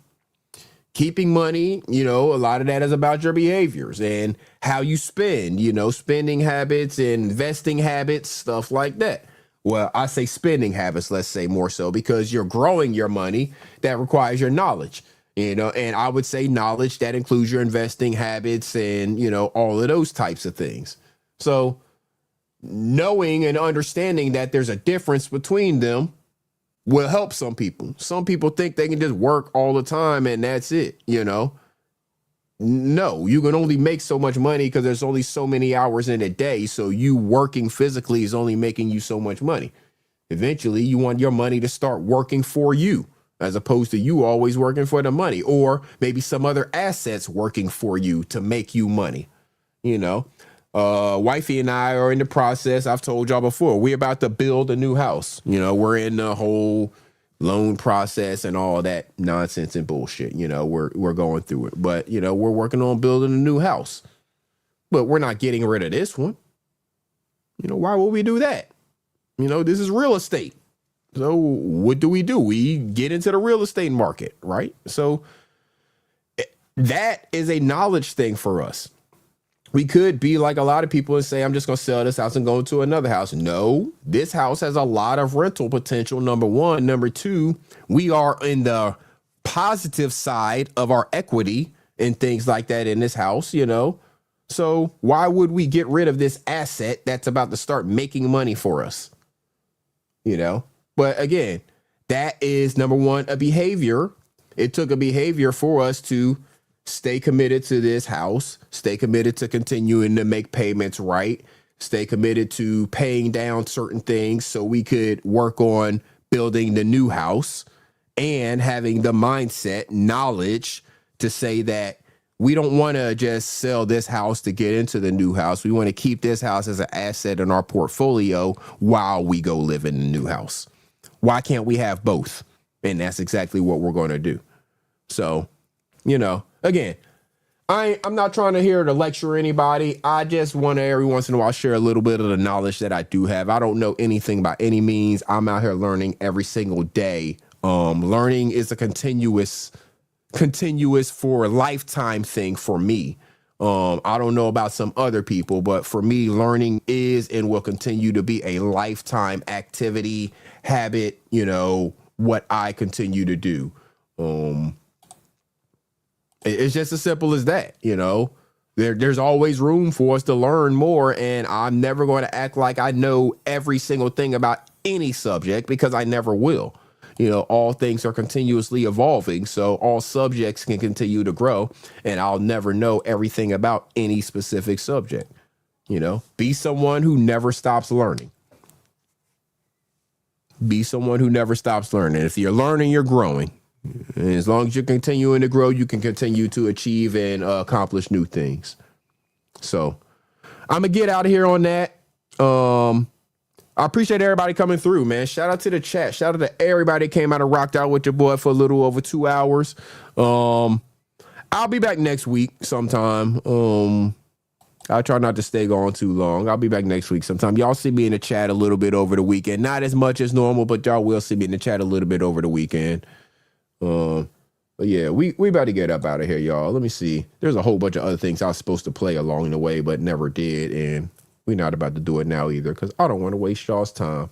Keeping money, you know, a lot of that is about your behaviors and how you spend, you know, spending habits, investing habits, stuff like that. Well, I say spending habits, let's say more so, because you're growing your money. That requires your knowledge. You know, and I would say knowledge that includes your investing habits and, you know, all of those types of things. So knowing and understanding that there's a difference between them will help some people. Some people think they can just work all the time and that's it, you know. No, you can only make so much money because there's only so many hours in a day. So you working physically is only making you so much money. Eventually, you want your money to start working for you, as opposed to you always working for the money, or maybe some other assets working for you to make you money, you know? Wifey and I are in the process. I've told y'all before, we're about to build a new house. You know, we're in the whole loan process and all that nonsense and bullshit. You know, we're going through it, but you know, we're working on building a new house, but we're not getting rid of this one. You know, why would we do that? You know, this is real estate. So what do? We get into the real estate market, right? So that is a knowledge thing for us. We could be like a lot of people and say, I'm just going to sell this house and go to another house. No, this house has a lot of rental potential, number one. Number two, we are in the positive side of our equity and things like that in this house, you know. So why would we get rid of this asset that's about to start making money for us? You know, but again, that is number one, a behavior. It took a behavior for us to stay committed to this house, stay committed to continuing to make payments right, stay committed to paying down certain things so we could work on building the new house and having the mindset, knowledge to say that we don't want to just sell this house to get into the new house. We want to keep this house as an asset in our portfolio while we go live in the new house. Why can't we have both? And that's exactly what we're going to do. So, you know, again, I'm not trying to hear to lecture anybody. I just want to every once in a while share a little bit of the knowledge that I do have. I don't know anything by any means. I'm out here learning every single day. Learning is a continuous for a lifetime thing for me. I don't know about some other people, but for me, learning is and will continue to be a lifetime activity, habit, you know, what I continue to do. It's just as simple as that, you know. There's always room for us to learn more, and I'm never going to act like I know every single thing about any subject because I never will. You know, all things are continuously evolving, so all subjects can continue to grow, and I'll never know everything about any specific subject. You know, be someone who never stops learning. Be someone who never stops learning. If you're learning, you're growing. And as long as you're continuing to grow, you can continue to achieve and accomplish new things. So I'm going to get out of here on that. I appreciate everybody coming through, man. Shout out to the chat. Shout out to everybody that came out and rocked out with your boy for a little over 2 hours. I'll be back next week sometime. I'll try not to stay gone too long. I'll be back next week sometime. Y'all see me in the chat a little bit over the weekend. Not as much as normal, but y'all will see me in the chat a little bit over the weekend. But yeah, we about to get up out of here, y'all. Let me see. There's a whole bunch of other things I was supposed to play along the way, but never did. And we're not about to do it now either because I don't want to waste y'all's time.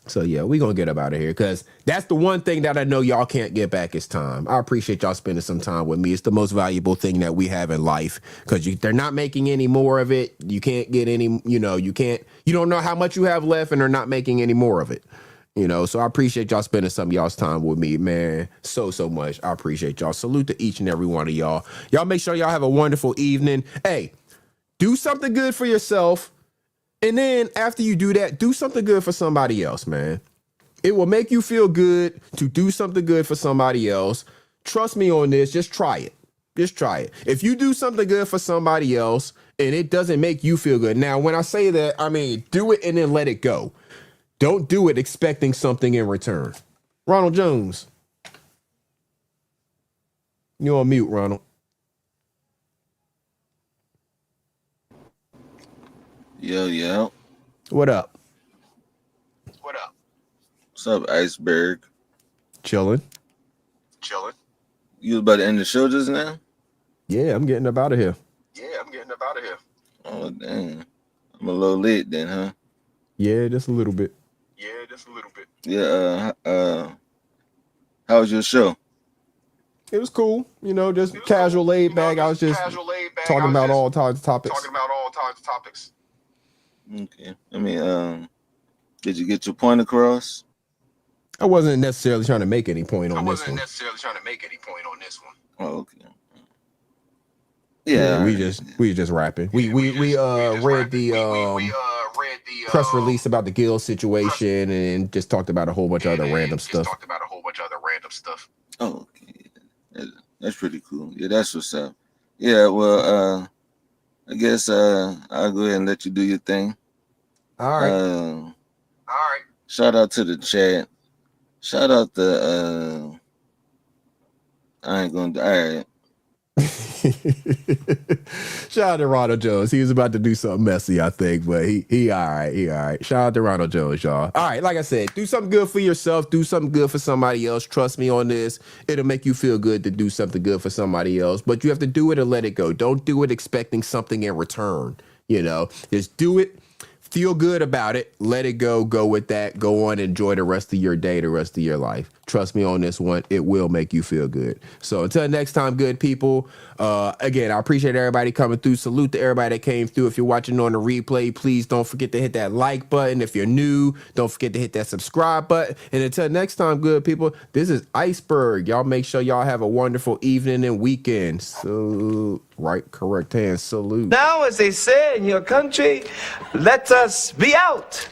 So yeah, we're going to get up out of here because that's the one thing that I know y'all can't get back is time. I appreciate y'all spending some time with me. It's the most valuable thing that we have in life because they're not making any more of it. You can't get any, you know, you don't know how much you have left and they're not making any more of it. You know, so I appreciate y'all spending some of y'all's time with me, man. So much. I appreciate y'all. Salute to each and every one of y'all. Y'all make sure y'all have a wonderful evening. Hey, do something good for yourself. And then after you do that, do something good for somebody else, man. It will make you feel good to do something good for somebody else. Trust me on this. Just try it. Just try it. If you do something good for somebody else and it doesn't make you feel good. Now, when I say that, I mean, do it and then let it go. Don't do it expecting something in return. Ronald Jones. You're on mute, Ronald. Yo. What up? What's up, Iceberg? Chilling. You was about to end the show just now? Yeah, I'm getting up out of here. Oh, dang. I'm a little late then, huh? Yeah, just a little bit. Yeah, how was your show? It was cool. You know, just casual, laid back. I was just talking about all types of topics. Okay. I mean, did you get your point across? I wasn't necessarily trying to make any point on this one. Oh, okay. Yeah, we just rapping. We read the press release about the Gill situation and just talked about a whole bunch of other random stuff. Oh, okay. That's pretty cool. Yeah, that's what's up. Yeah, well, I guess I'll go ahead and let you do your thing. All right. All right. Shout out to the chat. Shout out the I ain't gonna. All right. Shout out to Ronald Jones. He was about to do something messy, I think, but he all right. He all right. Shout out to Ronald Jones, y'all. All right, like I said, do something good for yourself. Do something good for somebody else. Trust me on this. It'll make you feel good to do something good for somebody else, but you have to do it and let it go. Don't do it expecting something in return. You know, just do it. Feel good about it. Let it go. Go with that. Go on. Enjoy the rest of your day, the rest of your life. Trust me on this one. It will make you feel good. So until next time, good people. Again, I appreciate everybody coming through. Salute to everybody that came through. If you're watching on the replay, please don't forget to hit that like button. If you're new, don't forget to hit that subscribe button. And until next time, good people, this is Iceberg. Y'all make sure y'all have a wonderful evening and weekend. So, right, correct hand, salute. Now, as they say in your country, let us be out.